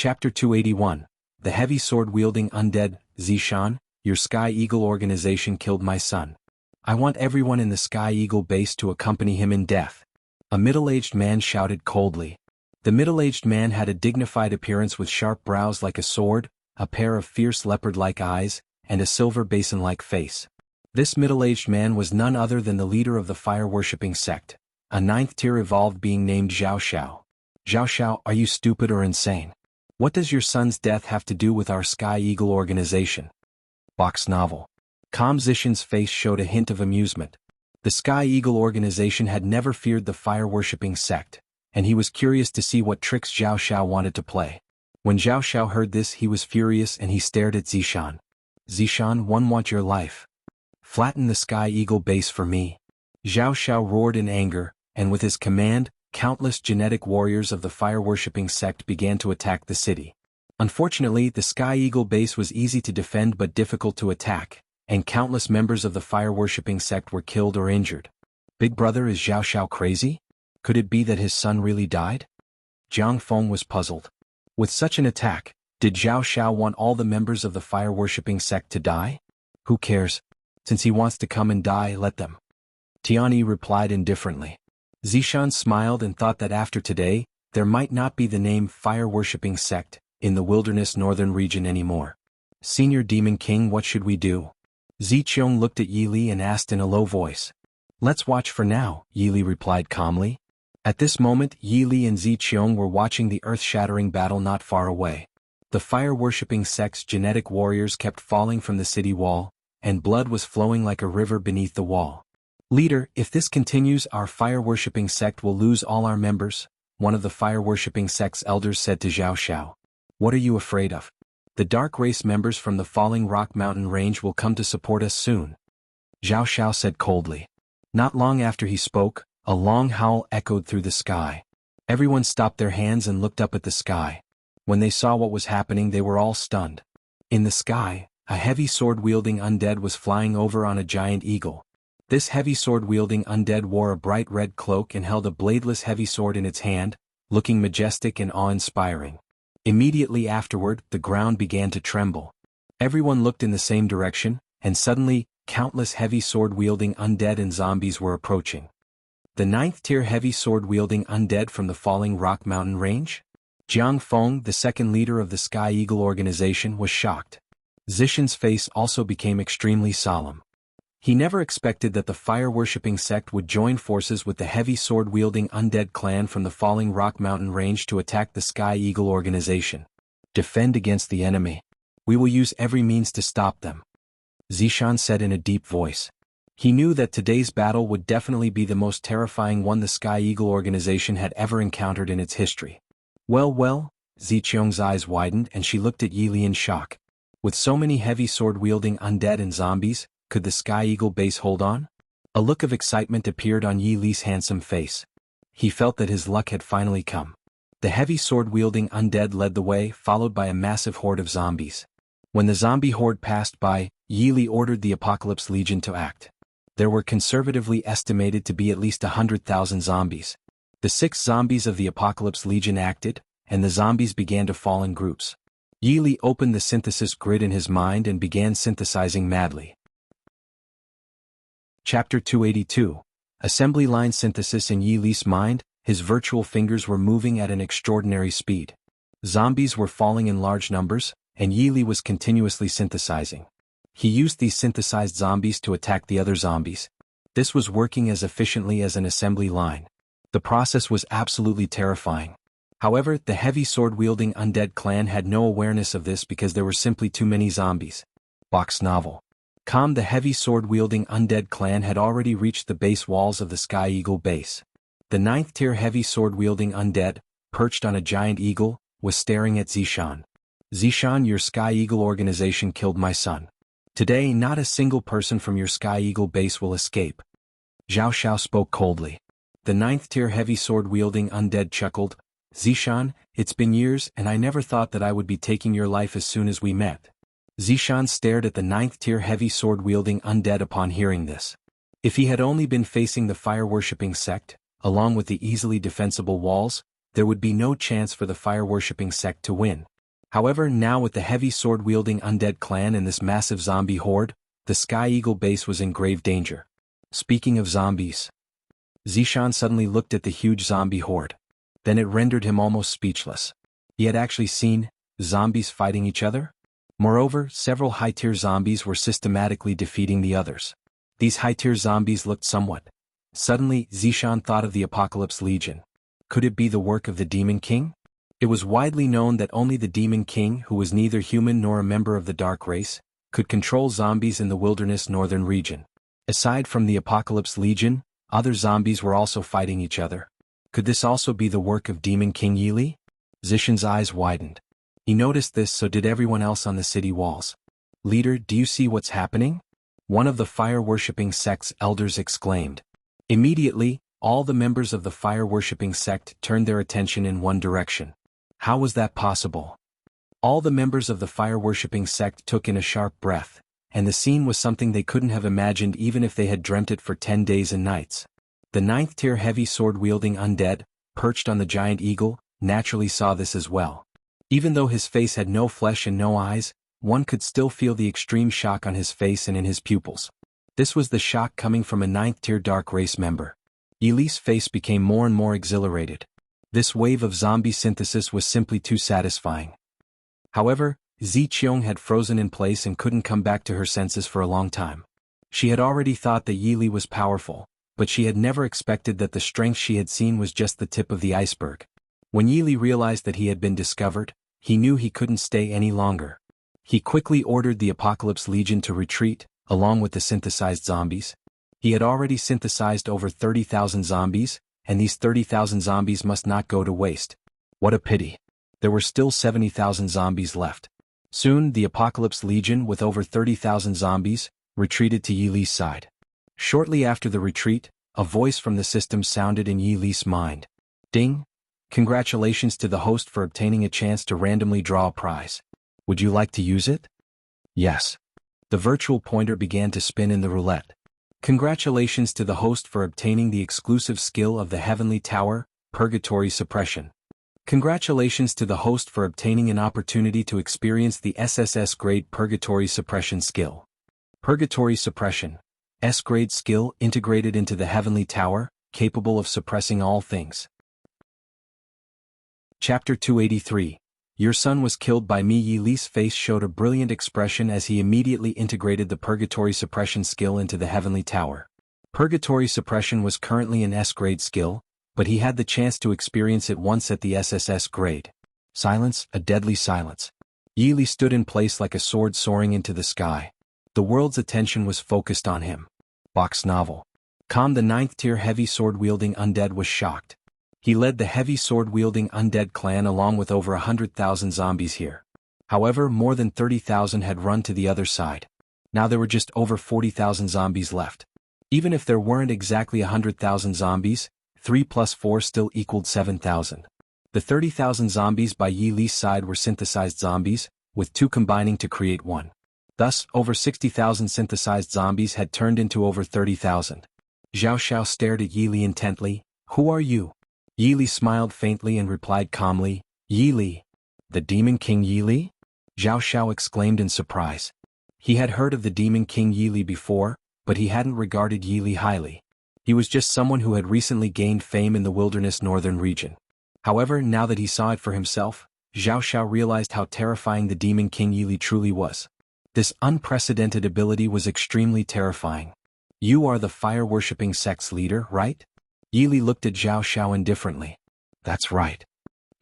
Chapter 281. The heavy sword-wielding undead, Zishan, your Sky Eagle organization killed my son. I want everyone in the Sky Eagle base to accompany him in death. A middle-aged man shouted coldly. The middle-aged man had a dignified appearance with sharp brows like a sword, a pair of fierce leopard-like eyes, and a silver basin-like face. This middle-aged man was none other than the leader of the fire-worshipping sect, a ninth-tier evolved being named Zhao Xiao. Zhao Xiao, are you stupid or insane? What does your son's death have to do with our Sky Eagle organization? Box novel. Calm Zishan's face showed a hint of amusement. The Sky Eagle organization had never feared the fire-worshipping sect, and he was curious to see what tricks Zhao Xiao wanted to play. When Zhao Xiao heard this, he was furious and he stared at Zishan. Zishan, one want your life. Flatten the Sky Eagle base for me. Zhao Xiao roared in anger, and with his command, countless genetic warriors of the fire-worshipping sect began to attack the city. Unfortunately, the Sky Eagle base was easy to defend but difficult to attack, and countless members of the fire-worshipping sect were killed or injured. Big brother, is Zhao Xiao crazy? Could it be that his son really died? Jiang Feng was puzzled. With such an attack, did Zhao Xiao want all the members of the fire-worshipping sect to die? Who cares? Since he wants to come and die, let them. Tianyi replied indifferently. Zishan smiled and thought that after today, there might not be the name fire-worshipping sect in the wilderness northern region anymore. Senior Demon King, what should we do? Ziqiong looked at Yi Li and asked in a low voice. Let's watch for now, Yi Li replied calmly. At this moment, Yi Li and Ziqiong were watching the earth-shattering battle not far away. The fire-worshipping sect's genetic warriors kept falling from the city wall, and blood was flowing like a river beneath the wall. Leader, if this continues, our fire-worshipping sect will lose all our members, one of the fire-worshipping sect's elders said to Zhao Xiao. What are you afraid of? The dark race members from the Falling Rock Mountain range will come to support us soon. Zhao Xiao said coldly. Not long after he spoke, a long howl echoed through the sky. Everyone stopped their hands and looked up at the sky. When they saw what was happening, they were all stunned. In the sky, a heavy sword-wielding undead was flying over on a giant eagle. This heavy sword-wielding undead wore a bright red cloak and held a bladeless heavy sword in its hand, looking majestic and awe-inspiring. Immediately afterward, the ground began to tremble. Everyone looked in the same direction, and suddenly, countless heavy sword-wielding undead and zombies were approaching. The ninth-tier heavy sword-wielding undead from the Falling Rock Mountain range? Jiang Feng, the second leader of the Sky Eagle organization, was shocked. Zishan's face also became extremely solemn. He never expected that the fire-worshipping sect would join forces with the heavy sword-wielding undead clan from the Falling Rock Mountain range to attack the Sky Eagle organization. Defend against the enemy. We will use every means to stop them. Zishan said in a deep voice. He knew that today's battle would definitely be the most terrifying one the Sky Eagle organization had ever encountered in its history. Well, Ziqiong's eyes widened and she looked at Yi Li in shock. With so many heavy sword-wielding undead and zombies, could the Sky Eagle base hold on? A look of excitement appeared on Yi Li's handsome face. He felt that his luck had finally come. The heavy sword-wielding undead led the way, followed by a massive horde of zombies. When the zombie horde passed by, Yi Li ordered the Apocalypse Legion to act. There were conservatively estimated to be at least 100,000 zombies. The 6 zombies of the Apocalypse Legion acted, and the zombies began to fall in groups. Yi Li opened the synthesis grid in his mind and began synthesizing madly. Chapter 282. Assembly line synthesis in Yi Li's mind, his virtual fingers were moving at an extraordinary speed. Zombies were falling in large numbers, and Yi Li was continuously synthesizing. He used these synthesized zombies to attack the other zombies. This was working as efficiently as an assembly line. The process was absolutely terrifying. However, the heavy sword-wielding undead clan had no awareness of this because there were simply too many zombies. Box novel. The heavy sword-wielding undead clan had already reached the base walls of the Sky Eagle base. The 9th-tier heavy sword-wielding undead, perched on a giant eagle, was staring at Zishan. Zishan, your Sky Eagle organization killed my son. Today, not a single person from your Sky Eagle base will escape. Zhao Xiao spoke coldly. The 9th-tier heavy sword-wielding undead chuckled. Zishan, it's been years and I never thought that I would be taking your life as soon as we met. Zishan stared at the 9th-tier heavy sword-wielding undead upon hearing this. If he had only been facing the fire-worshipping sect, along with the easily defensible walls, there would be no chance for the fire-worshipping sect to win. However, now with the heavy sword-wielding undead clan and this massive zombie horde, the Sky Eagle base was in grave danger. Speaking of zombies, Zishan suddenly looked at the huge zombie horde. Then it rendered him almost speechless. He had actually seen zombies fighting each other? Moreover, several high-tier zombies were systematically defeating the others. These high-tier zombies looked somewhat. Suddenly, Zishan thought of the Apocalypse Legion. Could it be the work of the Demon King? It was widely known that only the Demon King, who was neither human nor a member of the Dark Race, could control zombies in the Wilderness Northern region. Aside from the Apocalypse Legion, other zombies were also fighting each other. Could this also be the work of Demon King Yili? Zishan's eyes widened. He noticed this, so did everyone else on the city walls. Leader, do you see what's happening? One of the fire-worshipping sect's elders exclaimed. Immediately, all the members of the fire-worshipping sect turned their attention in one direction. How was that possible? All the members of the fire-worshipping sect took in a sharp breath, and the scene was something they couldn't have imagined even if they had dreamt it for 10 days and nights. The 9th-tier heavy sword-wielding undead, perched on the giant eagle, naturally saw this as well. Even though his face had no flesh and no eyes, one could still feel the extreme shock on his face and in his pupils. This was the shock coming from a 9th-tier Dark Race member. Yili's face became more and more exhilarated. This wave of zombie synthesis was simply too satisfying. However, Ziqiong had frozen in place and couldn't come back to her senses for a long time. She had already thought that Yili was powerful, but she had never expected that the strength she had seen was just the tip of the iceberg. When Yili realized that he had been discovered, he knew he couldn't stay any longer. He quickly ordered the Apocalypse Legion to retreat, along with the synthesized zombies. He had already synthesized over 30,000 zombies, and these 30,000 zombies must not go to waste. What a pity. There were still 70,000 zombies left. Soon, the Apocalypse Legion, with over 30,000 zombies, retreated to Yili's side. Shortly after the retreat, a voice from the system sounded in Yili's mind. Ding! Congratulations to the host for obtaining a chance to randomly draw a prize. Would you like to use it? Yes. The virtual pointer began to spin in the roulette. Congratulations to the host for obtaining the exclusive skill of the Heavenly Tower, Purgatory Suppression. Congratulations to the host for obtaining an opportunity to experience the SSS-grade Purgatory Suppression skill. Purgatory Suppression, S-grade skill integrated into the Heavenly Tower, capable of suppressing all things. Chapter 283. Your son was killed by me. Yili's face showed a brilliant expression as he immediately integrated the Purgatory Suppression skill into the Heavenly Tower. Purgatory Suppression was currently an S-grade skill, but he had the chance to experience it once at the SSS grade. Silence, a deadly silence. Yili stood in place like a sword soaring into the sky. The world's attention was focused on him. Box novel. Kam, the 9th-tier heavy sword-wielding undead, was shocked. He led the heavy sword-wielding undead clan along with over 100,000 zombies here. However, more than 30,000 had run to the other side. Now there were just over 40,000 zombies left. Even if there weren't exactly 100,000 zombies, 3 plus 4 still equaled 7,000. The 30,000 zombies by Yili's side were synthesized zombies, with 2 combining to create 1. Thus, over 60,000 synthesized zombies had turned into over 30,000. Zhao Xiao stared at Yili intently. Who are you? Yili smiled faintly and replied calmly, Yili. The Demon King Yili? Zhao Xiao exclaimed in surprise. He had heard of the Demon King Yili before, but he hadn't regarded Yili highly. He was just someone who had recently gained fame in the Wilderness Northern region. However, now that he saw it for himself, Zhao Xiao realized how terrifying the Demon King Yili truly was. This unprecedented ability was extremely terrifying. You are the fire-worshipping sect's leader, right? Yili looked at Zhao Xiao indifferently. That's right.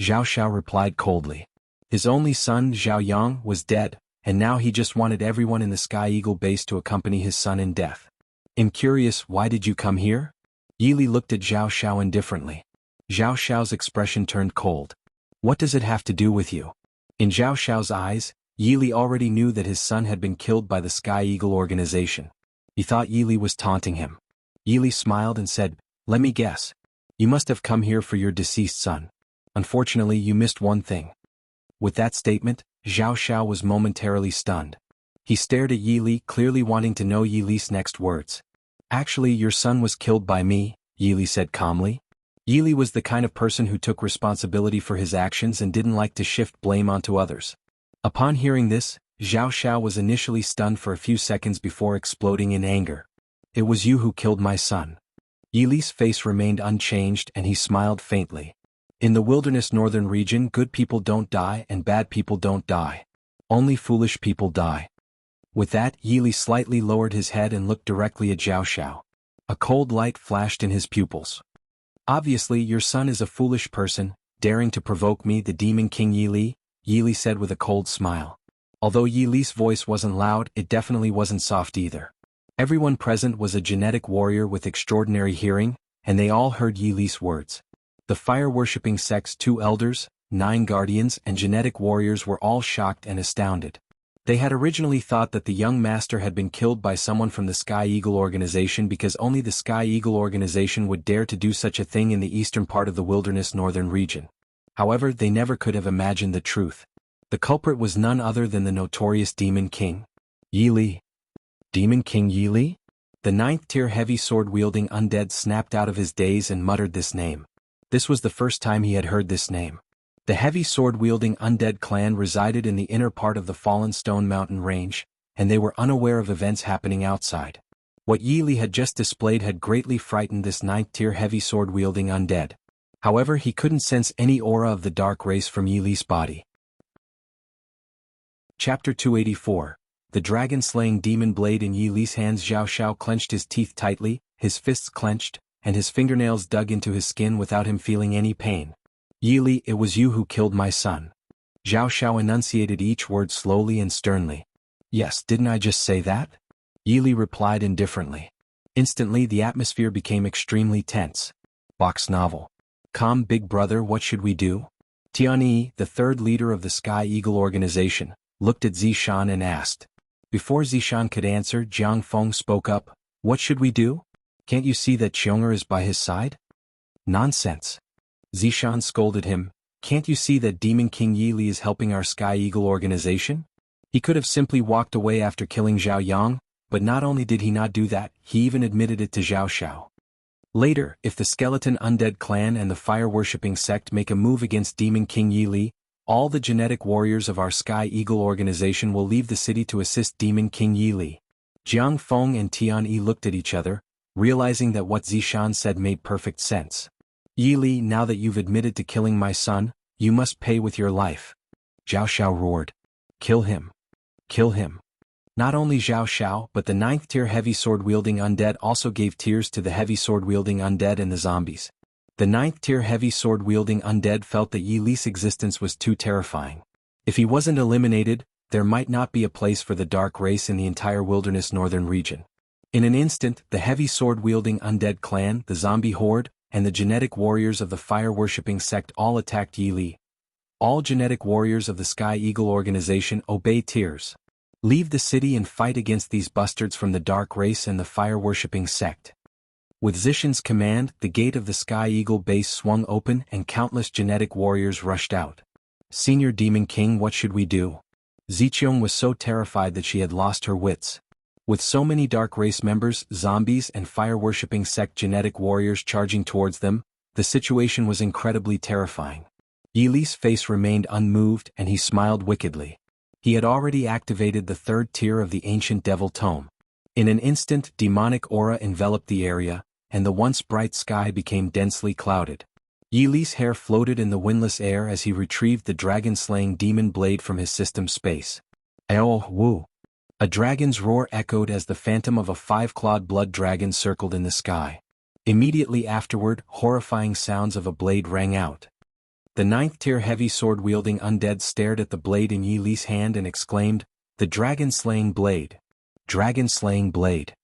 Zhao Xiao replied coldly. His only son, Zhao Yang, was dead, and now he just wanted everyone in the Sky Eagle base to accompany his son in death. I'm curious, why did you come here? Yili looked at Zhao Xiao indifferently. Zhao Xiao's expression turned cold. What does it have to do with you? In Zhao Xiao's eyes, Yili already knew that his son had been killed by the Sky Eagle organization. He thought Yili was taunting him. Yili smiled and said, Let me guess. You must have come here for your deceased son. Unfortunately, you missed one thing. With that statement, Zhao Xiao was momentarily stunned. He stared at Yili, clearly wanting to know Yili's next words. Actually, your son was killed by me, Yili said calmly. Yi Li was the kind of person who took responsibility for his actions and didn't like to shift blame onto others. Upon hearing this, Zhao Xiao was initially stunned for a few seconds before exploding in anger. It was you who killed my son. Yi Li's face remained unchanged and he smiled faintly. In the wilderness northern region, good people don't die and bad people don't die. Only foolish people die. With that, Yi Li slightly lowered his head and looked directly at Zhao Xiao. A cold light flashed in his pupils. Obviously, your son is a foolish person, daring to provoke me, the Demon King Yi Li said with a cold smile. Although Yi Li's voice wasn't loud, it definitely wasn't soft either. Everyone present was a genetic warrior with extraordinary hearing, and they all heard Yi Li's words. The fire-worshipping sect's 2 elders, 9 guardians and genetic warriors were all shocked and astounded. They had originally thought that the young master had been killed by someone from the Sky Eagle organization because only the Sky Eagle organization would dare to do such a thing in the eastern part of the wilderness northern region. However, they never could have imagined the truth. The culprit was none other than the notorious Demon King Yi Li. Demon King Yi Li? The 9th-tier heavy sword-wielding undead snapped out of his daze and muttered this name. This was the first time he had heard this name. The heavy sword-wielding undead clan resided in the inner part of the Fallen Stone Mountain range, and they were unaware of events happening outside. What Yi Li had just displayed had greatly frightened this 9th-tier heavy sword-wielding undead. However, he couldn't sense any aura of the dark race from Yi Li's body. Chapter 284. The dragon-slaying demon blade in Yi Li's hands. Zhao Xiao clenched his teeth tightly, his fists clenched, and his fingernails dug into his skin without him feeling any pain. Yi Li, it was you who killed my son. Zhao Xiao enunciated each word slowly and sternly. Yes, didn't I just say that? Yi Li replied indifferently. Instantly the atmosphere became extremely tense. Box novel. Calm, big brother, what should we do? Tianyi, the 3rd leader of the Sky Eagle organization, looked at Zishan and asked. Before Zishan could answer, Jiang Feng spoke up. What should we do? Can't you see that Qiong'er is by his side? Nonsense. Zishan scolded him. Can't you see that Demon King Yi Li is helping our Sky Eagle organization? He could have simply walked away after killing Zhao Yang, but not only did he not do that, he even admitted it to Zhao Xiao. Later, if the Skeleton Undead Clan and the Fire-Worshipping Sect make a move against Demon King Yi Li, all the genetic warriors of our Sky Eagle organization will leave the city to assist Demon King Yi Li. Jiang Feng and Tianyi looked at each other, realizing that what Zishan said made perfect sense. Yi Li, now that you've admitted to killing my son, you must pay with your life. Zhao Xiao roared. Kill him. Kill him. Not only Zhao Xiao but the 9th-tier heavy sword-wielding undead also gave tears to the heavy sword-wielding undead and the zombies. The 9th-tier heavy sword-wielding undead felt that Yi Li's existence was too terrifying. If he wasn't eliminated, there might not be a place for the dark race in the entire wilderness northern region. In an instant, the heavy sword-wielding undead clan, the zombie horde, and the genetic warriors of the fire-worshipping sect all attacked Yi Li. All genetic warriors of the Sky Eagle organization obey tears. Leave the city and fight against these bastards from the dark race and the fire-worshipping sect. With Zishan's command, the gate of the Sky Eagle base swung open and countless genetic warriors rushed out. Senior Demon King, what should we do? Ziqiong was so terrified that she had lost her wits. With so many dark race members, zombies and fire-worshipping sect genetic warriors charging towards them, the situation was incredibly terrifying. Yi Li's face remained unmoved and he smiled wickedly. He had already activated the 3rd tier of the ancient devil tome. In an instant, demonic aura enveloped the area, and the once bright sky became densely clouded. Yi Li's hair floated in the windless air as he retrieved the dragon-slaying demon blade from his system space. Aoh, woo! A dragon's roar echoed as the phantom of a 5-clawed blood dragon circled in the sky. Immediately afterward, horrifying sounds of a blade rang out. The 9th-tier heavy sword-wielding undead stared at the blade in Yi Li's hand and exclaimed, "The dragon-slaying blade! Dragon-slaying blade!"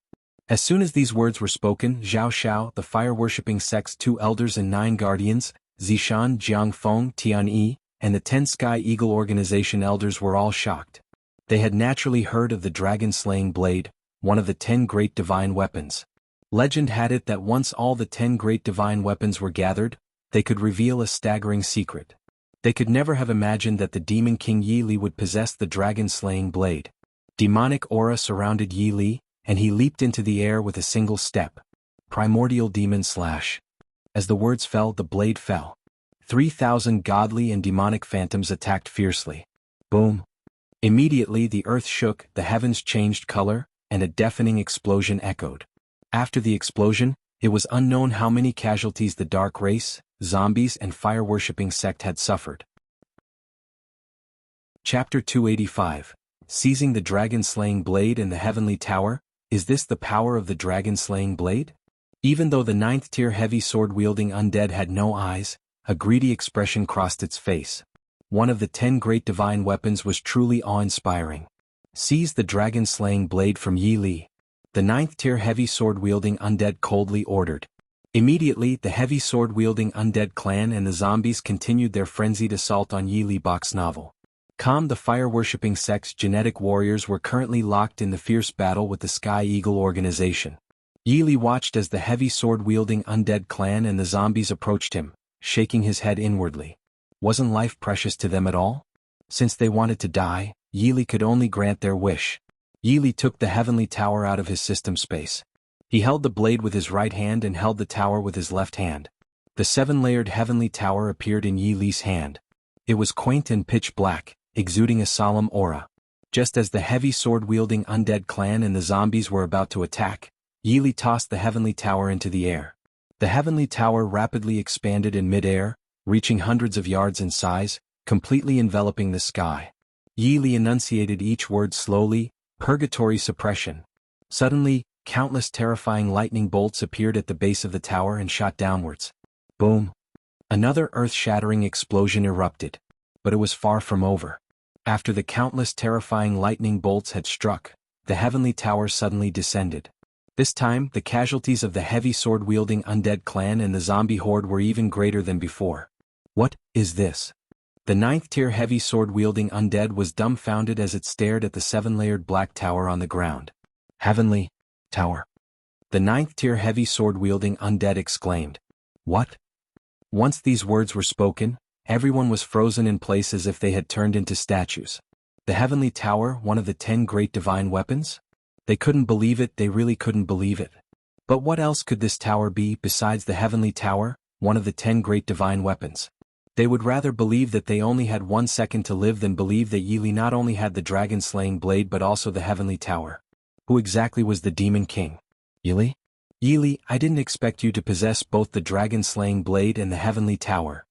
As soon as these words were spoken, Zhao Xiao, the fire-worshipping sect's 2 elders and 9 guardians, Zishan, Jiang Feng, Tianyi, and the 10 Sky Eagle organization elders were all shocked. They had naturally heard of the dragon-slaying blade, one of the 10 great divine weapons. Legend had it that once all the 10 great divine weapons were gathered, they could reveal a staggering secret. They could never have imagined that the Demon King Yi Li would possess the dragon-slaying blade. Demonic aura surrounded Yi Li, and he leaped into the air with a single step. Primordial Demon Slash. As the words fell, the blade fell. 3,000 godly and demonic phantoms attacked fiercely. Boom! Immediately the earth shook, the heavens changed color, and a deafening explosion echoed. After the explosion, it was unknown how many casualties the dark race, zombies and fire-worshipping sect had suffered. Chapter 285. Seizing the dragon-slaying blade in the heavenly tower. Is this the power of the dragon-slaying blade? Even though the 9th-tier heavy sword-wielding undead had no eyes, a greedy expression crossed its face. One of the 10 great divine weapons was truly awe-inspiring. Seize the dragon-slaying blade from Yi Li. The 9th-tier heavy sword-wielding undead coldly ordered. Immediately, the heavy sword-wielding undead clan and the zombies continued their frenzied assault on Yi Li Bok's novel. The fire-worshipping sect's genetic warriors were currently locked in the fierce battle with the Sky Eagle organization. Yi Li watched as the heavy sword-wielding undead clan and the zombies approached him, shaking his head inwardly. Wasn't life precious to them at all? Since they wanted to die, Yi Li could only grant their wish. Yi Li took the heavenly tower out of his system space. He held the blade with his right hand and held the tower with his left hand. The 7-layered heavenly tower appeared in Yi Li's hand. It was quaint and pitch black, exuding a solemn aura. Just as the heavy sword-wielding undead clan and the zombies were about to attack, Yi Li tossed the heavenly tower into the air. The heavenly tower rapidly expanded in mid-air, reaching hundreds of yards in size, completely enveloping the sky. Yi Li enunciated each word slowly, purgatory suppression. Suddenly, countless terrifying lightning bolts appeared at the base of the tower and shot downwards. Boom! Another earth-shattering explosion erupted. But it was far from over. After the countless terrifying lightning bolts had struck, the heavenly tower suddenly descended. This time, the casualties of the heavy sword-wielding undead clan and the zombie horde were even greater than before. What is this? The 9th-tier heavy sword-wielding undead was dumbfounded as it stared at the 7-layered black tower on the ground. Heavenly tower. The 9th-tier heavy sword-wielding undead exclaimed. What? Once these words were spoken, everyone was frozen in place as if they had turned into statues. The heavenly tower, one of the 10 great divine weapons? They couldn't believe it, they really couldn't believe it. But what else could this tower be besides the heavenly tower, one of the 10 great divine weapons? They would rather believe that they only had 1 second to live than believe that Yi Li not only had the dragon-slaying blade but also the heavenly tower. Who exactly was the demon king? Yi Li? Yi Li, I didn't expect you to possess both the dragon-slaying blade and the heavenly tower.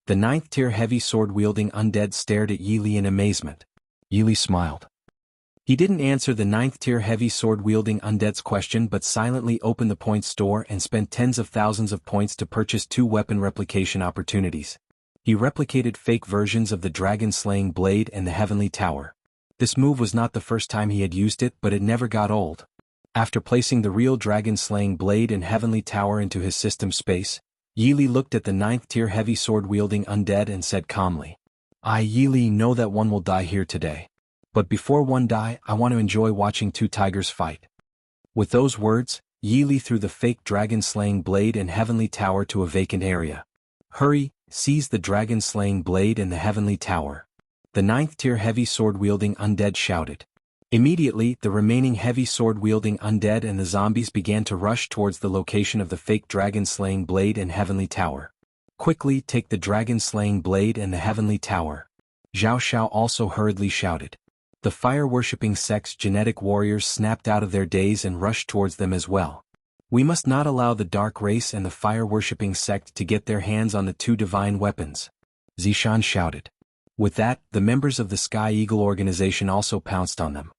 The 9th-tier heavy sword-wielding undead stared at Yi Li in amazement. Yi Li smiled. He didn't answer the 9th-tier heavy sword-wielding undead's question but silently opened the points store and spent tens of thousands of points to purchase 2 weapon replication opportunities. He replicated fake versions of the dragon-slaying blade and the heavenly tower. This move was not the first time he had used it, but it never got old. After placing the real dragon-slaying blade and heavenly tower into his system space, Yi Li looked at the 9th-tier heavy sword-wielding undead and said calmly, I, Yi Li, know that one will die here today. But before one die, I want to enjoy watching 2 tigers fight. With those words, Yi Li threw the fake dragon-slaying blade and heavenly tower to a vacant area. Hurry, seize the dragon-slaying blade and the heavenly tower. The 9th-tier heavy sword-wielding undead shouted. Immediately, the remaining heavy sword-wielding undead and the zombies began to rush towards the location of the fake dragon-slaying blade and heavenly tower. Quickly take the dragon-slaying blade and the heavenly tower. Zhao Xiao also hurriedly shouted. The fire-worshipping sect's genetic warriors snapped out of their daze and rushed towards them as well. We must not allow the dark race and the fire-worshipping sect to get their hands on the 2 divine weapons. Zishan shouted. With that, the members of the Sky Eagle organization also pounced on them.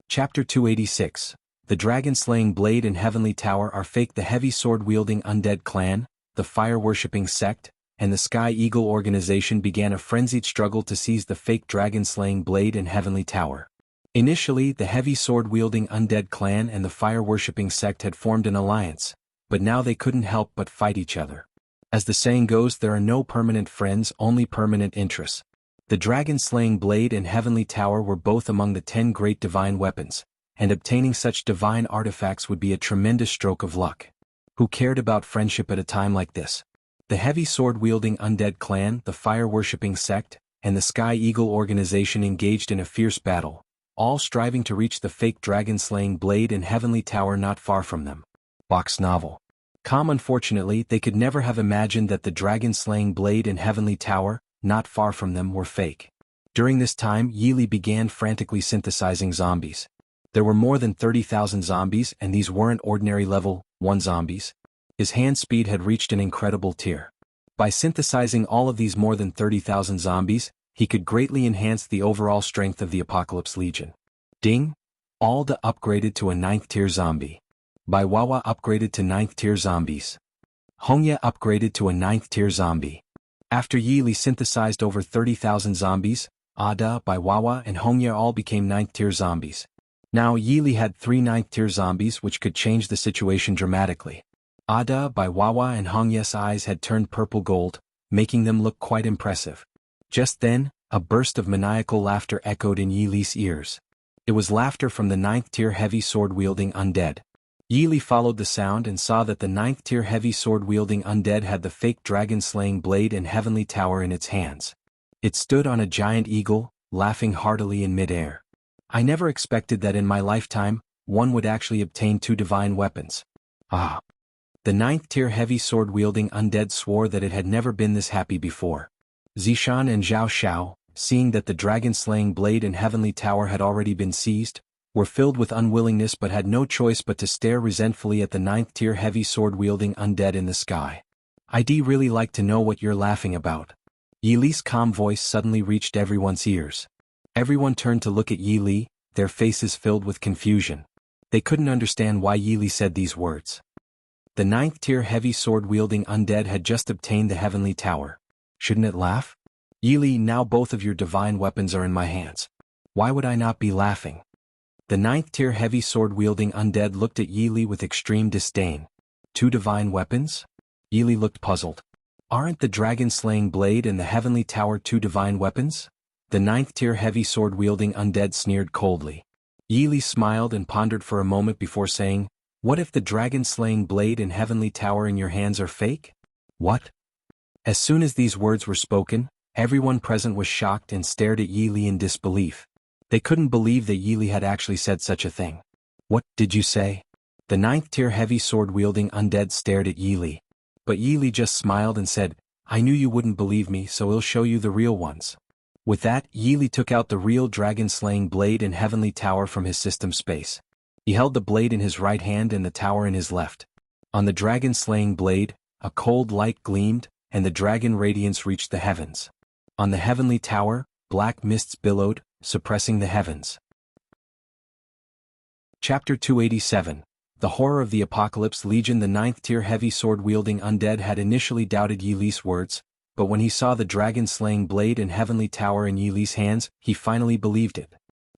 Chapter 286. The dragon-slaying blade and heavenly tower are fake. The heavy sword-wielding undead clan, the fire-worshipping sect, and the Sky Eagle organization began a frenzied struggle to seize the fake dragon-slaying blade and heavenly tower. Initially, the heavy sword-wielding undead clan and the fire-worshipping sect had formed an alliance, but now they couldn't help but fight each other. As the saying goes, there are no permanent friends, only permanent interests. The dragon-slaying blade and heavenly tower were both among the 10 great divine weapons, and obtaining such divine artifacts would be a tremendous stroke of luck. Who cared about friendship at a time like this? The heavy sword-wielding undead clan, the fire-worshipping sect, and the Sky Eagle organization engaged in a fierce battle, all striving to reach the fake dragon-slaying blade and heavenly tower not far from them. Bok's novel. Unfortunately, they could never have imagined that the dragon-slaying blade and heavenly tower, not far from them, were fake. During this time, Yili began frantically synthesizing zombies. There were more than 30,000 zombies, and these weren't ordinary level 1 zombies. His hand speed had reached an incredible tier. By synthesizing all of these more than 30,000 zombies, he could greatly enhance the overall strength of the Apocalypse Legion. Ding! Alda upgraded to a 9th tier zombie. Bai Wawa upgraded to 9th tier zombies. Hongya upgraded to a 9th tier zombie. After Yili synthesized over 30,000 zombies, Ada, Bai Wawa and Hongya all became 9th tier zombies. Now Yili had 3 9th tier zombies which could change the situation dramatically. Ada, Bai Wawa and Hongya's eyes had turned purple gold, making them look quite impressive. Just then, a burst of maniacal laughter echoed in Yili's ears. It was laughter from the 9th tier heavy sword-wielding undead. Yili followed the sound and saw that the 9th tier heavy sword-wielding undead had the fake dragon-slaying blade and heavenly tower in its hands. It stood on a giant eagle, laughing heartily in mid-air. I never expected that in my lifetime, one would actually obtain 2 divine weapons. Ah! The 9th tier heavy sword-wielding undead swore that it had never been this happy before. Zishan and Zhao Xiao, seeing that the dragon-slaying blade and heavenly tower had already been seized, were filled with unwillingness but had no choice but to stare resentfully at the 9th tier heavy sword-wielding undead in the sky. I'd really like to know what you're laughing about. Yili's calm voice suddenly reached everyone's ears. Everyone turned to look at Yili, their faces filled with confusion. They couldn't understand why Yili said these words. The 9th tier heavy sword-wielding undead had just obtained the heavenly tower. Shouldn't it laugh? Yili, now both of your divine weapons are in my hands. Why would I not be laughing? The 9th tier heavy sword-wielding undead looked at Yili with extreme disdain. 2 divine weapons? Yili looked puzzled. Aren't the dragon-slaying blade and the heavenly tower 2 divine weapons? The 9th tier heavy sword-wielding undead sneered coldly. Yili smiled and pondered for a moment before saying, "What if the dragon-slaying blade and heavenly tower in your hands are fake?" What? As soon as these words were spoken, everyone present was shocked and stared at Yili in disbelief. They couldn't believe that Yili had actually said such a thing. What did you say? The 9th tier heavy sword-wielding undead stared at Yili. But Yili just smiled and said, "I knew you wouldn't believe me, so I'll show you the real ones." With that, Yili took out the real dragon-slaying blade and heavenly tower from his system space. He held the blade in his right hand and the tower in his left. On the dragon-slaying blade, a cold light gleamed, and the dragon radiance reached the heavens. On the heavenly tower, black mists billowed, suppressing the heavens. Chapter 287. The Horror of the Apocalypse Legion. The 9th tier heavy sword-wielding undead had initially doubted Yili's words, but when he saw the dragon-slaying blade and heavenly tower in Yili's hands, he finally believed it.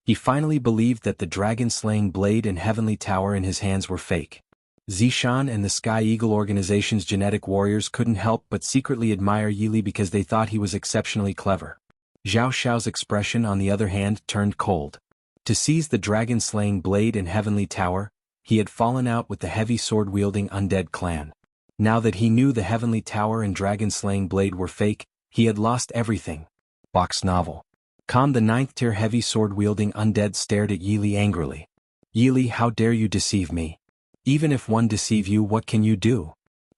He finally believed that the dragon-slaying blade and heavenly tower in his hands were fake. Zishan and the Sky Eagle organization's genetic warriors couldn't help but secretly admire Yili because they thought he was exceptionally clever. Zhao Xiao's expression, on the other hand, turned cold. To seize the dragon-slaying blade and heavenly tower, he had fallen out with the heavy sword-wielding undead clan. Now that he knew the heavenly tower and dragon-slaying blade were fake, he had lost everything. Box novel. The 9th tier heavy sword-wielding undead stared at Yili angrily. "Yili, how dare you deceive me? Even if one deceive you, what can you do?"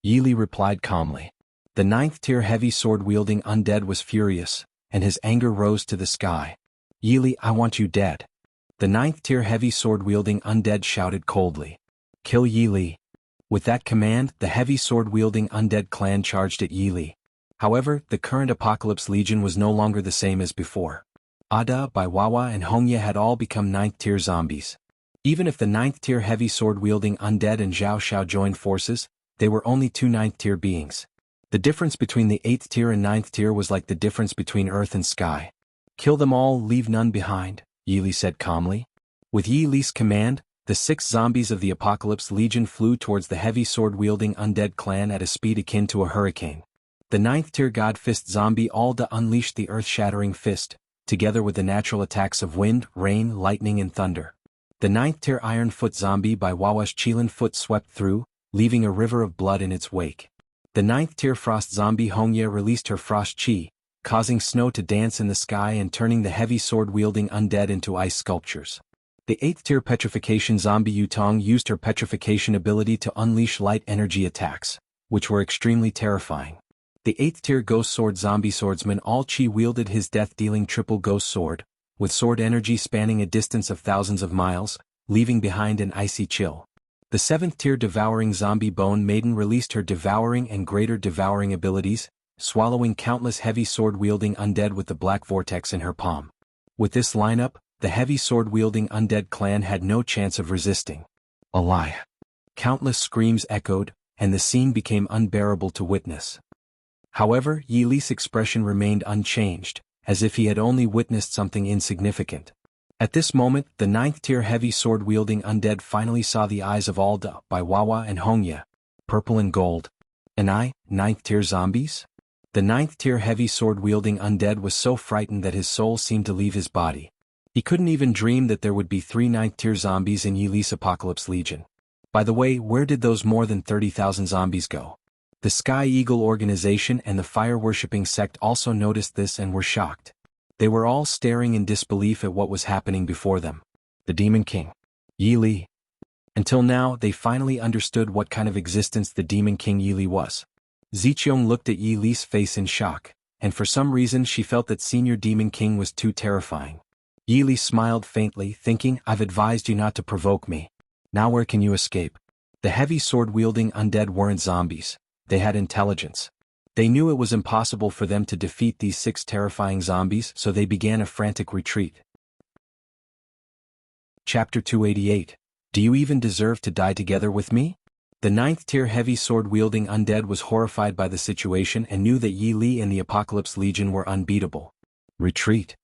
Yili replied calmly. The 9th tier heavy sword-wielding undead was furious, and his anger rose to the sky. "Yili, I want you dead." The 9th tier heavy sword-wielding undead shouted coldly. "Kill Yili." With that command, the heavy sword-wielding undead clan charged at Yili. However, the current Apocalypse Legion was no longer the same as before. Ada, Bai Wawa and Hongya had all become 9th tier zombies. Even if the 9th tier heavy sword-wielding undead and Zhao Xiao joined forces, they were only 2 9th tier beings. The difference between the 8th tier and 9th tier was like the difference between earth and sky. "Kill them all, leave none behind," Yili said calmly. With Yili's command, the 6 zombies of the Apocalypse Legion flew towards the heavy sword-wielding undead clan at a speed akin to a hurricane. The 9th tier God Fist zombie Alda unleashed the earth-shattering fist, together with the natural attacks of wind, rain, lightning and thunder. The 9th tier Iron Foot zombie by Wawa's Qilin Foot swept through, leaving a river of blood in its wake. The 9th tier Frost zombie Hongya released her Frost Chi, causing snow to dance in the sky and turning the heavy sword-wielding undead into ice sculptures. The 8th tier petrification zombie Yutong used her petrification ability to unleash light energy attacks, which were extremely terrifying. The 8th tier ghost sword zombie swordsman All Chi wielded his death-dealing triple ghost sword, with sword energy spanning a distance of thousands of miles, leaving behind an icy chill. The 7th tier devouring zombie Bone Maiden released her devouring and greater devouring abilities, swallowing countless heavy sword-wielding undead with the black vortex in her palm. With this lineup, the heavy sword-wielding undead clan had no chance of resisting. A lie. Countless screams echoed, and the scene became unbearable to witness. However, Yi Li's expression remained unchanged, as if he had only witnessed something insignificant. At this moment, the 9th tier heavy sword-wielding undead finally saw the eyes of Alda by Wawa and Hongya, purple and gold. And 9th tier zombies? The 9th tier heavy sword-wielding undead was so frightened that his soul seemed to leave his body. He couldn't even dream that there would be 3 9th tier zombies in Yi Li's Apocalypse Legion. By the way, where did those more than 30,000 zombies go? The Sky Eagle organization and the fire-worshipping sect also noticed this and were shocked. They were all staring in disbelief at what was happening before them. The Demon King. Yi Li. Until now, they finally understood what kind of existence the Demon King Yi Li was. Ziqiong looked at Yi Li's face in shock, and for some reason she felt that Senior Demon King was too terrifying. Yi Li smiled faintly, thinking, "I've advised you not to provoke me. Now where can you escape?" The heavy sword-wielding undead weren't zombies. They had intelligence. They knew it was impossible for them to defeat these 6 terrifying zombies, so they began a frantic retreat. Chapter 288. Do you even deserve to die together with me? The 9th tier heavy sword-wielding undead was horrified by the situation and knew that Yi Li and the Apocalypse Legion were unbeatable. Retreat.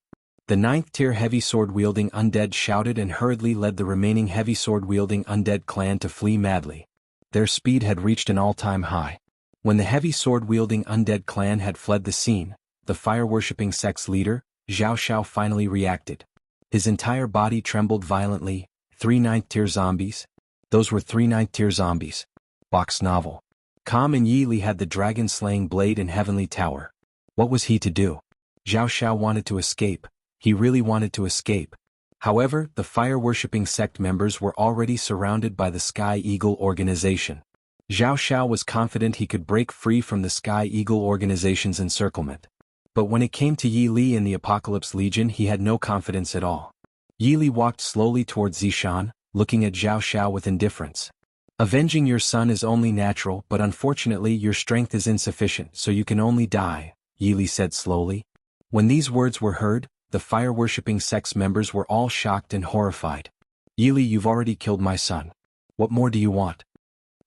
The 9th tier heavy sword-wielding undead shouted and hurriedly led the remaining heavy sword-wielding undead clan to flee madly. Their speed had reached an all-time high. When the heavy sword-wielding undead clan had fled the scene, the fire-worshipping sect's leader, Zhao Xiao, finally reacted. His entire body trembled violently. 3 9th tier zombies? Those were 3 9th tier zombies. Box novel. Kam and Yi Li had the dragon-slaying blade in Heavenly Tower. What was he to do? Zhao Xiao wanted to escape. He really wanted to escape. However, the fire-worshipping sect members were already surrounded by the Sky Eagle organization. Zhao Xiao was confident he could break free from the Sky Eagle organization's encirclement. But when it came to Yi Li and the Apocalypse Legion, he had no confidence at all. Yi Li walked slowly towards Zishan, looking at Zhao Xiao with indifference. Avenging your son is only natural, but unfortunately your strength is insufficient, so you can only die, Yi Li said slowly. When these words were heard, the fire-worshipping sect's members were all shocked and horrified. Yi Li, you've already killed my son. What more do you want?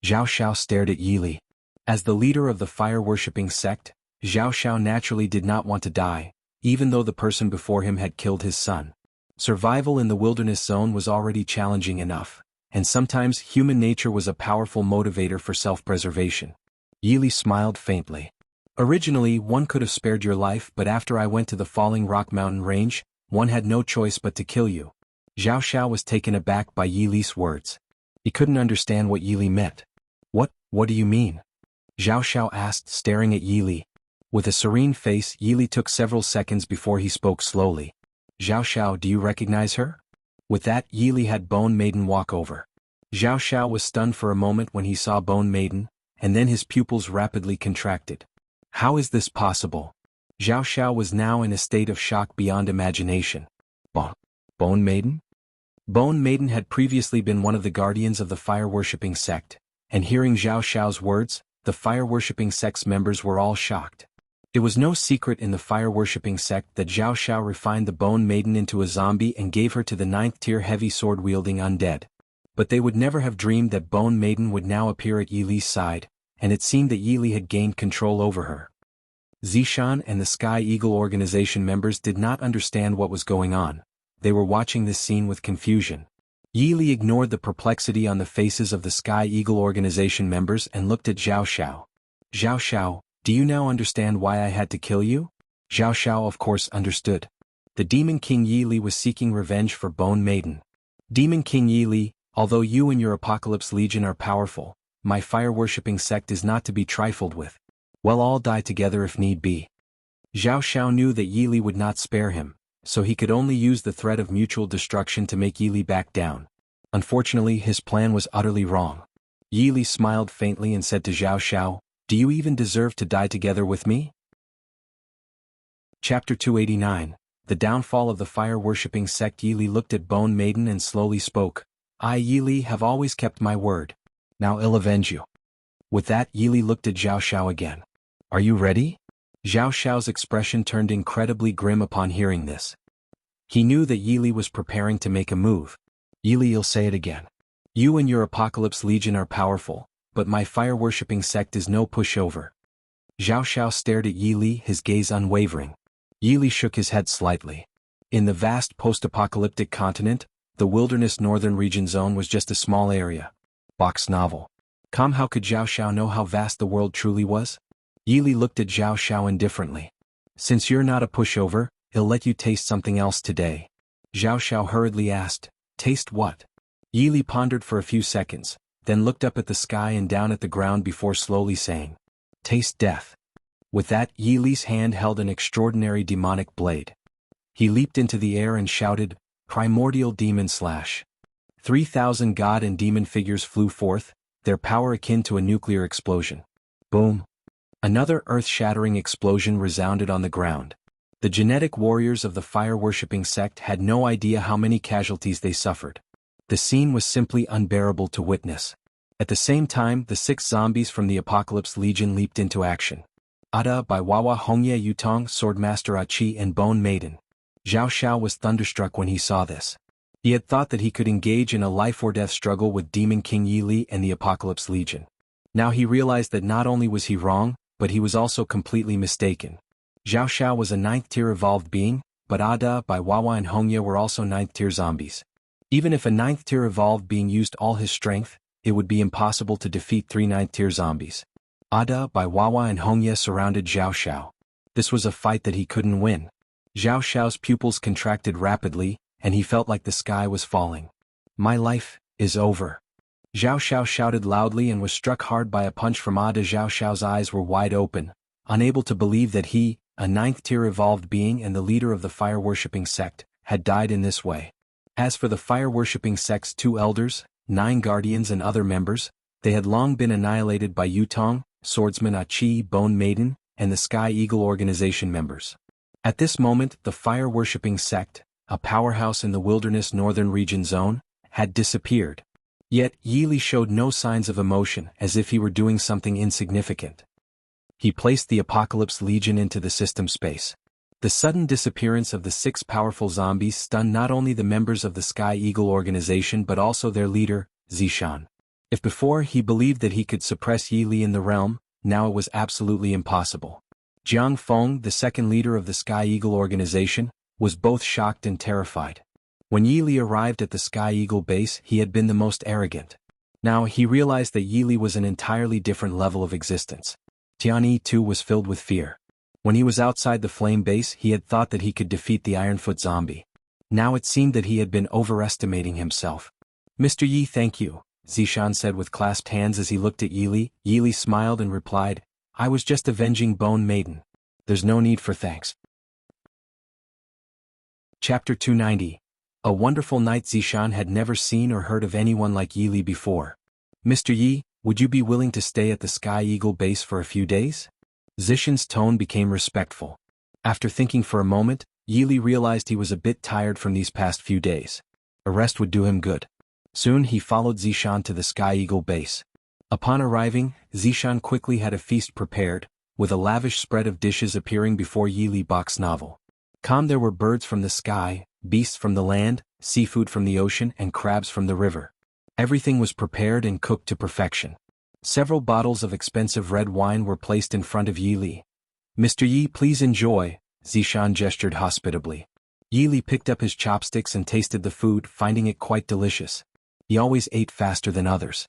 Zhao Xiao stared at Yi Li. As the leader of the fire-worshipping sect, Zhao Xiao naturally did not want to die, even though the person before him had killed his son. Survival in the wilderness zone was already challenging enough, and sometimes human nature was a powerful motivator for self-preservation. Yi Li smiled faintly. Originally, one could have spared your life, but after I went to the Falling Rock Mountain Range, one had no choice but to kill you. Zhao Xiao was taken aback by Yi Li's words. He couldn't understand what Yi Li meant. What do you mean? Zhao Xiao asked, staring at Yi Li. With a serene face, Yi Li took several seconds before he spoke slowly. Zhao Xiao, do you recognize her? With that, Yi Li had Bone Maiden walk over. Zhao Xiao was stunned for a moment when he saw Bone Maiden, and then his pupils rapidly contracted. How is this possible? Zhao Xiao was now in a state of shock beyond imagination. Bone Maiden? Bone Maiden had previously been one of the guardians of the fire-worshipping sect, and hearing Zhao Xiao's words, the fire-worshipping sect's members were all shocked. It was no secret in the fire-worshipping sect that Zhao Xiao refined the Bone Maiden into a zombie and gave her to the 9th tier heavy sword-wielding undead. But they would never have dreamed that Bone Maiden would now appear at Yi Li's side, and it seemed that Yi Li had gained control over her. Zishan and the Sky Eagle organization members did not understand what was going on. They were watching this scene with confusion. Yi Li ignored the perplexity on the faces of the Sky Eagle organization members and looked at Zhao Xiao. Zhao Xiao, do you now understand why I had to kill you? Zhao Xiao of course understood. The Demon King Yi Li was seeking revenge for Bone Maiden. Demon King Yi Li, although you and your Apocalypse Legion are powerful, my fire-worshipping sect is not to be trifled with. We'll all die together if need be. Zhao Xiao knew that Yi Li would not spare him, so he could only use the threat of mutual destruction to make Yi Li back down. Unfortunately, his plan was utterly wrong. Yi Li smiled faintly and said to Zhao Xiao, "Do you even deserve to die together with me?" Chapter 289, The Downfall of the Fire-Worshipping Sect. Yi Li looked at Bone Maiden and slowly spoke. "I, Yi Li, have always kept my word. Now I'll avenge you." With that, Yi Li looked at Zhao Xiao again. "Are you ready?" Zhao Xiao's expression turned incredibly grim upon hearing this. He knew that Yi Li was preparing to make a move. "Yi Li, you'll say it again. You and your Apocalypse Legion are powerful, but my fire-worshipping sect is no pushover." Zhao Xiao stared at Yi Li, his gaze unwavering. Yi Li shook his head slightly. In the vast post-apocalyptic continent, the wilderness northern region zone was just a small area. Box novel. How could Zhao Xiao know how vast the world truly was? Yi Li looked at Zhao Xiao indifferently. "Since you're not a pushover, he'll let you taste something else today." Zhao Xiao hurriedly asked, "Taste what?" Yi Li pondered for a few seconds, then looked up at the sky and down at the ground before slowly saying, "Taste death." With that, Yi Li's hand held an extraordinary demonic blade. He leaped into the air and shouted, "Primordial Demon Slash." 3,000 god and demon figures flew forth, their power akin to a nuclear explosion. Boom! Another earth-shattering explosion resounded on the ground. The genetic warriors of the fire-worshipping sect had no idea how many casualties they suffered. The scene was simply unbearable to witness. At the same time, the 6 zombies from the Apocalypse Legion leaped into action. Ada by Wawa Hongye Yutong, Swordmaster Achi and Bone Maiden. Zhao Xiao was thunderstruck when he saw this. He had thought that he could engage in a life-or-death struggle with Demon King Yi Li and the Apocalypse Legion. Now he realized that not only was he wrong, but he was also completely mistaken. Zhao Xiao was a 9th-tier evolved being, but Ada by Wawa and Hongye were also 9th-tier zombies. Even if a 9th-tier evolved being used all his strength, it would be impossible to defeat 3 9th-tier zombies. Ada by Wawa and Hongye surrounded Zhao Xiao. This was a fight that he couldn't win. Zhao Xiao's pupils contracted rapidly, and he felt like the sky was falling. "My life is over." Zhao Xiao shouted loudly and was struck hard by a punch from Ada. Zhao Xiao's eyes were wide open, unable to believe that he, a 9th-tier evolved being and the leader of the fire-worshipping sect, had died in this way. As for the fire-worshipping sect's 2 elders, 9 guardians and other members, they had long been annihilated by Yutong, Swordsman Achi, Bone Maiden, and the Sky Eagle organization members. At this moment, the fire-worshipping sect, a powerhouse in the wilderness northern region zone, had disappeared. Yet, Yi Li showed no signs of emotion, as if he were doing something insignificant. He placed the Apocalypse Legion into the system space. The sudden disappearance of the 6 powerful zombies stunned not only the members of the Sky Eagle organization but also their leader, Zishan. If before he believed that he could suppress Yi Li in the realm, now it was absolutely impossible. Jiang Feng, the second leader of the Sky Eagle organization, was both shocked and terrified. When Yi Li arrived at the Sky Eagle base, he had been the most arrogant. Now he realized that Yi Li was an entirely different level of existence. Tianyi too was filled with fear. When he was outside the flame base, he had thought that he could defeat the Ironfoot zombie. Now it seemed that he had been overestimating himself. "Mr. Yi, thank you," Zishan said with clasped hands as he looked at Yi Li. Yi Li smiled and replied, "I was just avenging Bone Maiden. There's no need for thanks." Chapter 290. A wonderful night. Zishan had never seen or heard of anyone like Yi Li before. "Mr. Yi, would you be willing to stay at the Sky Eagle base for a few days?" Zishan's tone became respectful. After thinking for a moment, Yi Li realized he was a bit tired from these past few days. A rest would do him good. Soon he followed Zishan to the Sky Eagle base. Upon arriving, Zishan quickly had a feast prepared, with a lavish spread of dishes appearing before Yi Li box novel. There were birds from the sky, beasts from the land, seafood from the ocean and crabs from the river. Everything was prepared and cooked to perfection. Several bottles of expensive red wine were placed in front of Yi Li. "Mr. Yi, please enjoy," Zishan gestured hospitably. Yi Li picked up his chopsticks and tasted the food, finding it quite delicious. He always ate faster than others.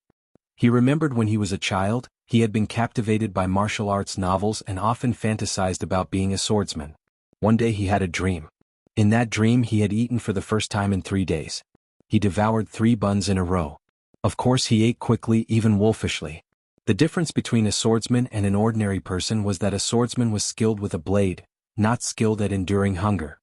He remembered when he was a child, he had been captivated by martial arts novels and often fantasized about being a swordsman. One day he had a dream. In that dream he had eaten for the first time in 3 days. He devoured 3 buns in a row. Of course he ate quickly, even wolfishly. The difference between a swordsman and an ordinary person was that a swordsman was skilled with a blade, not skilled at enduring hunger.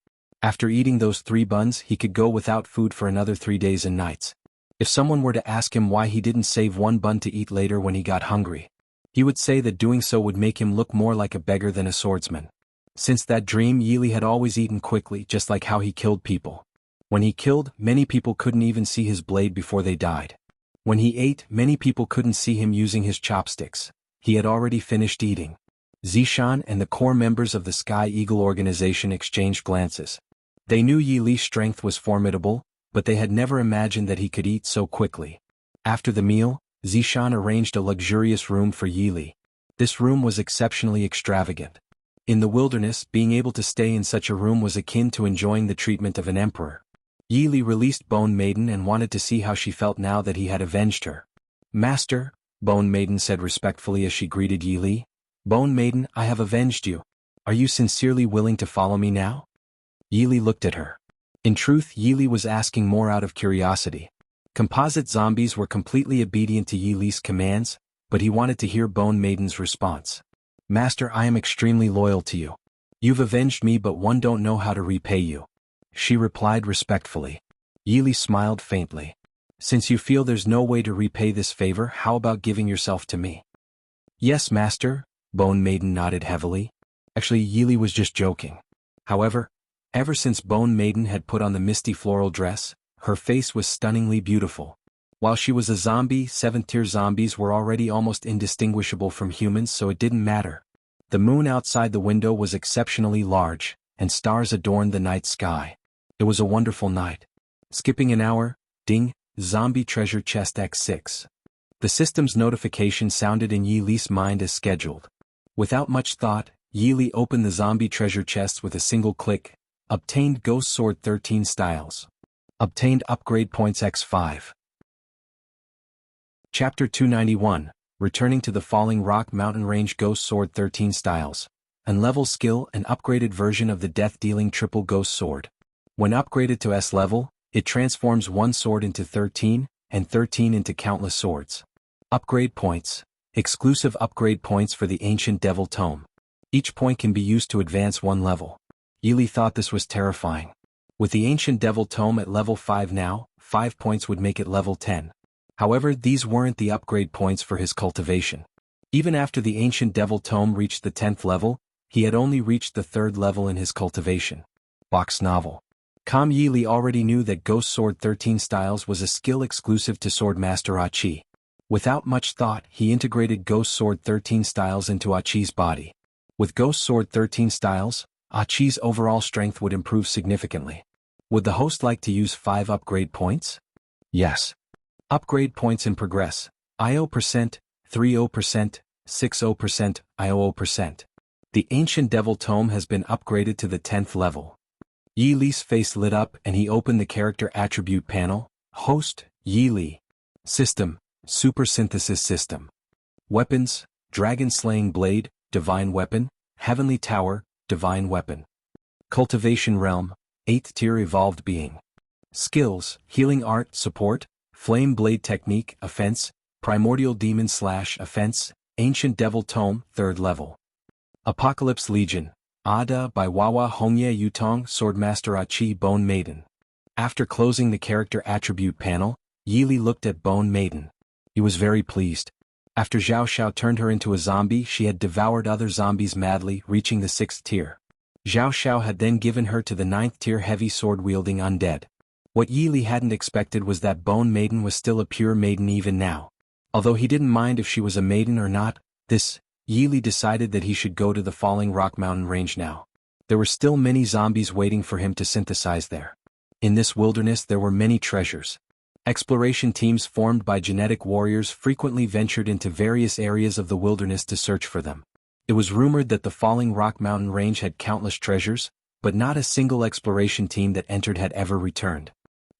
After eating those 3 buns, he could go without food for another 3 days and nights. If someone were to ask him why he didn't save 1 bun to eat later when he got hungry, he would say that doing so would make him look more like a beggar than a swordsman. Since that dream, Yili had always eaten quickly, just like how he killed people. When he killed, many people couldn't even see his blade before they died. When he ate, many people couldn't see him using his chopsticks. He had already finished eating. Zishan and the core members of the Sky Eagle organization exchanged glances. They knew Yili's strength was formidable, but they had never imagined that he could eat so quickly. After the meal, Zishan arranged a luxurious room for Yili. This room was exceptionally extravagant. In the wilderness, being able to stay in such a room was akin to enjoying the treatment of an emperor. Yili released Bone Maiden and wanted to see how she felt now that he had avenged her. "Master," Bone Maiden said respectfully as she greeted Yili. "Bone Maiden, I have avenged you. Are you sincerely willing to follow me now?" Yili looked at her. In truth, Yili was asking more out of curiosity. Composite zombies were completely obedient to Yili's commands, but he wanted to hear Bone Maiden's response. "Master, I am extremely loyal to you. You've avenged me, but one don't know how to repay you," she replied respectfully. Yili smiled faintly. "Since you feel there's no way to repay this favor, how about giving yourself to me?" "Yes, Master," Bone Maiden nodded heavily. Actually, Yili was just joking. However, ever since Bone Maiden had put on the misty floral dress, her face was stunningly beautiful. While she was a zombie, 7th-tier zombies were already almost indistinguishable from humans, so it didn't matter. The moon outside the window was exceptionally large, and stars adorned the night sky. It was a wonderful night. Skipping an hour, ding, zombie treasure chest X6. The system's notification sounded in Yili's mind as scheduled. Without much thought, Yili opened the zombie treasure chest with a single click. Obtained Ghost Sword 13 styles. Obtained upgrade points X5. Chapter 291, Returning to the Falling Rock Mountain Range. Ghost Sword 13 styles. Unlevel skill, an upgraded version of the death-dealing triple ghost sword. When upgraded to S level, it transforms one sword into 13, and 13 into countless swords. Upgrade points. Exclusive upgrade points for the Ancient Devil Tome. Each point can be used to advance 1 level. Yili thought this was terrifying. With the Ancient Devil Tome at level 5 now, 5 points would make it level 10. However, these weren't the upgrade points for his cultivation. Even after the Ancient Devil Tome reached the 10th level, he had only reached the 3rd level in his cultivation. Box novel. Yili already knew that Ghost Sword 13 styles was a skill exclusive to Swordmaster Achi. Without much thought, he integrated Ghost Sword 13 styles into Achi's body. With Ghost Sword 13 styles, Achi's overall strength would improve significantly. Would the host like to use 5 upgrade points? Yes. Upgrade points in progress. IO%, 30%, 60%, IO%. The Ancient Devil Tome has been upgraded to the 10th level. Yili's face lit up and he opened the character attribute panel. Host, Yili. System, Super Synthesis System. Weapons, Dragon Slaying Blade, Divine Weapon, Heavenly Tower, Divine Weapon. Cultivation Realm, 8th tier Evolved Being. Skills, Healing Art, Support, Flame Blade Technique, Offense, Primordial Demon / Offense, Ancient Devil Tome, 3rd level. Apocalypse Legion, Ada by Wawa Hongye Yutong Swordmaster Achi. Bone Maiden. After closing the character attribute panel, Yili looked at Bone Maiden. He was very pleased. After Xiao Xiao turned her into a zombie, she had devoured other zombies madly, reaching the 6th tier. Xiao Xiao had then given her to the 9th tier heavy sword-wielding undead. What Yili hadn't expected was that Bone Maiden was still a pure maiden even now. Although he didn't mind if she was a maiden or not, Yili decided that he should go to the Falling Rock Mountain Range now. There were still many zombies waiting for him to synthesize there. In this wilderness there were many treasures. Exploration teams formed by genetic warriors frequently ventured into various areas of the wilderness to search for them. It was rumored that the Falling Rock Mountain Range had countless treasures, but not a single exploration team that entered had ever returned.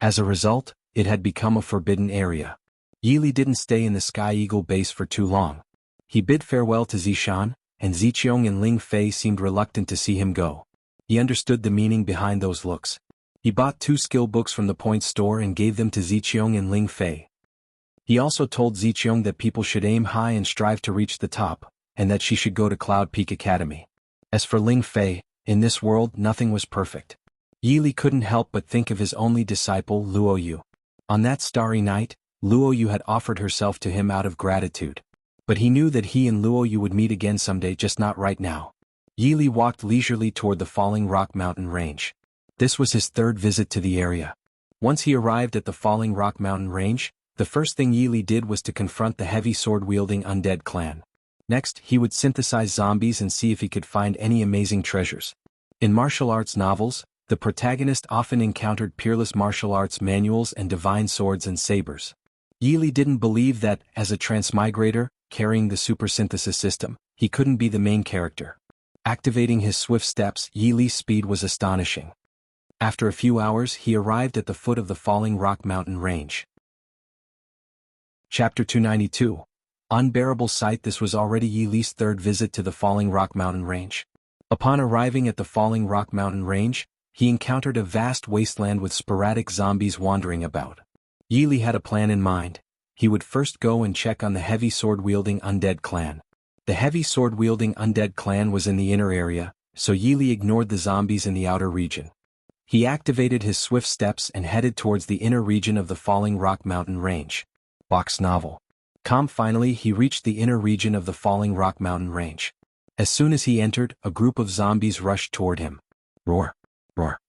As a result, it had become a forbidden area. Yili didn't stay in the Sky Eagle base for too long. He bid farewell to Zishan, and Ziqiong and Ling Fei seemed reluctant to see him go. He understood the meaning behind those looks. He bought 2 skill books from the point store and gave them to Ziqiong and Ling Fei. He also told Ziqiong that people should aim high and strive to reach the top, and that she should go to Cloud Peak Academy. As for Ling Fei, in this world nothing was perfect. Yi Li couldn't help but think of his only disciple Luo Yu. On that starry night, Luo Yu had offered herself to him out of gratitude. But he knew that he and Luo Yu would meet again someday, just not right now. Yi Li walked leisurely toward the Falling Rock mountain range. This was his third visit to the area. Once he arrived at the Falling Rock mountain range, the first thing Yi Li did was to confront the heavy sword-wielding undead clan. Next, he would synthesize zombies and see if he could find any amazing treasures. In martial arts novels, the protagonist often encountered peerless martial arts manuals and divine swords and sabers. Yi Li didn't believe that, as a transmigrator, carrying the supersynthesis system, he couldn't be the main character. Activating his swift steps, Yi Li's speed was astonishing. After a few hours, he arrived at the foot of the Falling Rock mountain range. Chapter 292. Unbearable sight. This was already Yi Li's third visit to the Falling Rock mountain range. Upon arriving at the Falling Rock mountain range, he encountered a vast wasteland with sporadic zombies wandering about. Yi Li had a plan in mind. He would first go and check on the heavy sword-wielding undead clan. The heavy sword-wielding undead clan was in the inner area, so Yi Li ignored the zombies in the outer region. He activated his swift steps and headed towards the inner region of the Falling Rock mountain range. Box novel. Finally he reached the inner region of the Falling Rock mountain range. As soon as he entered, a group of zombies rushed toward him. Roar! Roar!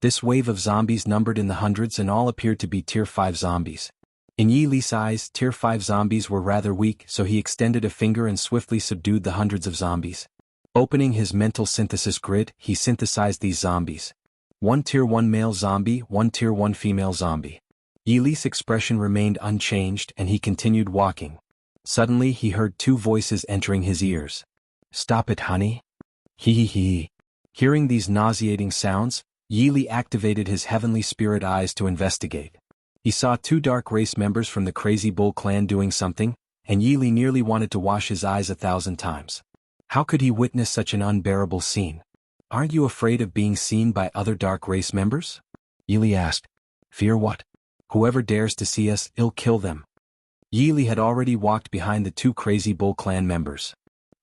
This wave of zombies numbered in the hundreds and all appeared to be Tier 5 zombies. In Yi Li's eyes, Tier 5 zombies were rather weak, so he extended a finger and swiftly subdued the hundreds of zombies. Opening his mental synthesis grid, he synthesized these zombies. 1 Tier 1 male zombie, 1 Tier 1 female zombie. Yi Li's expression remained unchanged and he continued walking. Suddenly he heard two voices entering his ears. "Stop it, honey." Hee. Hearing these nauseating sounds, Yi Li activated his heavenly spirit eyes to investigate. He saw two dark race members from the Crazy Bull clan doing something, and Yi Li nearly wanted to wash his eyes 1,000 times. How could he witness such an unbearable scene? "Aren't you afraid of being seen by other dark race members?" Yi Li asked. "Fear what? Whoever dares to see us, I'll kill them." Yi Li had already walked behind the two Crazy Bull clan members.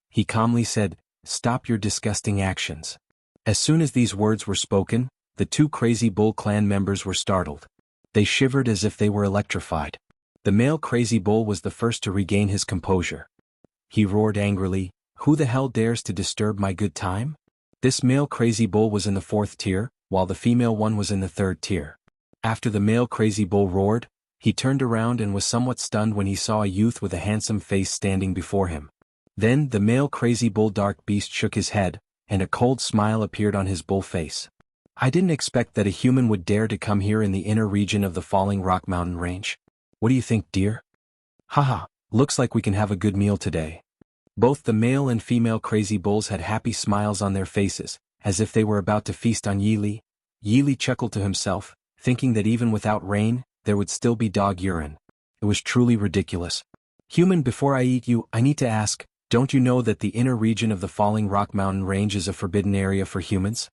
He calmly said, "Stop your disgusting actions." As soon as these words were spoken, the two Crazy Bull clan members were startled. They shivered as if they were electrified. The male Crazy Bull was the first to regain his composure. He roared angrily, "Who the hell dares to disturb my good time?" This male Crazy Bull was in the 4th tier, while the female one was in the 3rd tier. After the male Crazy Bull roared, he turned around and was somewhat stunned when he saw a youth with a handsome face standing before him. Then the male Crazy Bull dark beast shook his head, and a cold smile appeared on his bull face. "I didn't expect that a human would dare to come here in the inner region of the Falling Rock mountain range. What do you think, dear?" "Haha, looks like we can have a good meal today." Both the male and female Crazy Bulls had happy smiles on their faces, as if they were about to feast on Yi Li. Yi Li chuckled to himself, thinking that even without rain, there would still be dog urine. It was truly ridiculous. "Human, before I eat you, I need to ask, don't you know that the inner region of the Falling Rock mountain range is a forbidden area for humans?"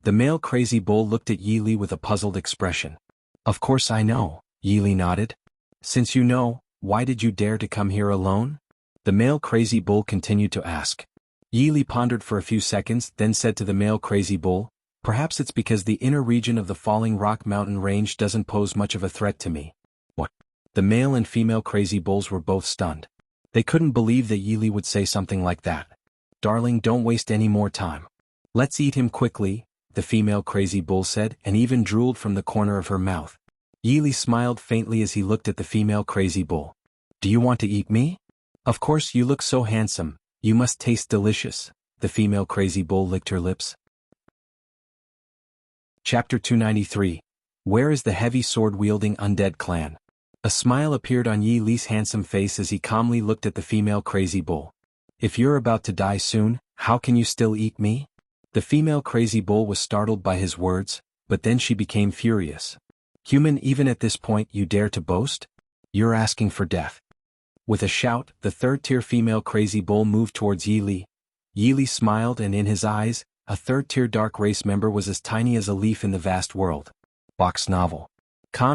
The male Crazy Bull looked at Yi Li with a puzzled expression. "Of course I know," Yi Li nodded. "Since you know, why did you dare to come here alone?" The male Crazy Bull continued to ask. Yi Li pondered for a few seconds, then said to the male Crazy Bull, "Perhaps it's because the inner region of the Falling Rock mountain range doesn't pose much of a threat to me." "What?" The male and female Crazy Bulls were both stunned. They couldn't believe that Yi Li would say something like that. "Darling, don't waste any more time. Let's eat him quickly," the female Crazy Bull said, and even drooled from the corner of her mouth. Yi Li smiled faintly as he looked at the female Crazy Bull. "Do you want to eat me?" "Of course, you look so handsome, you must taste delicious." The female Crazy Bull licked her lips. Chapter 293. Where is the heavy sword-wielding undead clan? A smile appeared on Yi Li's handsome face as he calmly looked at the female Crazy Bull. "If you're about to die soon, how can you still eat me?" The female Crazy Bull was startled by his words, but then she became furious. "Human, even at this point you dare to boast? You're asking for death." With a shout, the 3rd-tier female Crazy Bull moved towards Yi Li. Yi Li smiled, and in his eyes, a 3rd-tier dark race member was as tiny as a leaf in the vast world. Box novel.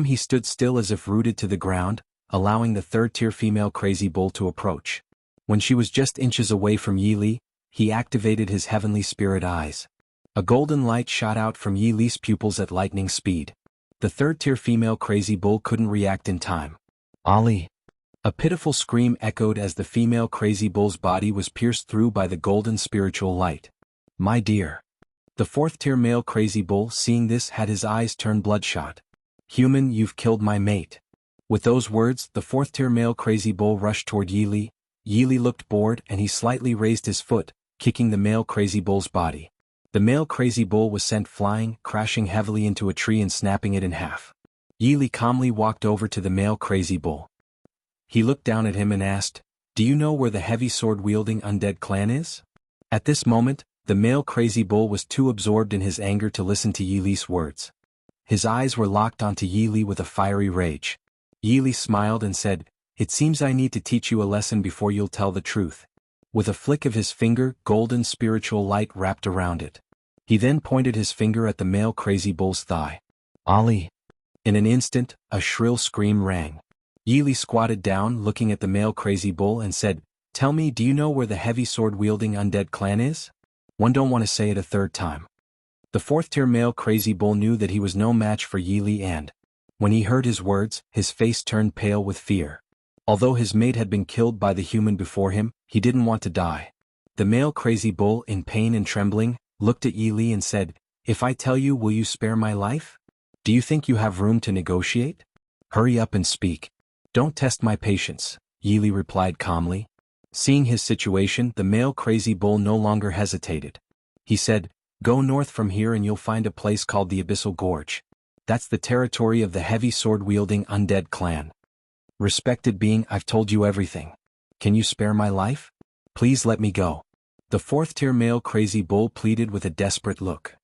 He stood still as if rooted to the ground, allowing the 3rd-tier female Crazy Bull to approach. When she was just inches away from Yi Li, he activated his heavenly spirit eyes. A golden light shot out from Yi Li's pupils at lightning speed. The third-tier female crazy bull couldn't react in time. Ali! A pitiful scream echoed as the female crazy bull's body was pierced through by the golden spiritual light. My dear! The fourth-tier male crazy bull, seeing this, had his eyes turn bloodshot. Human, you've killed my mate. With those words, the fourth-tier male crazy bull rushed toward Yi Li. Yi Li looked bored and he slightly raised his foot, kicking the male crazy bull's body. The male crazy bull was sent flying, crashing heavily into a tree and snapping it in half. Yi Li calmly walked over to the male crazy bull. He looked down at him and asked, "Do you know where the heavy sword-wielding undead clan is?" At this moment, the male crazy bull was too absorbed in his anger to listen to Yi Li's words. His eyes were locked onto Yi Li with a fiery rage. Yi Li smiled and said, "It seems I need to teach you a lesson before you'll tell the truth." With a flick of his finger, golden spiritual light wrapped around it. He then pointed his finger at the male crazy bull's thigh. Ali! In an instant, a shrill scream rang. Yi Li squatted down, looking at the male crazy bull, and said, "Tell me, do you know where the heavy sword-wielding undead clan is?" One don't want to say it a third time. The fourth-tier male crazy bull knew that he was no match for Yi Li, and when he heard his words, his face turned pale with fear. Although his mate had been killed by the human before him, he didn't want to die. The male crazy bull, in pain and trembling, looked at Yi Li and said, "If I tell you, will you spare my life? Do you think you have room to negotiate? Hurry up and speak." "Don't test my patience," Yi Li replied calmly. Seeing his situation, the male crazy bull no longer hesitated. He said, "Go north from here and you'll find a place called the Abyssal Gorge. That's the territory of the heavy sword-wielding undead clan. Respected being, I've told you everything. Can you spare my life? Please let me go." The fourth-tier male crazy bull pleaded with a desperate look.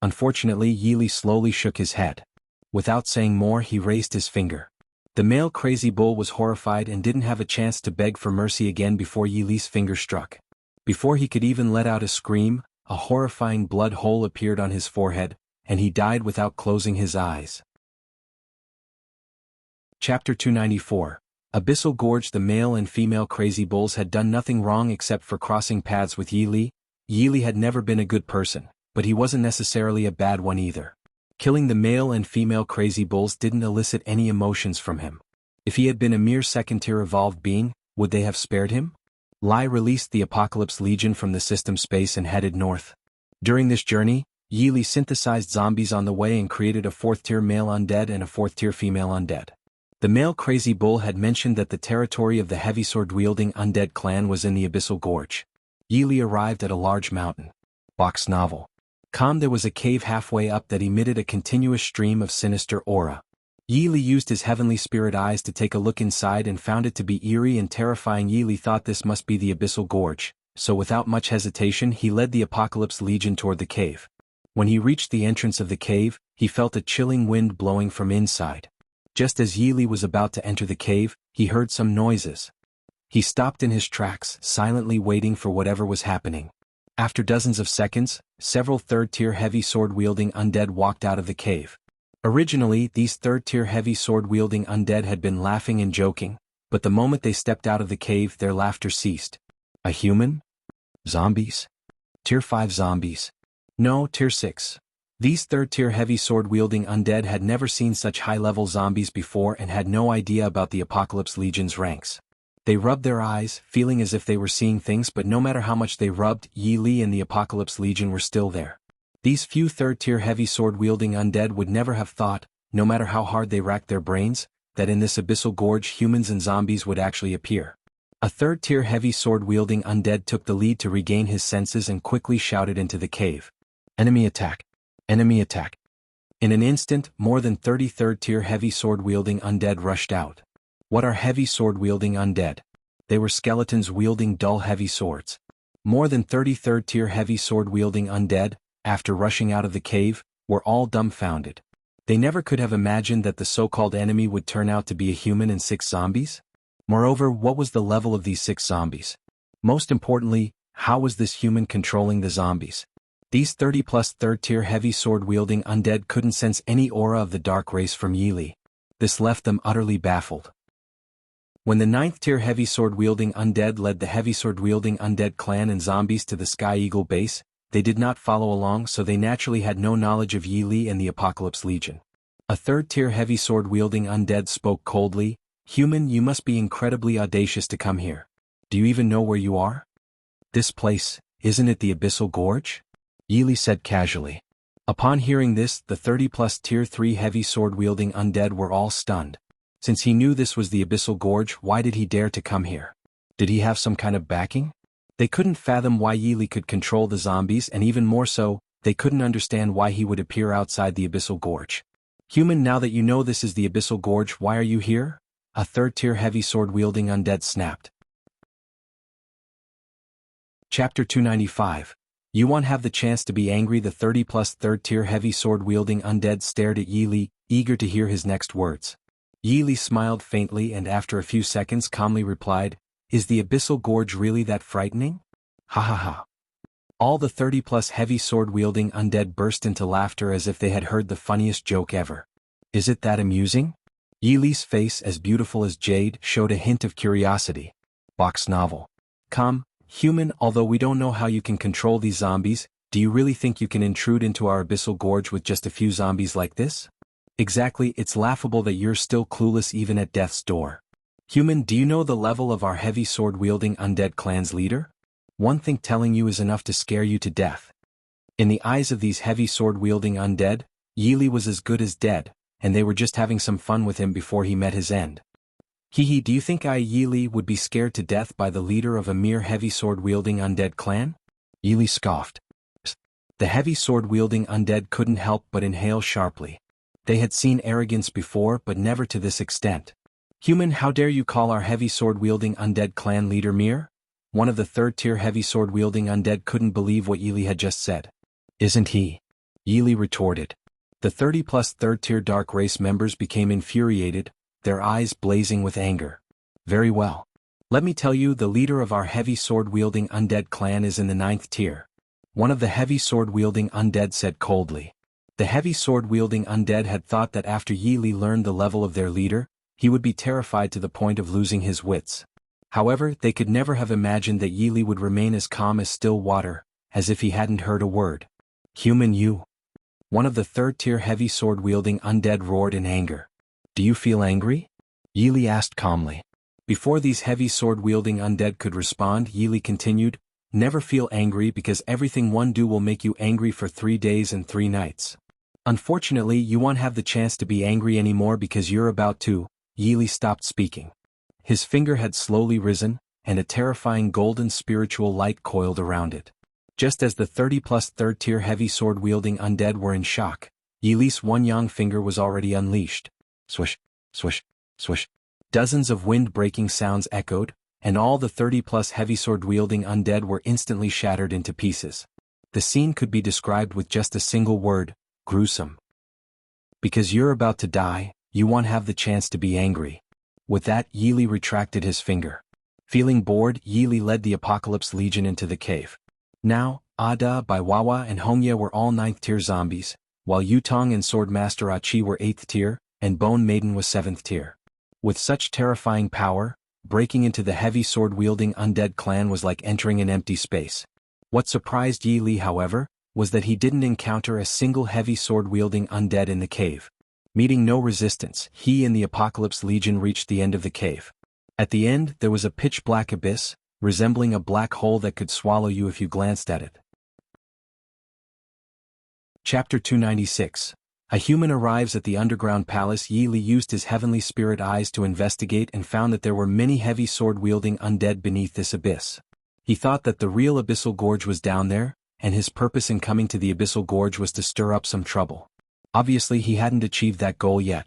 Unfortunately, Yi Li slowly shook his head. Without saying more, he raised his finger. The male crazy bull was horrified and didn't have a chance to beg for mercy again before Yi Li's finger struck. Before he could even let out a scream, a horrifying blood hole appeared on his forehead, and he died without closing his eyes. Chapter 294. Abyssal Gorge. The male and female crazy bulls had done nothing wrong except for crossing paths with Yi Li. Yi Li had never been a good person, but he wasn't necessarily a bad one either. Killing the male and female crazy bulls didn't elicit any emotions from him. If he had been a mere second-tier evolved being, would they have spared him? Lai released the Apocalypse Legion from the system space and headed north. During this journey, Yi Li synthesized zombies on the way and created a fourth-tier male undead and a fourth-tier female undead. The male crazy bull had mentioned that the territory of the heavy sword-wielding undead clan was in the Abyssal Gorge. Yi Li arrived at a large mountain. Box novel. There was a cave halfway up that emitted a continuous stream of sinister aura. Yi Li used his heavenly spirit eyes to take a look inside and found it to be eerie and terrifying. Yi Li thought this must be the Abyssal Gorge, so without much hesitation he led the Apocalypse Legion toward the cave. When he reached the entrance of the cave, he felt a chilling wind blowing from inside. Just as Yi Li was about to enter the cave, he heard some noises. He stopped in his tracks, silently waiting for whatever was happening. After dozens of seconds, several third-tier heavy sword-wielding undead walked out of the cave. Originally, these third-tier heavy sword-wielding undead had been laughing and joking, but the moment they stepped out of the cave, their laughter ceased. A human? Zombies? Tier 5 zombies? No, Tier 6. These third-tier heavy sword-wielding undead had never seen such high-level zombies before and had no idea about the Apocalypse Legion's ranks. They rubbed their eyes, feeling as if they were seeing things, but no matter how much they rubbed, Yi Li and the Apocalypse Legion were still there. These few third-tier heavy sword-wielding undead would never have thought, no matter how hard they racked their brains, that in this Abyssal Gorge humans and zombies would actually appear. A third-tier heavy sword-wielding undead took the lead to regain his senses and quickly shouted into the cave. "Enemy attack! Enemy attack!" In an instant, more than 30 third-tier heavy sword-wielding undead rushed out. What are heavy sword-wielding undead? They were skeletons wielding dull heavy swords. More than 30 third-tier heavy sword-wielding undead, after rushing out of the cave, were all dumbfounded. They never could have imagined that the so-called enemy would turn out to be a human and 6 zombies. Moreover, what was the level of these 6 zombies? Most importantly, how was this human controlling the zombies? These 30-plus third-tier heavy sword-wielding undead couldn't sense any aura of the dark race from Yi Li. This left them utterly baffled. When the 9th-tier heavy sword-wielding undead led the heavy sword-wielding undead clan and zombies to the Sky Eagle base, they did not follow along, so they naturally had no knowledge of Yi Li and the Apocalypse Legion. A third-tier heavy sword-wielding undead spoke coldly, "Human, you must be incredibly audacious to come here. Do you even know where you are?" "This place, isn't it the Abyssal Gorge?" Yi Li said casually. Upon hearing this, the 30-plus Tier 3 heavy sword-wielding undead were all stunned. Since he knew this was the Abyssal Gorge, why did he dare to come here? Did he have some kind of backing? They couldn't fathom why Yi Li could control the zombies, and even more so, they couldn't understand why he would appear outside the Abyssal Gorge. "Human, now that you know this is the Abyssal Gorge, why are you here?" a third-tier heavy sword-wielding undead snapped. Chapter 295. You won't have the chance to be angry. The 30-plus third-tier heavy sword-wielding undead stared at Yi Li, eager to hear his next words. Yi Li smiled faintly and after a few seconds calmly replied, "Is the Abyssal Gorge really that frightening?" Ha ha ha. All the 30-plus heavy sword-wielding undead burst into laughter as if they had heard the funniest joke ever. "Is it that amusing?" Yi Li's face, as beautiful as jade, showed a hint of curiosity. Box novel. "Come, human, although we don't know how you can control these zombies, do you really think you can intrude into our Abyssal Gorge with just a few zombies like this?" "Exactly, it's laughable that you're still clueless even at death's door. Human, do you know the level of our heavy sword-wielding undead clan's leader? One thing telling you is enough to scare you to death." In the eyes of these heavy sword-wielding undead, Yi Li was as good as dead, and they were just having some fun with him before he met his end. "Hee, do you think I, Yi Li, would be scared to death by the leader of a mere heavy sword-wielding undead clan?" Yi Li scoffed. The heavy sword-wielding undead couldn't help but inhale sharply. They had seen arrogance before, but never to this extent. "Human, how dare you call our heavy sword-wielding undead clan leader mere?" One of the third-tier heavy sword-wielding undead couldn't believe what Yi Li had just said. "Isn't he?" Yi Li retorted. The 30-plus third-tier dark race members became infuriated, their eyes blazing with anger. "Very well. Let me tell you, the leader of our heavy sword-wielding undead clan is in the 9th tier. One of the heavy sword-wielding undead said coldly. The heavy sword-wielding undead had thought that after Yi Li learned the level of their leader, he would be terrified to the point of losing his wits. However, they could never have imagined that Yi Li would remain as calm as still water, as if he hadn't heard a word. "Human, you!" One of the third-tier heavy sword-wielding undead roared in anger. "Do you feel angry?" Yi Li asked calmly. Before these heavy sword-wielding undead could respond, Yi Li continued, "Never feel angry because everything one do will make you angry for 3 days and 3 nights. Unfortunately, you won't have the chance to be angry anymore because you're about to." Yi Li stopped speaking. His finger had slowly risen, and a terrifying golden spiritual light coiled around it. Just as the 30-plus third-tier heavy sword-wielding undead were in shock, Yi Li's one yang finger was already unleashed. Swish, swish, swish. Dozens of wind-breaking sounds echoed, and all the 30-plus heavy sword-wielding undead were instantly shattered into pieces. The scene could be described with just a single word: gruesome. "Because you're about to die, you won't have the chance to be angry." With that, Yi Li retracted his finger. Feeling bored, Yi Li led the Apocalypse Legion into the cave. Now, Ada, Baiwawa and Hongya were all 9th tier zombies, while Yutong and Swordmaster Achi were 8th tier, and Bone Maiden was 7th tier. With such terrifying power, breaking into the heavy sword-wielding undead clan was like entering an empty space. What surprised Yi Li, however, was that he didn't encounter a single heavy sword-wielding undead in the cave. Meeting no resistance, he and the Apocalypse Legion reached the end of the cave. At the end, there was a pitch-black abyss, resembling a black hole that could swallow you if you glanced at it. Chapter 296. A human arrives at the underground palace. Yi Li used his heavenly spirit eyes to investigate and found that there were many heavy sword-wielding undead beneath this abyss. He thought that the real Abyssal Gorge was down there, and his purpose in coming to the Abyssal Gorge was to stir up some trouble. Obviously he hadn't achieved that goal yet.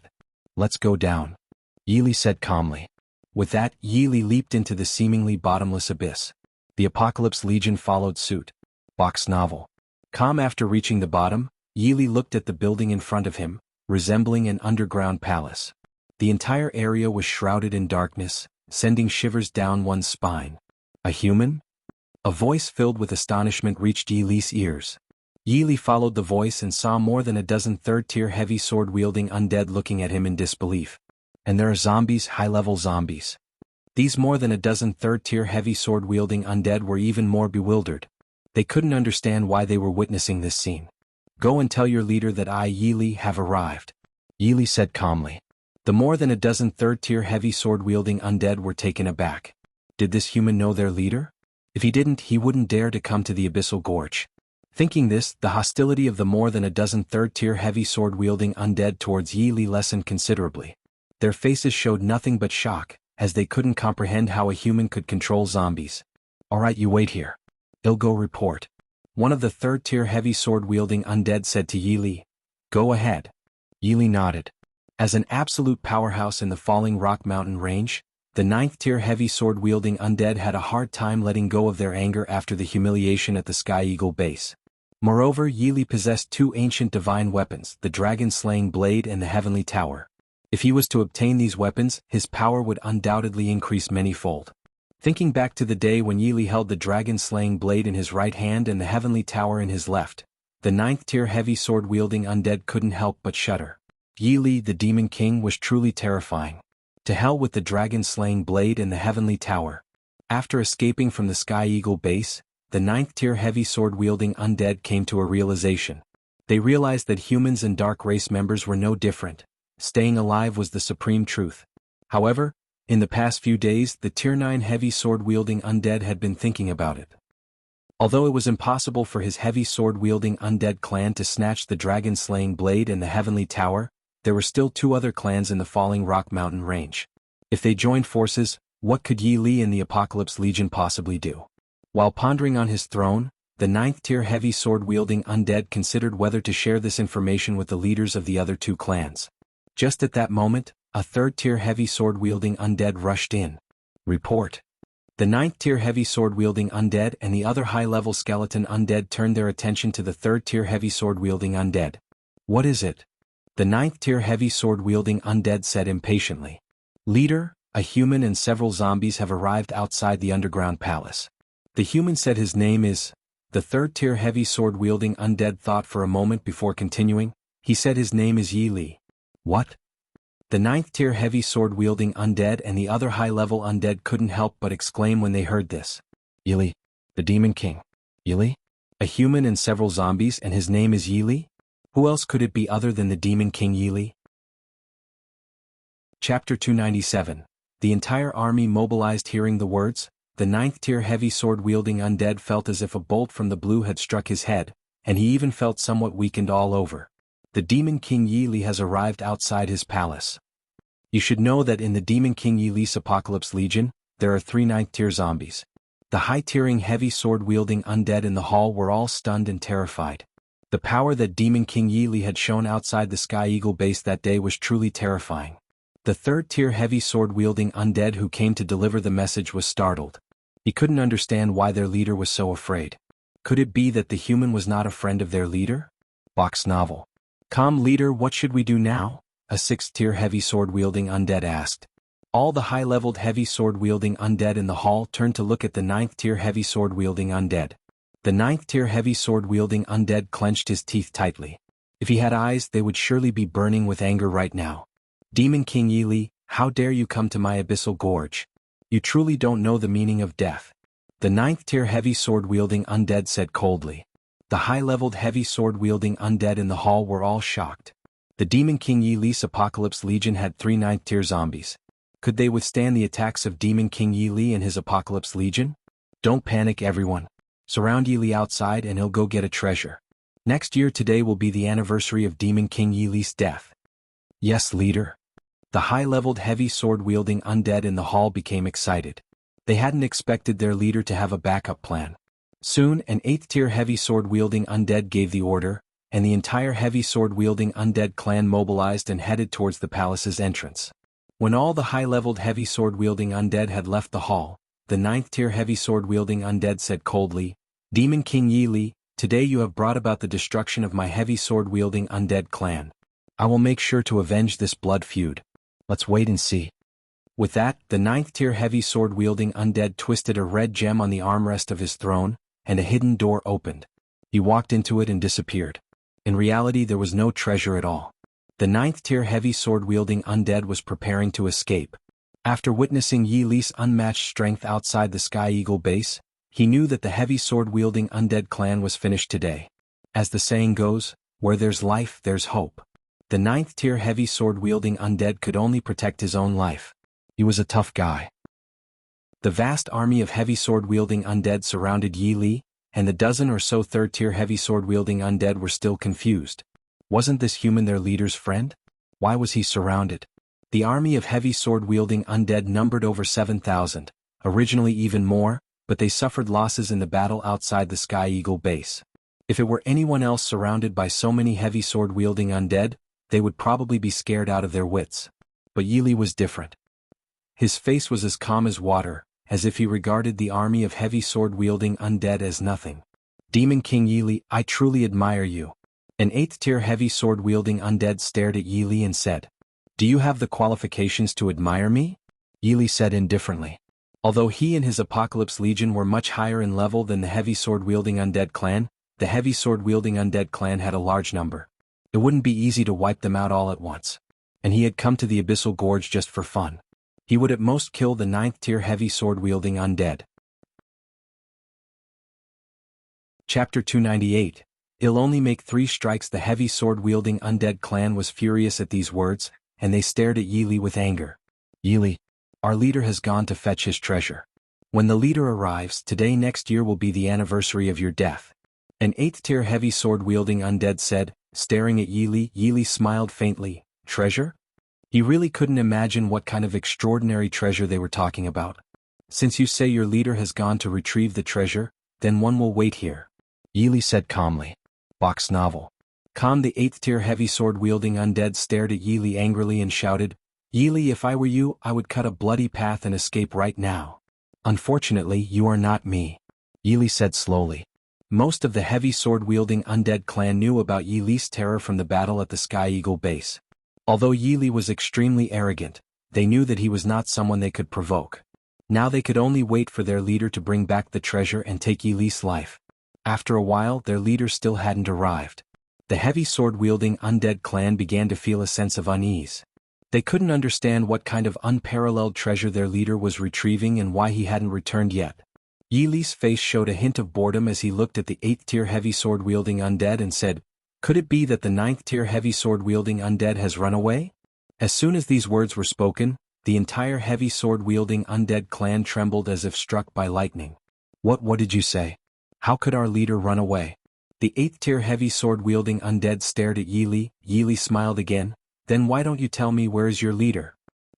"Let's go down," Yi Li said calmly. With that, Yi Li leaped into the seemingly bottomless abyss. The Apocalypse Legion followed suit. Box novel. Calm. After reaching the bottom, Yi Li looked at the building in front of him, resembling an underground palace. The entire area was shrouded in darkness, sending shivers down one's spine. "A human?" A voice filled with astonishment reached Yi Li's ears. Yi Li followed the voice and saw more than a dozen third-tier heavy sword-wielding undead looking at him in disbelief. "And there are zombies, high-level zombies." These more than a dozen third-tier heavy sword-wielding undead were even more bewildered. They couldn't understand why they were witnessing this scene. Go and tell your leader that I, Yi Li, have arrived, Yi Li said calmly. The more than a dozen third-tier heavy sword-wielding undead were taken aback. Did this human know their leader? If he didn't, he wouldn't dare to come to the Abyssal Gorge. Thinking this, the hostility of the more than a dozen third-tier heavy sword-wielding undead towards Yi Li lessened considerably. Their faces showed nothing but shock, as they couldn't comprehend how a human could control zombies. Alright, you wait here. I'll go report. One of the third-tier heavy sword-wielding undead said to Yi Li. Go ahead. Yi Li nodded. As an absolute powerhouse in the Falling Rock Mountain range, the 9th-tier heavy sword-wielding undead had a hard time letting go of their anger after the humiliation at the Sky Eagle base. Moreover, Yi Li possessed two ancient divine weapons, the dragon-slaying blade and the heavenly tower. If he was to obtain these weapons, his power would undoubtedly increase many-fold. Thinking back to the day when Yi Li held the dragon-slaying blade in his right hand and the heavenly tower in his left, the 9th-tier heavy sword-wielding undead couldn't help but shudder. Yi Li, the Demon King, was truly terrifying. To hell with the dragon-slaying blade and the heavenly tower. After escaping from the Sky Eagle base, the 9th-tier heavy sword-wielding undead came to a realization. They realized that humans and dark race members were no different. Staying alive was the supreme truth. However, in the past few days, the Tier 9 heavy sword-wielding undead had been thinking about it. Although it was impossible for his heavy sword-wielding undead clan to snatch the dragon-slaying blade and the heavenly tower, there were still two other clans in the Falling Rock Mountain range. If they joined forces, what could Yi Li and the Apocalypse Legion possibly do? While pondering on his throne, the 9th-tier heavy sword-wielding undead considered whether to share this information with the leaders of the other two clans. Just at that moment, a 3rd-tier heavy sword-wielding undead rushed in. Report. The 9th-tier heavy sword-wielding undead and the other high-level skeleton undead turned their attention to the 3rd-tier heavy sword-wielding undead. What is it? The 9th-tier heavy sword-wielding undead said impatiently. Leader, a human and several zombies have arrived outside the underground palace. The human said his name is. The 3rd-tier heavy sword-wielding undead thought for a moment before continuing. He said his name is Yi Li. What? The 9th-tier heavy sword-wielding undead and the other high-level undead couldn't help but exclaim when they heard this. Yi Li, the Demon King. Yi Li? A human and several zombies and his name is Yi Li? Who else could it be other than the Demon King Yi Li? Chapter 297. The entire army mobilized. Hearing the words, the 9th-tier heavy sword-wielding undead felt as if a bolt from the blue had struck his head, and he even felt somewhat weakened all over. The Demon King Yi Li has arrived outside his palace. You should know that in the Demon King Yi Li's Apocalypse Legion, there are 3 9th-tier zombies. The high-tiering heavy sword-wielding undead in the hall were all stunned and terrified. The power that Demon King Yi Li had shown outside the Sky Eagle base that day was truly terrifying. The 3rd-tier heavy sword-wielding undead who came to deliver the message was startled. He couldn't understand why their leader was so afraid. Could it be that the human was not a friend of their leader? Box novel. Calm leader, what should we do now? A 6th-tier heavy sword-wielding undead asked. All the high-leveled heavy sword-wielding undead in the hall turned to look at the 9th-tier heavy sword-wielding undead. The 9th-tier heavy sword-wielding undead clenched his teeth tightly. If he had eyes, they would surely be burning with anger right now. Demon King Yi Li, how dare you come to my Abyssal Gorge? You truly don't know the meaning of death. The 9th-tier heavy sword-wielding undead said coldly. The high-leveled heavy sword-wielding undead in the hall were all shocked. The Demon King Yi Li's Apocalypse Legion had 3 9th-tier zombies. Could they withstand the attacks of Demon King Yi Li and his Apocalypse Legion? Don't panic, everyone. Surround Yi Li outside and he'll go get a treasure. Next year today will be the anniversary of Demon King Yi Li's death. Yes, leader. The high-leveled heavy sword-wielding undead in the hall became excited. They hadn't expected their leader to have a backup plan. Soon, an 8th-tier heavy sword-wielding undead gave the order, and the entire heavy sword-wielding undead clan mobilized and headed towards the palace's entrance. When all the high-leveled heavy sword-wielding undead had left the hall, the 9th-tier heavy sword-wielding undead said coldly, Demon King Yi Li, today you have brought about the destruction of my heavy sword-wielding undead clan. I will make sure to avenge this blood feud. Let's wait and see. With that, the 9th-tier heavy sword-wielding undead twisted a red gem on the armrest of his throne, and a hidden door opened. He walked into it and disappeared. In reality, there was no treasure at all. The 9th-tier heavy sword-wielding undead was preparing to escape. After witnessing Yi Li's unmatched strength outside the Sky Eagle base, He knew that the heavy sword-wielding undead clan was finished today. As the saying goes, where there's life, there's hope. The 9th-tier heavy sword-wielding undead could only protect his own life. He was a tough guy. The vast army of heavy sword-wielding undead surrounded Yi Li, and the dozen or so 3rd-tier heavy sword-wielding undead were still confused. Wasn't this human their leader's friend? Why was he surrounded? The army of heavy sword-wielding undead numbered over 7,000, originally even more, but they suffered losses in the battle outside the Sky Eagle base. If it were anyone else surrounded by so many heavy sword-wielding undead, they would probably be scared out of their wits. But Yi Li was different. His face was as calm as water, as if he regarded the army of heavy sword-wielding undead as nothing. Demon King Yi Li, I truly admire you. An 8th-tier heavy sword-wielding undead stared at Yi Li and said, Do you have the qualifications to admire me? Yi Li said indifferently. Although he and his Apocalypse Legion were much higher in level than the heavy sword-wielding undead clan, the heavy sword-wielding undead clan had a large number. It wouldn't be easy to wipe them out all at once. And he had come to the Abyssal Gorge just for fun. He would at most kill the 9th-tier heavy sword-wielding undead. Chapter 298. It'll only make 3 strikes. The heavy sword-wielding undead clan was furious at these words, and they stared at Yi Li with anger. Yi Li, our leader has gone to fetch his treasure. When the leader arrives, today next year will be the anniversary of your death. An 8th-tier heavy sword-wielding undead said, staring at Yi Li. Yi Li smiled faintly. Treasure? He really couldn't imagine what kind of extraordinary treasure they were talking about. Since you say your leader has gone to retrieve the treasure, then one will wait here. Yi Li said calmly. Box novel. Calm. The 8th-tier heavy sword-wielding undead stared at Yi Li angrily and shouted, Yi Li, if I were you, I would cut a bloody path and escape right now. Unfortunately, you are not me. Yi Li said slowly. Most of the heavy sword-wielding undead clan knew about Yi Li's terror from the battle at the Sky Eagle base. Although Yi Li was extremely arrogant, they knew that he was not someone they could provoke. Now they could only wait for their leader to bring back the treasure and take Yi Li's life. After a while, their leader still hadn't arrived. The heavy sword-wielding undead clan began to feel a sense of unease. They couldn't understand what kind of unparalleled treasure their leader was retrieving and why he hadn't returned yet. Yi Li's face showed a hint of boredom as he looked at the 8th-tier heavy sword-wielding undead and said, Could it be that the 9th-tier heavy sword-wielding undead has run away? As soon as these words were spoken, the entire heavy sword-wielding undead clan trembled as if struck by lightning. What did you say? How could our leader run away? The 8th-tier heavy sword-wielding undead stared at Yi Li. Yi Li smiled again. Then why don't you tell me where is your leader?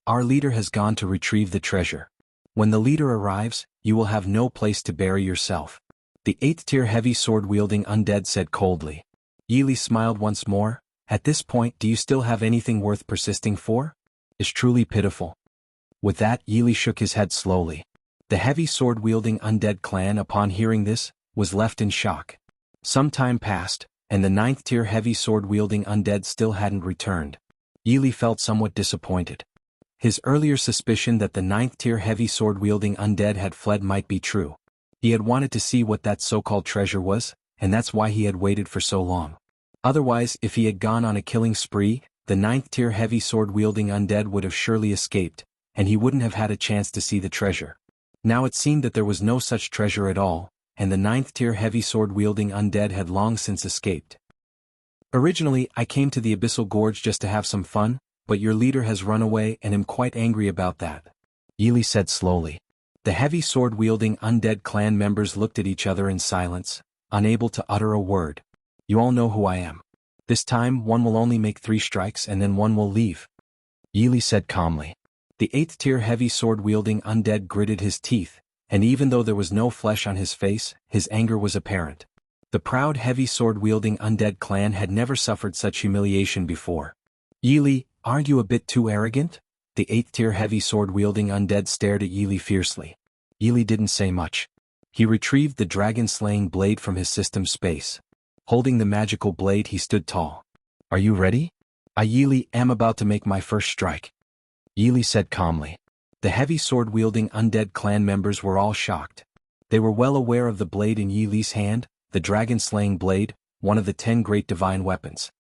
Our leader has gone to retrieve the treasure. When the leader arrives, you will have no place to bury yourself. The 8th-tier heavy sword-wielding undead said coldly. Yi Li smiled once more. At this point, do you still have anything worth persisting for? It's truly pitiful. With that, Yi Li shook his head slowly. The heavy sword-wielding undead clan, upon hearing this, was left in shock. Some time passed, and the 9th-tier heavy sword-wielding undead still hadn't returned. Yi Li felt somewhat disappointed. His earlier suspicion that the 9th-tier heavy sword-wielding undead had fled might be true. He had wanted to see what that so-called treasure was, and that's why he had waited for so long. Otherwise, if he had gone on a killing spree, the 9th-tier heavy sword-wielding undead would have surely escaped, and he wouldn't have had a chance to see the treasure. Now it seemed that there was no such treasure at all, and the 9th-tier heavy sword-wielding undead had long since escaped. Originally, I came to the Abyssal Gorge just to have some fun, but your leader has run away and I'm quite angry about that. Yi Li said slowly. The heavy sword-wielding undead clan members looked at each other in silence, unable to utter a word. You all know who I am. This time, one will only make 3 strikes and then one will leave. Yi Li said calmly. The 8th-tier heavy sword-wielding undead gritted his teeth, and even though there was no flesh on his face, his anger was apparent. The proud heavy sword-wielding undead clan had never suffered such humiliation before. Yi Li, aren't you a bit too arrogant? The 8th-tier heavy sword-wielding undead stared at Yi Li fiercely. Yi Li didn't say much. He retrieved the dragon-slaying blade from his system space. Holding the magical blade, he stood tall. Are you ready? I, Yi Li, am about to make my first strike. Yi Li said calmly. The heavy sword-wielding undead clan members were all shocked. They were well aware of the blade in Yi Li's hand, the dragon-slaying blade, one of the 10 great divine weapons.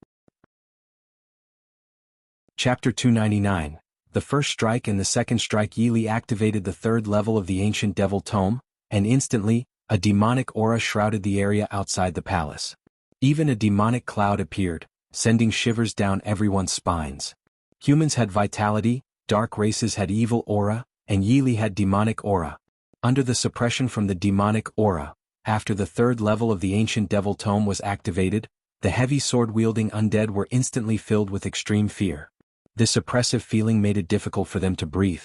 Chapter 299. The first strike and the second strike. Yi Li activated the 3rd level of the ancient devil tome, and instantly, A demonic aura shrouded the area outside the palace. Even a demonic cloud appeared, sending shivers down everyone's spines. Humans had vitality, dark races had evil aura, and Yili had demonic aura. Under the suppression from the demonic aura, after the third level of the ancient devil tome was activated, the heavy sword-wielding undead were instantly filled with extreme fear. This oppressive feeling made it difficult for them to breathe.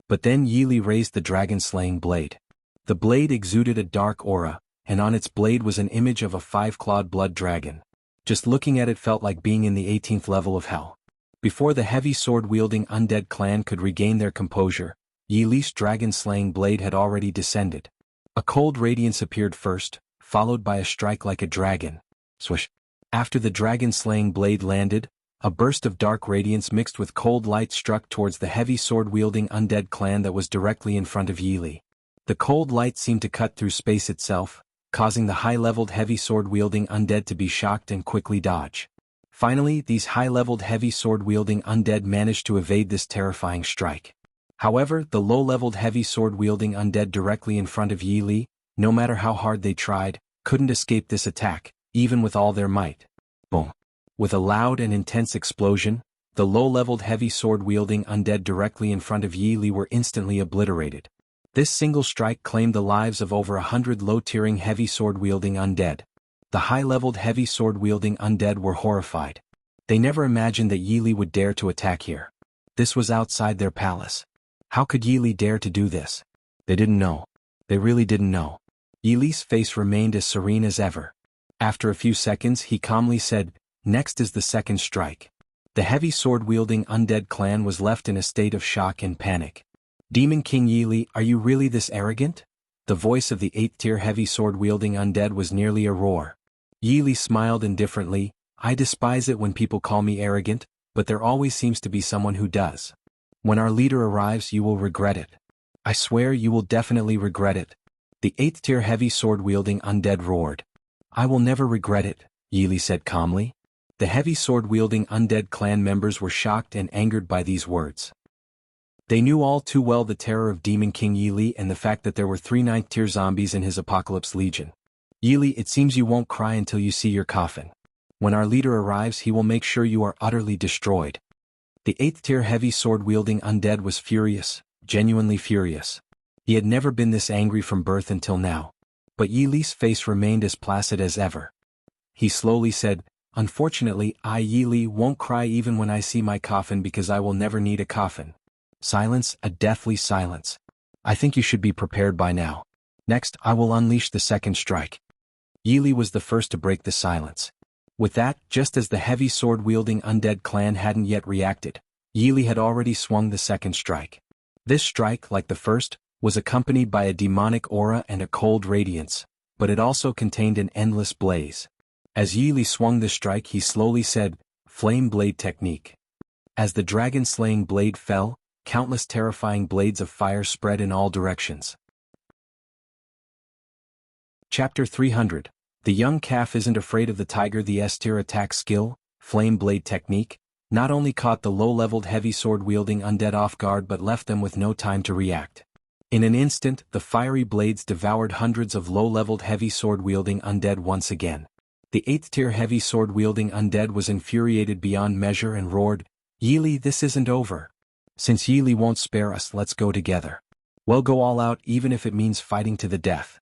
But then Yili raised the dragon-slaying blade. The blade exuded a dark aura, and on its blade was an image of a five-clawed blood dragon. Just looking at it felt like being in the 18th level of hell. Before the heavy sword-wielding undead clan could regain their composure, Yili's dragon-slaying blade had already descended. A cold radiance appeared first, followed by a strike like a dragon. Swish. After the dragon-slaying blade landed, a burst of dark radiance mixed with cold light struck towards the heavy sword-wielding undead clan that was directly in front of Yili. The cold light seemed to cut through space itself, causing the high-leveled heavy sword-wielding undead to be shocked and quickly dodge. Finally, these high-leveled heavy sword-wielding undead managed to evade this terrifying strike. However, the low-leveled heavy sword-wielding undead directly in front of Yili, no matter how hard they tried, couldn't escape this attack, even with all their might. Boom. With a loud and intense explosion, the low-leveled heavy sword-wielding undead directly in front of Yili were instantly obliterated. This single strike claimed the lives of over 100 low-tiering heavy sword-wielding undead. The high-leveled heavy sword-wielding undead were horrified. They never imagined that Yili would dare to attack here. This was outside their palace. How could Yili dare to do this? They didn't know. They really didn't know. Yili's face remained as serene as ever. After a few seconds he calmly said, "Next is the second strike." The heavy sword-wielding undead clan was left in a state of shock and panic. "Demon King Yili, are you really this arrogant?" The voice of the 8th-tier heavy sword-wielding undead was nearly a roar. Yili smiled indifferently. "I despise it when people call me arrogant, but there always seems to be someone who does. When our leader arrives you will regret it. I swear you will definitely regret it." The 8th-tier heavy sword-wielding undead roared. "I will never regret it," Yili said calmly. The heavy sword-wielding undead clan members were shocked and angered by these words. They knew all too well the terror of Demon King Yili and the fact that there were 3 9th-tier zombies in his Apocalypse Legion. "Yili, it seems you won't cry until you see your coffin. When our leader arrives he will make sure you are utterly destroyed." The 8th-tier heavy sword-wielding undead was furious, genuinely furious. He had never been this angry from birth until now. But Yili's face remained as placid as ever. He slowly said, "Unfortunately, I Yili won't cry even when I see my coffin because I will never need a coffin." Silence, a deathly silence. "I think you should be prepared by now. Next, I will unleash the second strike." Yili was the first to break the silence. With that, just as the heavy sword-wielding undead clan hadn't yet reacted, Yili had already swung the second strike. This strike, like the first, was accompanied by a demonic aura and a cold radiance, but it also contained an endless blaze. As Yili swung the strike he slowly said, "Flame blade technique." As the dragon-slaying blade fell, countless terrifying blades of fire spread in all directions. Chapter 300. The young calf isn't afraid of the tiger. The S-tier attack skill, Flame Blade Technique, not only caught the low-leveled heavy sword-wielding undead off guard but left them with no time to react. In an instant, the fiery blades devoured hundreds of low-leveled heavy sword-wielding undead once again. The 8th-tier heavy sword-wielding undead was infuriated beyond measure and roared, "Yili, this isn't over. Since Yili won't spare us, let's go together. We'll go all out even if it means fighting to the death."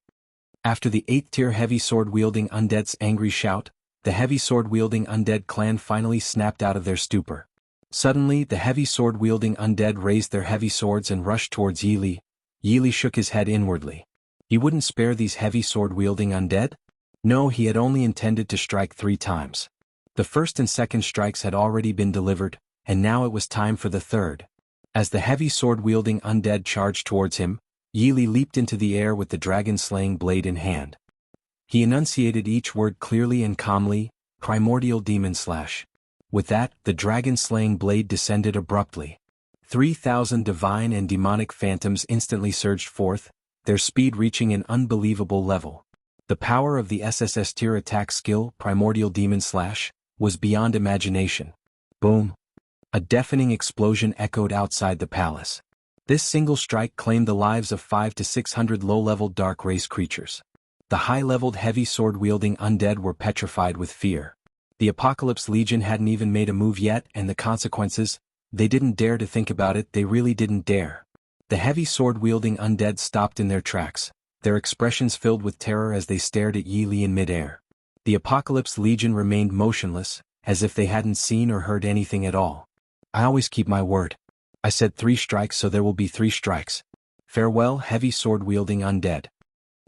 After the 8th-tier heavy sword-wielding undead's angry shout, the heavy sword-wielding undead clan finally snapped out of their stupor. Suddenly, the heavy sword-wielding undead raised their heavy swords and rushed towards Yili. Yili shook his head inwardly. He wouldn't spare these heavy sword-wielding undead? No, he had only intended to strike 3 times. The first and second strikes had already been delivered, and now it was time for the third. As the heavy sword-wielding undead charged towards him, Yili leaped into the air with the dragon-slaying blade in hand. He enunciated each word clearly and calmly, "Primordial Demon Slash." With that, the dragon-slaying blade descended abruptly. 3,000 divine and demonic phantoms instantly surged forth, their speed reaching an unbelievable level. The power of the SSS tier attack skill, Primordial Demon Slash, was beyond imagination. Boom! A deafening explosion echoed outside the palace. This single strike claimed the lives of 500 to 600 low-level dark race creatures. The high-leveled heavy sword-wielding undead were petrified with fear. The Apocalypse Legion hadn't even made a move yet, and the consequences, they didn't dare to think about it, they really didn't dare. The heavy sword-wielding undead stopped in their tracks, their expressions filled with terror as they stared at Yi Li in midair. The Apocalypse Legion remained motionless, as if they hadn't seen or heard anything at all. I always keep my word. I said 3 strikes, so there will be 3 strikes. Farewell, heavy sword-wielding undead.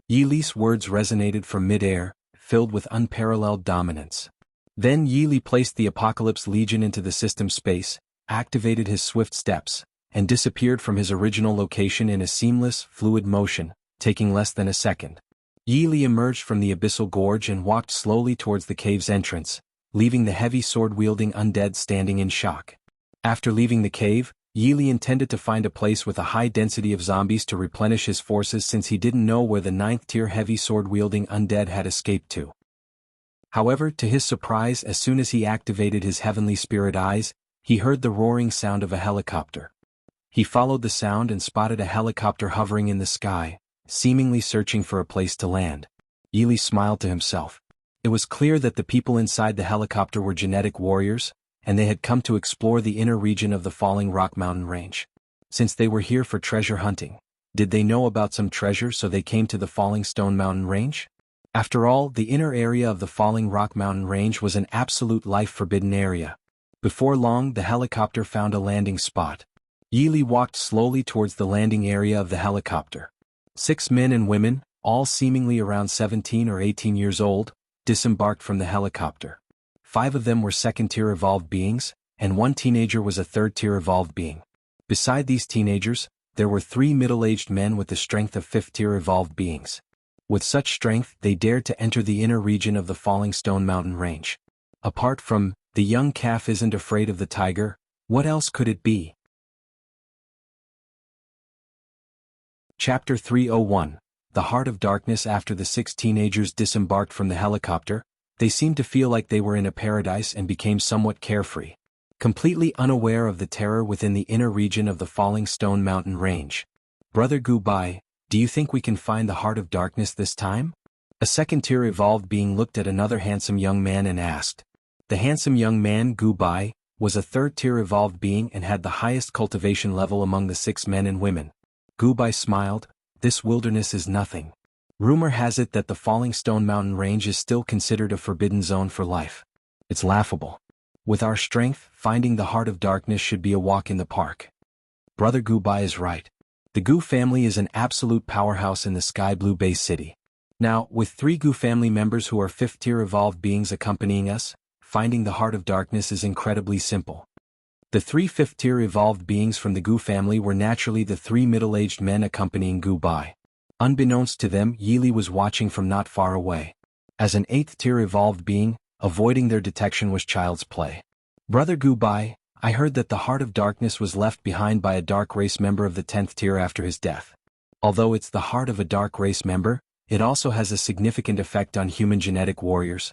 Yi Li's words resonated from midair, filled with unparalleled dominance. Then Yi Li placed the Apocalypse Legion into the system space, activated his swift steps, and disappeared from his original location in a seamless, fluid motion, taking less than a second. Yi Li emerged from the abyssal gorge and walked slowly towards the cave's entrance, leaving the heavy sword-wielding undead standing in shock. After leaving the cave, Yi Li intended to find a place with a high density of zombies to replenish his forces since he didn't know where the 9th-tier heavy sword-wielding undead had escaped to. However, to his surprise, as soon as he activated his heavenly spirit eyes, he heard the roaring sound of a helicopter. He followed the sound and spotted a helicopter hovering in the sky, seemingly searching for a place to land. Yi Li smiled to himself. It was clear that the people inside the helicopter were genetic warriors, and they had come to explore the inner region of the Falling Rock Mountain Range. Since they were here for treasure hunting, did they know about some treasure so they came to the Falling Stone Mountain Range? After all, the inner area of the Falling Rock Mountain Range was an absolute life-forbidden area. Before long, the helicopter found a landing spot. Yi Li walked slowly towards the landing area of the helicopter. 6 men and women, all seemingly around 17 or 18 years old, disembarked from the helicopter. 5 of them were 2nd-tier evolved beings, and 1 teenager was a 3rd-tier evolved being. Beside these teenagers, there were 3 middle-aged men with the strength of 5th-tier evolved beings. With such strength, they dared to enter the inner region of the Falling Stone Mountain Range. Apart from, the young calf isn't afraid of the tiger, what else could it be? Chapter 301. The Heart of Darkness. After the 6 teenagers disembarked from the helicopter, they seemed to feel like they were in a paradise and became somewhat carefree, completely unaware of the terror within the inner region of the Falling Stone Mountain Range. Brother Gubai, do you think we can find the Heart of Darkness this time? A 2nd-tier evolved being looked at another handsome young man and asked. The handsome young man, Gubai, was a 3rd-tier evolved being and had the highest cultivation level among the 6 men and women. Gubai smiled. This wilderness is nothing. Rumor has it that the Falling Stone Mountain Range is still considered a forbidden zone for life. It's laughable. With our strength, finding the Heart of Darkness should be a walk in the park. Brother Gubai is right. The Gu family is an absolute powerhouse in the Sky Blue Base City. Now, with 3 Gu family members who are 5th-tier evolved beings accompanying us, finding the Heart of Darkness is incredibly simple. The 3 5th-tier evolved beings from the Gu family were naturally the 3 middle-aged men accompanying Gubai. Unbeknownst to them, Yi Li was watching from not far away. As an 8th-tier evolved being, avoiding their detection was child's play. Brother Gubai, I heard that the Heart of Darkness was left behind by a dark race member of the 10th tier after his death. Although it's the heart of a dark race member, it also has a significant effect on human genetic warriors.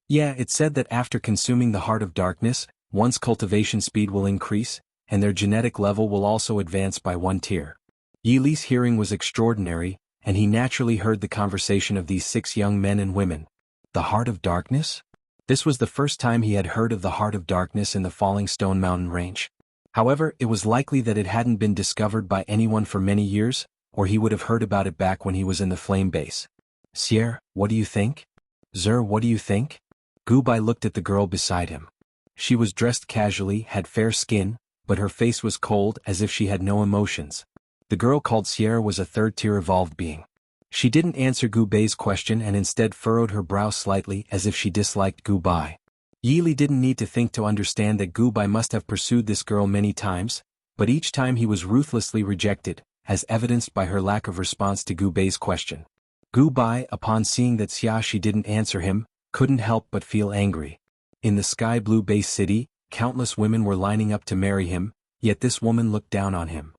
Yeah, it's said that after consuming the Heart of Darkness, one's cultivation speed will increase, and their genetic level will also advance by 1 tier. Yi Li's hearing was extraordinary, and he naturally heard the conversation of these 6 young men and women. The Heart of Darkness? This was the first time he had heard of the Heart of Darkness in the Falling Stone Mountain Range. However, it was likely that it hadn't been discovered by anyone for many years, or he would have heard about it back when he was in the Flame Base. Sierre, what do you think? Zer, what do you think? Gubai looked at the girl beside him. She was dressed casually, had fair skin, but her face was cold as if she had no emotions. The girl called Sierra was a 3rd-tier evolved being. She didn't answer Gubai's question and instead furrowed her brow slightly as if she disliked Gubai. Yi Li didn't need to think to understand that Gubai must have pursued this girl many times, but each time he was ruthlessly rejected, as evidenced by her lack of response to Gubai's question. Gubai, upon seeing that Xiaxi didn't answer him, couldn't help but feel angry. In the Sky Blue Base City, countless women were lining up to marry him, yet this woman looked down on him.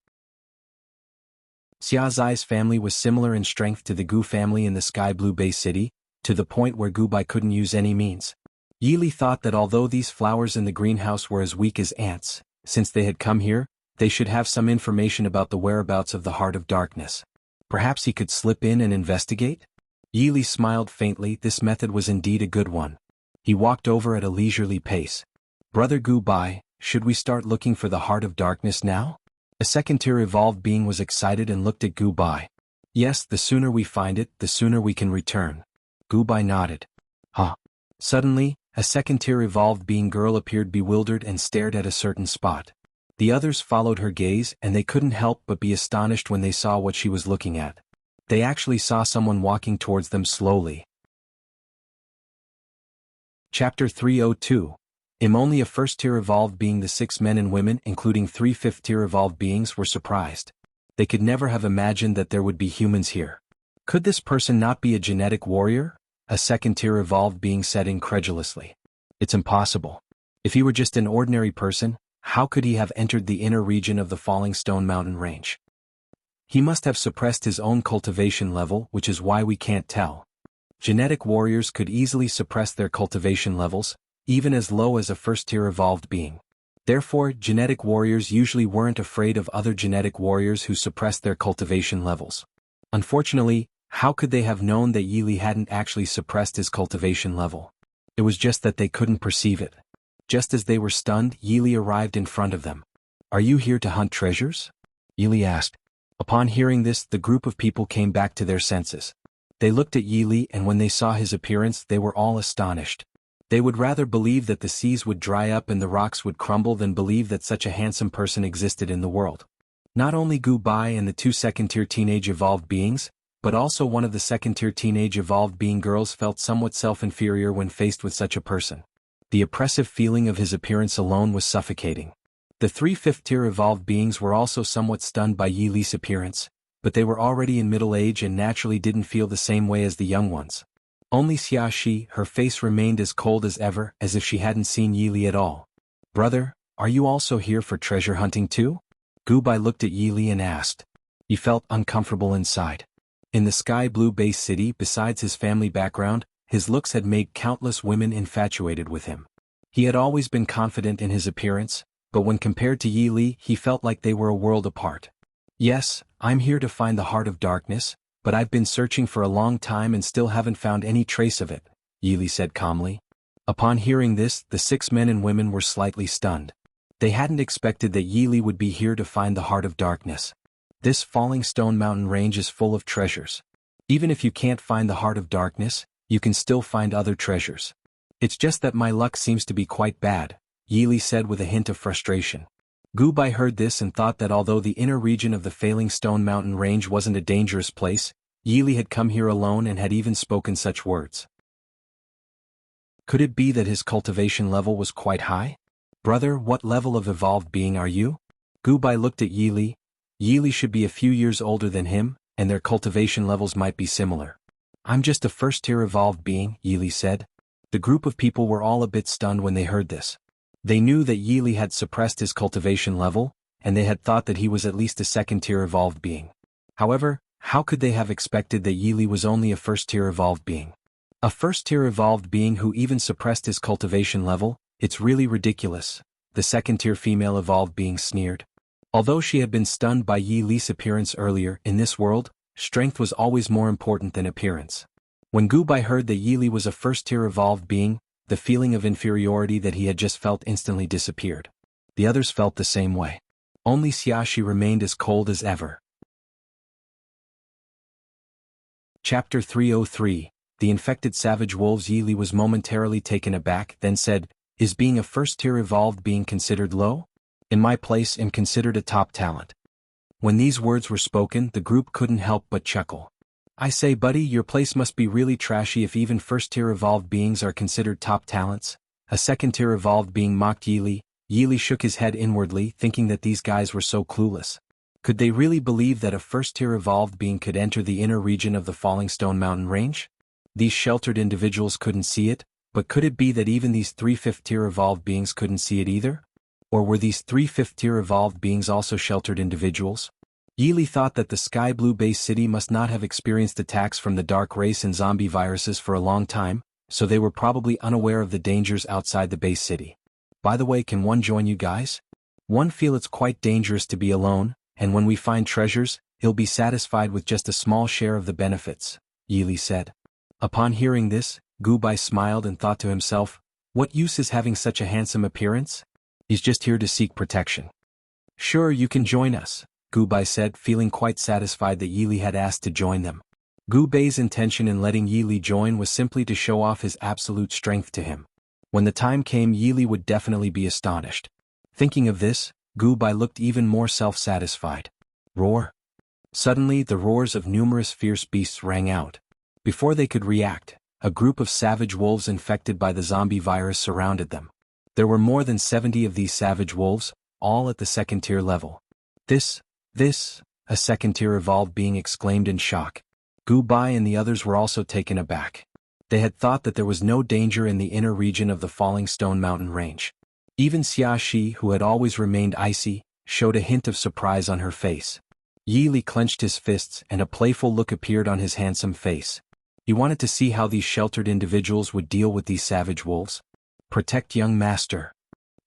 Xia Zai's family was similar in strength to the Gu family in the Sky Blue Base City, to the point where Gubai couldn't use any means. Yi Li thought that although these flowers in the greenhouse were as weak as ants, since they had come here, they should have some information about the whereabouts of the Heart of Darkness. Perhaps he could slip in and investigate? Yili smiled faintly. This method was indeed a good one. He walked over at a leisurely pace. Brother Gu Bai, should we start looking for the Heart of Darkness now? A second-tier evolved being was excited and looked at Gu Bai. Yes, the sooner we find it, the sooner we can return. Gu Bai nodded. Huh. Suddenly, a second-tier evolved being girl appeared bewildered and stared at a certain spot. The others followed her gaze and they couldn't help but be astonished when they saw what she was looking at. They actually saw someone walking towards them slowly. Chapter 302. Only a first-tier evolved being. The 6 men and women, including 3 fifth-tier evolved beings, were surprised. They could never have imagined that there would be humans here. Could this person not be a genetic warrior? A second-tier evolved being said incredulously. It's impossible. If he were just an ordinary person, how could he have entered the inner region of the Falling Stone Mountain Range? He must have suppressed his own cultivation level, which is why we can't tell. Genetic warriors could easily suppress their cultivation levels, even as low as a first-tier evolved being. Therefore, genetic warriors usually weren't afraid of other genetic warriors who suppressed their cultivation levels. Unfortunately, how could they have known that Yili hadn't actually suppressed his cultivation level? It was just that they couldn't perceive it. Just as they were stunned, Yili arrived in front of them. Are you here to hunt treasures? Yili asked. Upon hearing this, the group of people came back to their senses. They looked at Yili and when they saw his appearance they were all astonished. They would rather believe that the seas would dry up and the rocks would crumble than believe that such a handsome person existed in the world. Not only Gu Bai and the 2 second-tier teenage evolved beings, but also one of the second-tier teenage evolved being girls felt somewhat self-inferior when faced with such a person. The oppressive feeling of his appearance alone was suffocating. The 3 fifth-tier evolved beings were also somewhat stunned by Yi Li's appearance, but they were already in middle age and naturally didn't feel the same way as the young ones. Only Xia Shi, her face remained as cold as ever, as if she hadn't seen Yi Li at all. Brother, are you also here for treasure hunting too? Gu Bai looked at Yi Li and asked. He felt uncomfortable inside. In the sky blue base city, besides his family background, his looks had made countless women infatuated with him. He had always been confident in his appearance, but when compared to Yi Li, he felt like they were a world apart. Yes, I'm here to find the Heart of Darkness, but I've been searching for a long time and still haven't found any trace of it, Yi Li said calmly. Upon hearing this, the 6 men and women were slightly stunned. They hadn't expected that Yi Li would be here to find the Heart of Darkness. This Falling Stone Mountain Range is full of treasures. Even if you can't find the Heart of Darkness, you can still find other treasures. It's just that my luck seems to be quite bad, Yi Li said with a hint of frustration. Gu Bai heard this and thought that although the inner region of the Falling Stone Mountain Range wasn't a dangerous place, Yi Li had come here alone and had even spoken such words. Could it be that his cultivation level was quite high? Brother, what level of evolved being are you? Gu Bai looked at Yi Li. Yi Li should be a few years older than him, and their cultivation levels might be similar. I'm just a first-tier evolved being, Yi Li said. The group of people were all a bit stunned when they heard this. They knew that Yi Li had suppressed his cultivation level, and they had thought that he was at least a second-tier evolved being. However, how could they have expected that Yi Li was only a first-tier evolved being? A first-tier evolved being who even suppressed his cultivation level? It's really ridiculous, the second-tier female evolved being sneered. Although she had been stunned by Yi Li's appearance earlier, in this world, strength was always more important than appearance. When Gu Bai heard that Yi Li was a first-tier evolved being, the feeling of inferiority that he had just felt instantly disappeared. The others felt the same way. Only Xiaxi remained as cold as ever. Chapter 303. The Infected Savage Wolves. Yi Li was momentarily taken aback, then said, Is being a first-tier evolved being considered low? In my place, am considered a top talent. When these words were spoken, the group couldn't help but chuckle. I say, buddy, your place must be really trashy if even first-tier evolved beings are considered top talents. A second-tier evolved being mocked Yi Li. Yi Li shook his head inwardly, thinking that these guys were so clueless. Could they really believe that a first-tier evolved being could enter the inner region of the Falling Stone Mountain Range? These sheltered individuals couldn't see it, but could it be that even these 3 fifth-tier evolved beings couldn't see it either? Or were these 3 fifth-tier evolved beings also sheltered individuals? Yi Li thought that the Sky Blue Base City must not have experienced attacks from the dark race and zombie viruses for a long time, so they were probably unaware of the dangers outside the base city. By the way, can one join you guys? One feel it's quite dangerous to be alone, and when we find treasures, he'll be satisfied with just a small share of the benefits, Yi Li said. Upon hearing this, Gu Bai smiled and thought to himself, what use is having such a handsome appearance? He's just here to seek protection. Sure, you can join us, Gu Bai said, feeling quite satisfied that Yi Li had asked to join them. Gu Bai's intention in letting Yi Li join was simply to show off his absolute strength to him. When the time came, Yi Li would definitely be astonished. Thinking of this, Gu Bai looked even more self-satisfied. Roar! Suddenly, the roars of numerous fierce beasts rang out. Before they could react, a group of savage wolves infected by the zombie virus surrounded them. There were more than 70 of these savage wolves, all at the second-tier level. This, a second-tier evolved being exclaimed in shock. Gu Bai and the others were also taken aback. They had thought that there was no danger in the inner region of the Falling Stone Mountain range. Even Xia Shi, who had always remained icy, showed a hint of surprise on her face. Yi Li clenched his fists and a playful look appeared on his handsome face. He wanted to see how these sheltered individuals would deal with these savage wolves. Protect young master.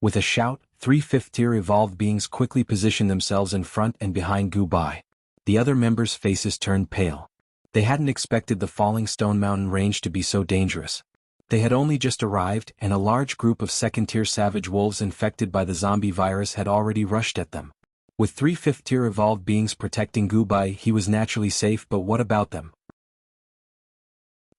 With a shout, 3 fifth-tier evolved beings quickly positioned themselves in front and behind Gu Bai. The other members' faces turned pale. They hadn't expected the Falling Stone Mountain range to be so dangerous. They had only just arrived and a large group of second-tier savage wolves infected by the zombie virus had already rushed at them. With 3 fifth-tier evolved beings protecting Gu Bai, he was naturally safe, but what about them?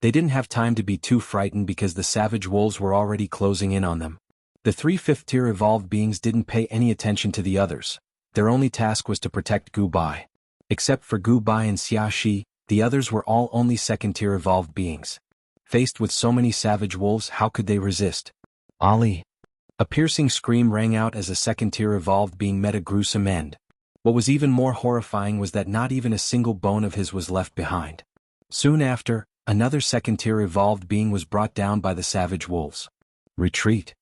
They didn't have time to be too frightened because the savage wolves were already closing in on them. The 3 fifth-tier evolved beings didn't pay any attention to the others. Their only task was to protect Gu Bai. Except for Gu Bai and Xia Shi, the others were all only second-tier evolved beings. Faced with so many savage wolves, how could they resist? Ali! A piercing scream rang out as a second-tier evolved being met a gruesome end. What was even more horrifying was that not even a single bone of his was left behind. Soon after, another second-tier evolved being was brought down by the savage wolves. Retreat!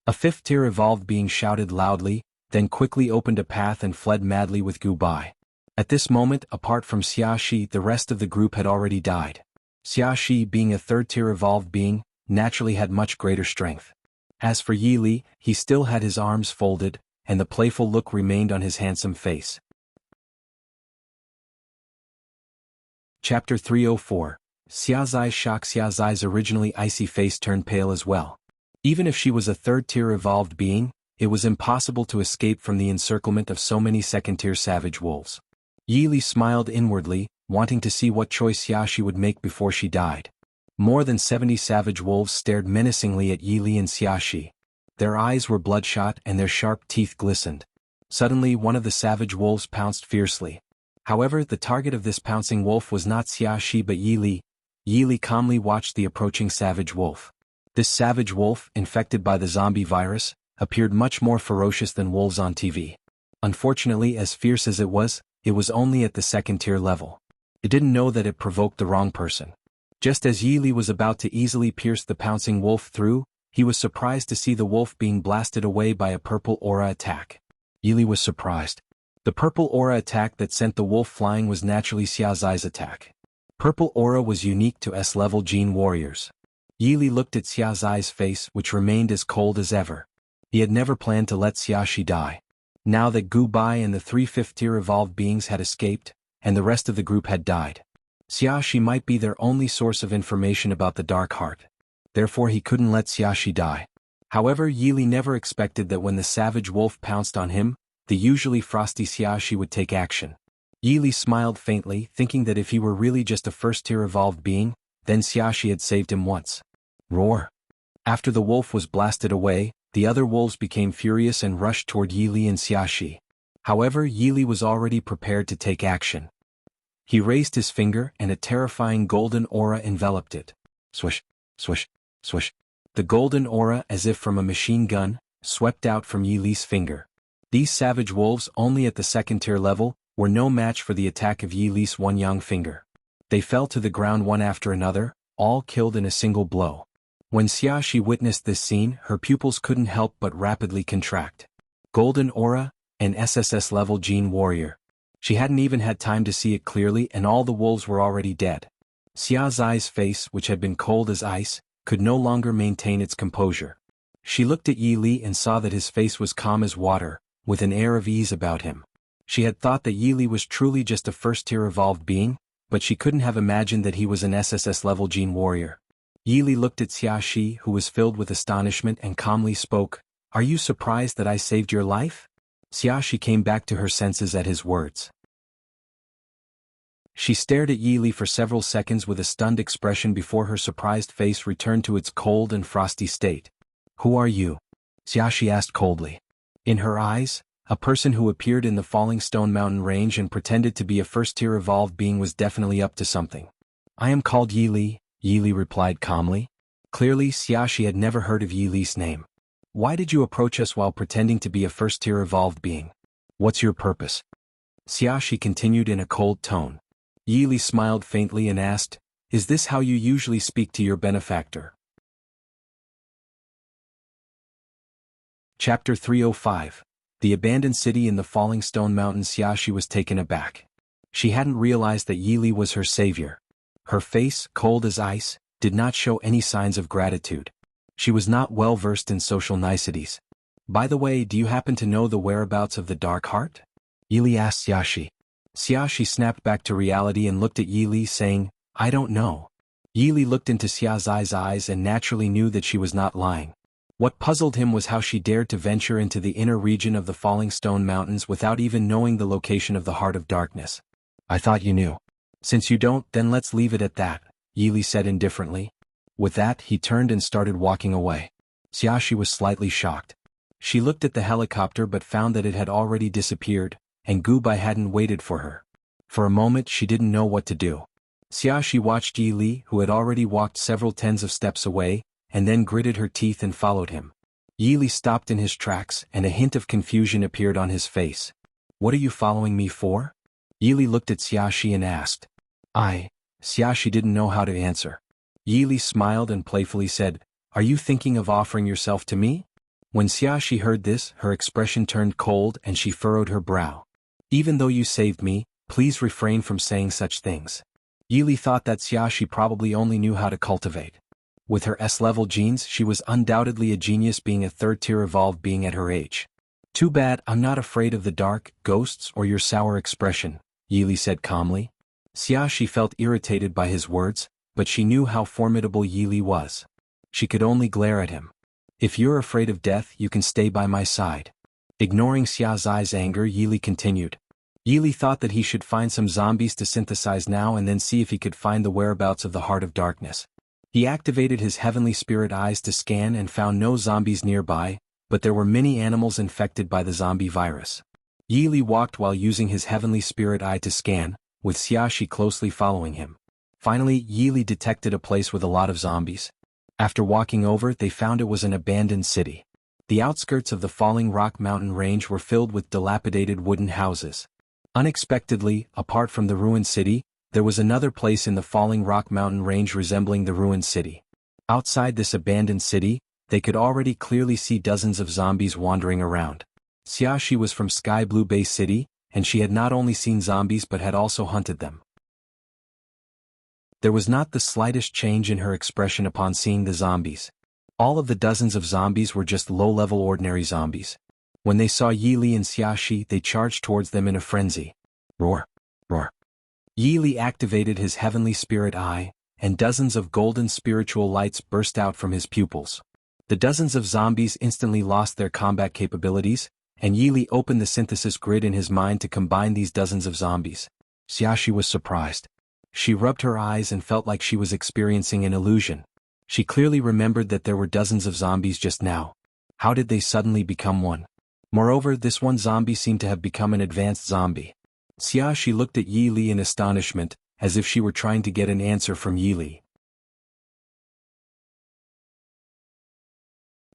A fifth-tier evolved being shouted loudly, then quickly opened a path and fled madly with Gu Bai. At this moment, apart from Xia Shi, the rest of the group had already died. Xia Shi, being a third-tier evolved being, naturally had much greater strength. As for Yi Li, he still had his arms folded, and the playful look remained on his handsome face. Chapter 304. Xia Zai's shock. Xia Zai's originally icy face turned pale as well. Even if she was a third-tier evolved being, it was impossible to escape from the encirclement of so many second-tier savage wolves. Yi Li smiled inwardly, wanting to see what choice Xia Shi would make before she died. More than 70 savage wolves stared menacingly at Yi Li and Xia Shi. Their eyes were bloodshot and their sharp teeth glistened. Suddenly, one of the savage wolves pounced fiercely. However, the target of this pouncing wolf was not Xia Shi but Yi Li. Yi Li calmly watched the approaching savage wolf. This savage wolf, infected by the zombie virus, appeared much more ferocious than wolves on TV. Unfortunately, as fierce as it was only at the second-tier level. It didn't know that it provoked the wrong person. Just as Yi Li was about to easily pierce the pouncing wolf through, he was surprised to see the wolf being blasted away by a purple aura attack. Yi Li was surprised. The purple aura attack that sent the wolf flying was naturally Xia Zai's attack. Purple aura was unique to S-level Gene warriors. Yi Li looked at Xia Zai's face, which remained as cold as ever. He had never planned to let Xia Shi die. Now that Gu Bai and the 3 fifth-tier evolved beings had escaped, and the rest of the group had died, Xia Shi might be their only source of information about the Dark Heart. Therefore he couldn't let Xia Shi die. However, Yi Li never expected that when the savage wolf pounced on him, the usually frosty Xia Shi would take action. Yi Li smiled faintly, thinking that if he were really just a first-tier evolved being, then Xia Shi had saved him once. Roar! After the wolf was blasted away, the other wolves became furious and rushed toward Yi Li and Xia Shi. However, Yi Li was already prepared to take action. He raised his finger and a terrifying golden aura enveloped it. Swish, swish, swish. The golden aura, as if from a machine gun, swept out from Yi Li's finger. These savage wolves, only at the second-tier level, were no match for the attack of Yi Li's one young finger. They fell to the ground one after another, all killed in a single blow. When Xia Shi witnessed this scene, her pupils couldn't help but rapidly contract. Golden aura, an SSS-level Gene warrior. She hadn't even had time to see it clearly and all the wolves were already dead. Xia Zai's face, which had been cold as ice, could no longer maintain its composure. She looked at Yi Li and saw that his face was calm as water, with an air of ease about him. She had thought that Yi Li was truly just a first-tier evolved being, but she couldn't have imagined that he was an SSS-level gene warrior. Yili looked at Xiaxi, who was filled with astonishment, and calmly spoke, "Are you surprised that I saved your life?" Xiaxi came back to her senses at his words. She stared at Yili for several seconds with a stunned expression before her surprised face returned to its cold and frosty state. "Who are you?" Xiaxi asked coldly. In her eyes, a person who appeared in the Falling Stone Mountain range and pretended to be a first-tier evolved being was definitely up to something. "I am called Yili," Yili replied calmly. Clearly, Xiaxi had never heard of Yili's name. "Why did you approach us while pretending to be a first-tier evolved being? What's your purpose?" Xiaxi continued in a cold tone. Yili smiled faintly and asked, "Is this how you usually speak to your benefactor?" Chapter 305. The Abandoned City in the Falling Stone Mountains. Xiaxi was taken aback. She hadn't realized that Yili was her savior. Her face, cold as ice, did not show any signs of gratitude. She was not well versed in social niceties. "By the way, do you happen to know the whereabouts of the Dark Heart?" Yili asked Xiaxi. Xiaxi snapped back to reality and looked at Yili, saying, "I don't know." Yili looked into Xiaxi's eyes and naturally knew that she was not lying. What puzzled him was how she dared to venture into the inner region of the Falling Stone Mountains without even knowing the location of the Heart of Darkness. "I thought you knew. Since you don't, then let's leave it at that," Yili said indifferently. With that, he turned and started walking away. Xiaxi was slightly shocked. She looked at the helicopter but found that it had already disappeared, and Gubai hadn't waited for her. For a moment she didn't know what to do. Xiaxi watched Yili, who had already walked several tens of steps away, and then gritted her teeth and followed him. Yili stopped in his tracks and a hint of confusion appeared on his face. "What are you following me for?" Yili looked at Xiaxi and asked. Xiaxi didn't know how to answer. Yili smiled and playfully said, "Are you thinking of offering yourself to me?" When Xiaxi heard this, her expression turned cold and she furrowed her brow. "Even though you saved me, please refrain from saying such things." Yili thought that Xiaxi probably only knew how to cultivate. With her S-level genes, she was undoubtedly a genius, being a third-tier evolved being at her age. "Too bad I'm not afraid of the dark, ghosts, or your sour expression," Yili said calmly. Xiaxi felt irritated by his words, but she knew how formidable Yili was. She could only glare at him. "If you're afraid of death, you can stay by my side." Ignoring Xiaxi's anger, Yili continued. Yili thought that he should find some zombies to synthesize now and then see if he could find the whereabouts of the Heart of Darkness. He activated his heavenly spirit eyes to scan and found no zombies nearby, but there were many animals infected by the zombie virus. Yili walked while using his heavenly spirit eye to scan, with Xiaxi closely following him. Finally, Yili detected a place with a lot of zombies. After walking over, they found it was an abandoned city. The outskirts of the Falling Rock Mountain range were filled with dilapidated wooden houses. Unexpectedly, apart from the ruined city, there was another place in the Falling Rock Mountain range resembling the ruined city. Outside this abandoned city, they could already clearly see dozens of zombies wandering around. Xiaxi was from Sky Blue Bay City, and she had not only seen zombies but had also hunted them. There was not the slightest change in her expression upon seeing the zombies. All of the dozens of zombies were just low-level ordinary zombies. When they saw Yili and Xiaxi, they charged towards them in a frenzy. Roar! Roar! Yili activated his heavenly spirit eye, and dozens of golden spiritual lights burst out from his pupils. The dozens of zombies instantly lost their combat capabilities, and Yili opened the synthesis grid in his mind to combine these dozens of zombies. Xiaxi was surprised. She rubbed her eyes and felt like she was experiencing an illusion. She clearly remembered that there were dozens of zombies just now. How did they suddenly become one? Moreover, this one zombie seemed to have become an advanced zombie. Xiaxi looked at Yili in astonishment, as if she were trying to get an answer from Yili.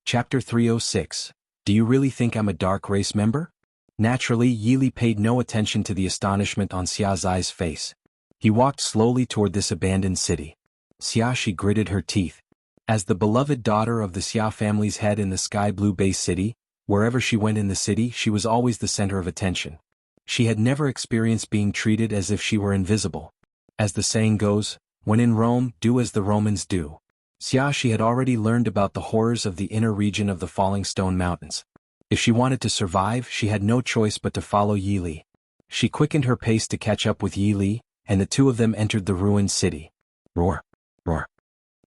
Chapter 306. Do you really think I'm a dark race member? Naturally, Yili paid no attention to the astonishment on Xiaxi's face. He walked slowly toward this abandoned city. Xiaxi gritted her teeth. As the beloved daughter of the Xia family's head in the Sky Blue Bay City, wherever she went in the city, she was always the center of attention. She had never experienced being treated as if she were invisible. As the saying goes, when in Rome, do as the Romans do. Xiaxi had already learned about the horrors of the inner region of the Falling Stone Mountains. If she wanted to survive, she had no choice but to follow Yili. She quickened her pace to catch up with Yili, and the two of them entered the ruined city. Roar! Roar!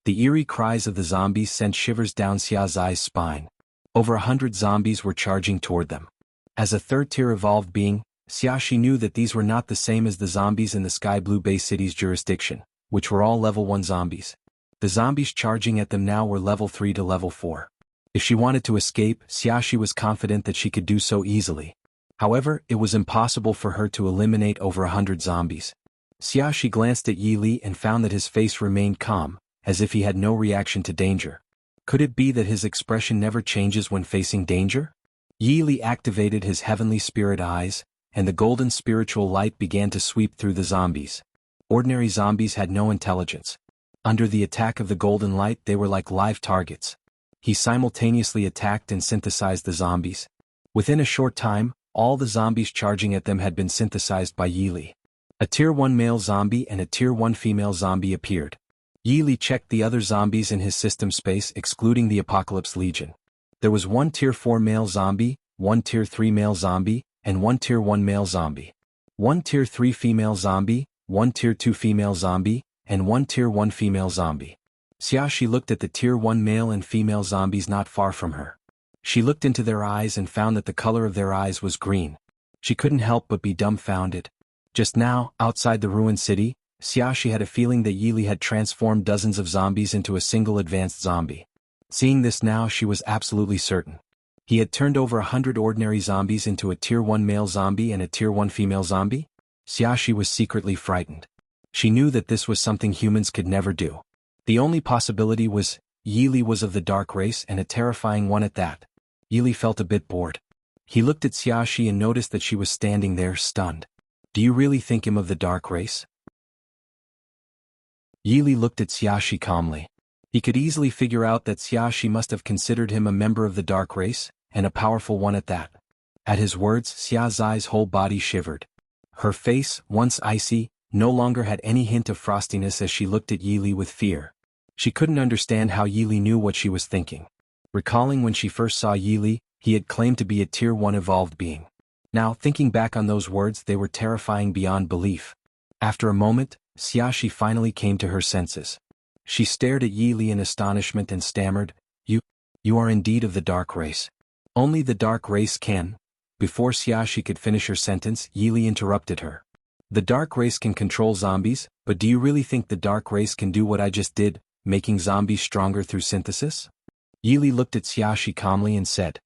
The eerie cries of the zombies sent shivers down Xia Zai's spine. Over 100 zombies were charging toward them. As a third-tier evolved being, Xiaxi knew that these were not the same as the zombies in the Sky Blue Bay City's jurisdiction, which were all level 1 zombies. The zombies charging at them now were level 3 to level 4. If she wanted to escape, Xiaxi was confident that she could do so easily. However, it was impossible for her to eliminate over 100 zombies. Xiaxi glanced at Yi Li and found that his face remained calm, as if he had no reaction to danger. Could it be that his expression never changes when facing danger? Yi Li activated his heavenly spirit eyes, and the golden spiritual light began to sweep through the zombies. Ordinary zombies had no intelligence. Under the attack of the golden light they were like live targets. He simultaneously attacked and synthesized the zombies. Within a short time, all the zombies charging at them had been synthesized by Yi Li. A Tier 1 male zombie and a Tier 1 female zombie appeared. Yi Li checked the other zombies in his system space excluding the Apocalypse Legion. There was 1 Tier 4 male zombie, 1 Tier 3 male zombie, and 1 Tier 1 male zombie. 1 Tier 3 female zombie, 1 Tier 2 female zombie, and 1 Tier 1 female zombie. Xiaxi looked at the Tier 1 male and female zombies not far from her. She looked into their eyes and found that the color of their eyes was green. She couldn't help but be dumbfounded. Just now, outside the ruined city, Xiaxi had a feeling that Yi Li had transformed dozens of zombies into a single advanced zombie. Seeing this now, she was absolutely certain. He had turned over 100 ordinary zombies into a Tier 1 male zombie and a Tier 1 female zombie? Xiaxi was secretly frightened. She knew that this was something humans could never do. The only possibility was, Yi Li was of the dark race and a terrifying one at that. Yi Li felt a bit bored. He looked at Xiaxi and noticed that she was standing there stunned. Do you really think him of the dark race? Yi Li looked at Xiaxi calmly. He could easily figure out that Xiaxi must have considered him a member of the dark race, and a powerful one at that. At his words, Xia Zai's whole body shivered. Her face, once icy, no longer had any hint of frostiness as she looked at Yi Li with fear. She couldn't understand how Yi Li knew what she was thinking. Recalling when she first saw Yi Li, he had claimed to be a Tier 1 evolved being. Now, thinking back on those words, they were terrifying beyond belief. After a moment, Xiaxi finally came to her senses. She stared at Yi Li in astonishment and stammered, You are indeed of the dark race. Only the dark race can. Before Xiaxi could finish her sentence, Yi Li interrupted her. The dark race can control zombies, but do you really think the dark race can do what I just did, making zombies stronger through synthesis? Yi Li looked at Xiaxi calmly and said.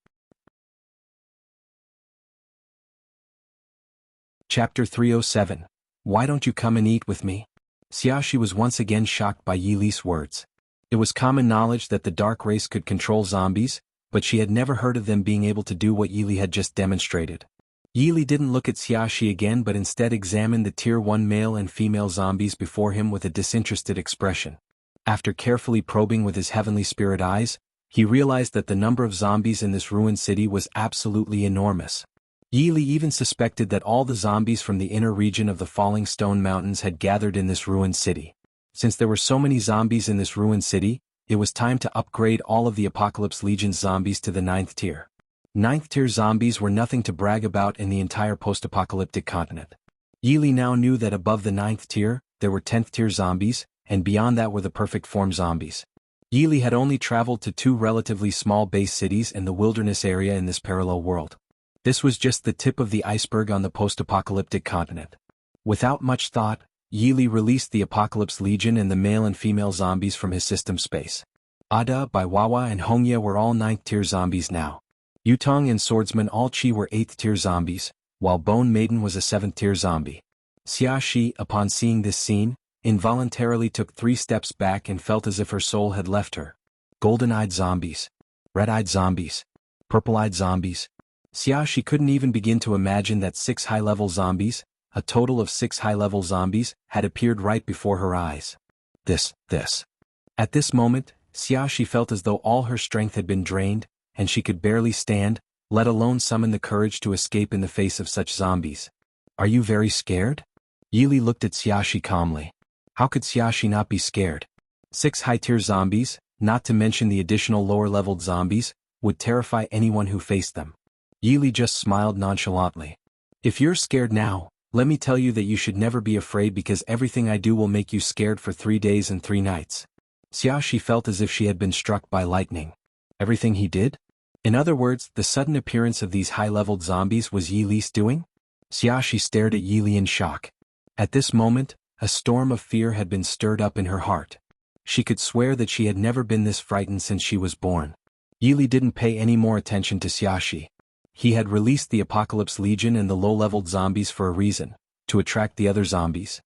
Chapter 307. Why don't you come and eat with me? Xiaxi was once again shocked by Yi Li's words. It was common knowledge that the dark race could control zombies, but she had never heard of them being able to do what Yi Li had just demonstrated. Yi Li didn't look at Xiaxi again but instead examined the Tier 1 male and female zombies before him with a disinterested expression. After carefully probing with his heavenly spirit eyes, he realized that the number of zombies in this ruined city was absolutely enormous. Yi Li even suspected that all the zombies from the inner region of the Falling Stone Mountains had gathered in this ruined city. Since there were so many zombies in this ruined city, it was time to upgrade all of the Apocalypse Legion's zombies to the 9th tier. 9th tier zombies were nothing to brag about in the entire post-apocalyptic continent. Yi Li now knew that above the 9th tier, there were 10th tier zombies, and beyond that were the perfect form zombies. Yi Li had only traveled to 2 relatively small base cities and the wilderness area in this parallel world. This was just the tip of the iceberg on the post-apocalyptic continent. Without much thought, Yi Li released the Apocalypse Legion and the male and female zombies from his system space. Ada, Baiwawa and Hongya were all 9th tier zombies now. Yutong and Swordsman All Chi were 8th tier zombies, while Bone Maiden was a 7th tier zombie. Xiaxi, upon seeing this scene, involuntarily took 3 steps back and felt as if her soul had left her. Golden-eyed zombies. Red-eyed zombies. Purple-eyed zombies. Xiaxi couldn't even begin to imagine that 6 high-level zombies, a total of 6 high-level zombies, had appeared right before her eyes. This. At this moment, Xiaxi felt as though all her strength had been drained, and she could barely stand, let alone summon the courage to escape in the face of such zombies. Are you very scared? Yi Li looked at Xiaxi calmly. How could Xiaxi not be scared? 6 high-tier zombies, not to mention the additional lower-leveled zombies, would terrify anyone who faced them. Yi Li just smiled nonchalantly. If you're scared now, Let me tell you that you should never be afraid because everything I do will make you scared for 3 days and 3 nights. Xiaoxi felt as if she had been struck by lightning. Everything he did? In other words, the sudden appearance of these high-leveled zombies was Yi Li's doing? Xiaoxi stared at Yi Li in shock. At this moment, a storm of fear had been stirred up in her heart. She could swear that she had never been this frightened since she was born. Yi Li didn't pay any more attention to Xiaoxi. He had released the Apocalypse Legion and the low-leveled zombies for a reason, to attract the other zombies.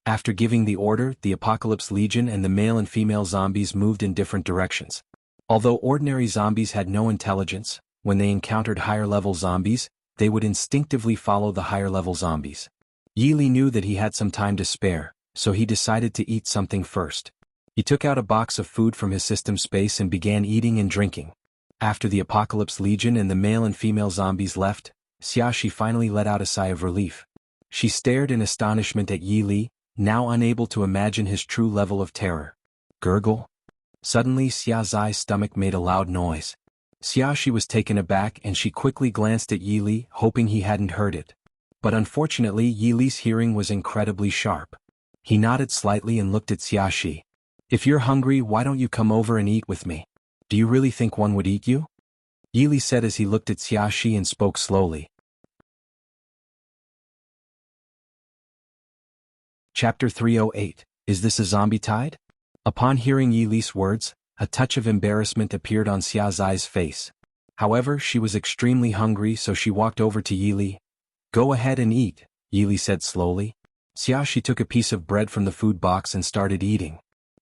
After giving the order, the Apocalypse Legion and the male and female zombies moved in different directions. Although ordinary zombies had no intelligence, when they encountered higher-level zombies, they would instinctively follow the higher-level zombies. Yi Li knew that he had some time to spare, so he decided to eat something first. He took out a box of food from his system space and began eating and drinking. After the Apocalypse Legion and the male and female zombies left, Xiaoxi finally let out a sigh of relief. She stared in astonishment at Yi Li, now unable to imagine his true level of terror. Gurgle? Suddenly Xia Zai's stomach made a loud noise. Xiaoxi was taken aback and she quickly glanced at Yi Li, hoping he hadn't heard it. But unfortunately Yi Li's hearing was incredibly sharp. He nodded slightly and looked at Xiaoxi. If you're hungry, why don't you come over and eat with me? Do you really think one would eat you? Yi Li said as he looked at Xiaoxi and spoke slowly. Chapter 308. Is this a zombie tide? Upon hearing Yi Li's words, a touch of embarrassment appeared on Xia Zai's face. However, she was extremely hungry, so she walked over to Yi Li. Go ahead and eat, Yi Li said slowly. Xiaoxi took a piece of bread from the food box and started eating.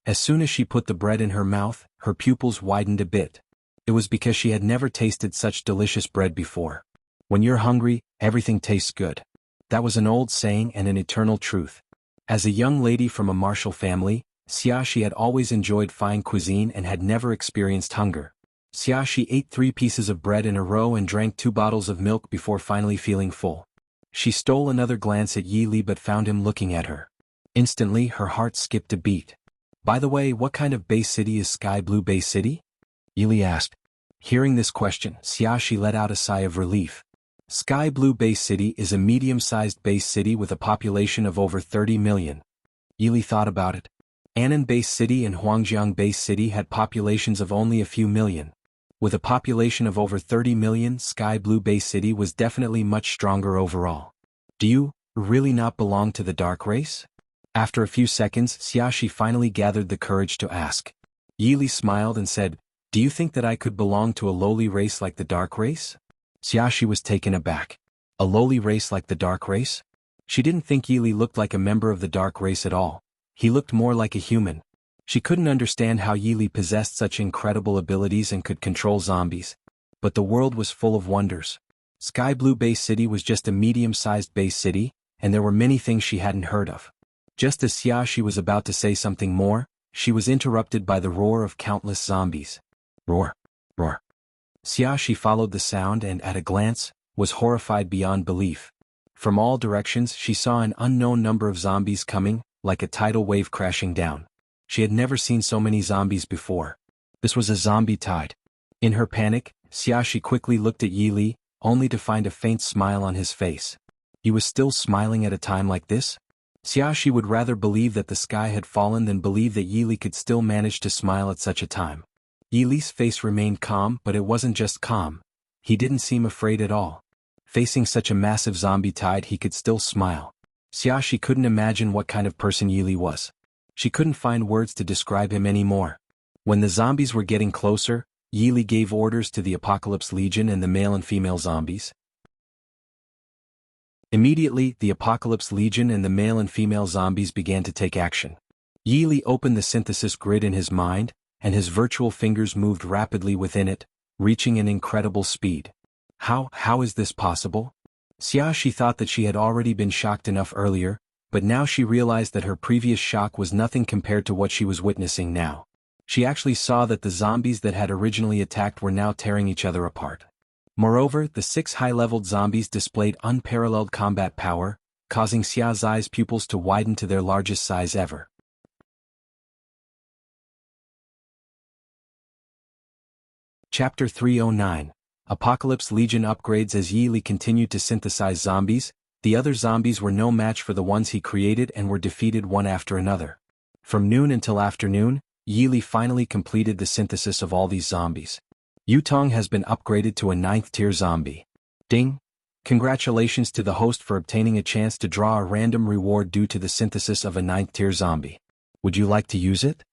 As soon as she put the bread in her mouth, her pupils widened a bit. It was because she had never tasted such delicious bread before. When you're hungry, everything tastes good. That was an old saying and an eternal truth. As a young lady from a martial family, Xiaoxi had always enjoyed fine cuisine and had never experienced hunger. Xiaoxi ate 3 pieces of bread in a row and drank 2 bottles of milk before finally feeling full. She stole another glance at Yi Li but found him looking at her. Instantly, her heart skipped a beat. By the way, what kind of base city is Sky Blue Base City? Yi Li asked. Hearing this question, Xiaoxi let out a sigh of relief. Sky Blue Base City is a medium-sized base city with a population of over 30 million. Yi Li thought about it. Annan Base City and Huangjiang Base City had populations of only a few million. With a population of over 30 million, Sky Blue Base City was definitely much stronger overall. Do you really not belong to the dark race? After a few seconds, Xiaoxi finally gathered the courage to ask. Yi Li smiled and said, Do you think that I could belong to a lowly race like the dark race? Xiaoxi was taken aback. A lowly race like the dark race? She didn't think Yi Li looked like a member of the dark race at all. He looked more like a human. She couldn't understand how Yi Li possessed such incredible abilities and could control zombies. But the world was full of wonders. Sky Blue Base City was just a medium-sized base city, and there were many things she hadn't heard of. Just as Xiaoxi was about to say something more, she was interrupted by the roar of countless zombies. Roar, roar. Xiaoxi followed the sound and, at a glance, was horrified beyond belief. From all directions she saw an unknown number of zombies coming, like a tidal wave crashing down. She had never seen so many zombies before. This was a zombie tide. In her panic, Xiaoxi quickly looked at Yi Li, only to find a faint smile on his face. He was still smiling at a time like this? Xiaoxi would rather believe that the sky had fallen than believe that Yi Li could still manage to smile at such a time. Yi Li's face remained calm, but it wasn't just calm. He didn't seem afraid at all. Facing such a massive zombie tide, he could still smile. Xiaoxi couldn't imagine what kind of person Yi Li was. She couldn't find words to describe him anymore. When the zombies were getting closer, Yi Li gave orders to the Apocalypse Legion and the male and female zombies. Immediately, the Apocalypse Legion and the male and female zombies began to take action. Yi Li opened the synthesis grid in his mind, and his virtual fingers moved rapidly within it, reaching an incredible speed. How is this possible? Xiaoxi thought that she had already been shocked enough earlier, but now she realized that her previous shock was nothing compared to what she was witnessing now. She actually saw that the zombies that had originally attacked were now tearing each other apart. Moreover, the 6 high-leveled zombies displayed unparalleled combat power, causing Xia Zai's pupils to widen to their largest size ever. Chapter 309. Apocalypse Legion upgrades. As Yi Li continued to synthesize zombies, the other zombies were no match for the ones he created and were defeated one after another. From noon until afternoon, Yi Li finally completed the synthesis of all these zombies. Yutong has been upgraded to a 9th tier zombie. Ding! Congratulations to the host for obtaining a chance to draw a random reward due to the synthesis of a 9th tier zombie. Would you like to use it?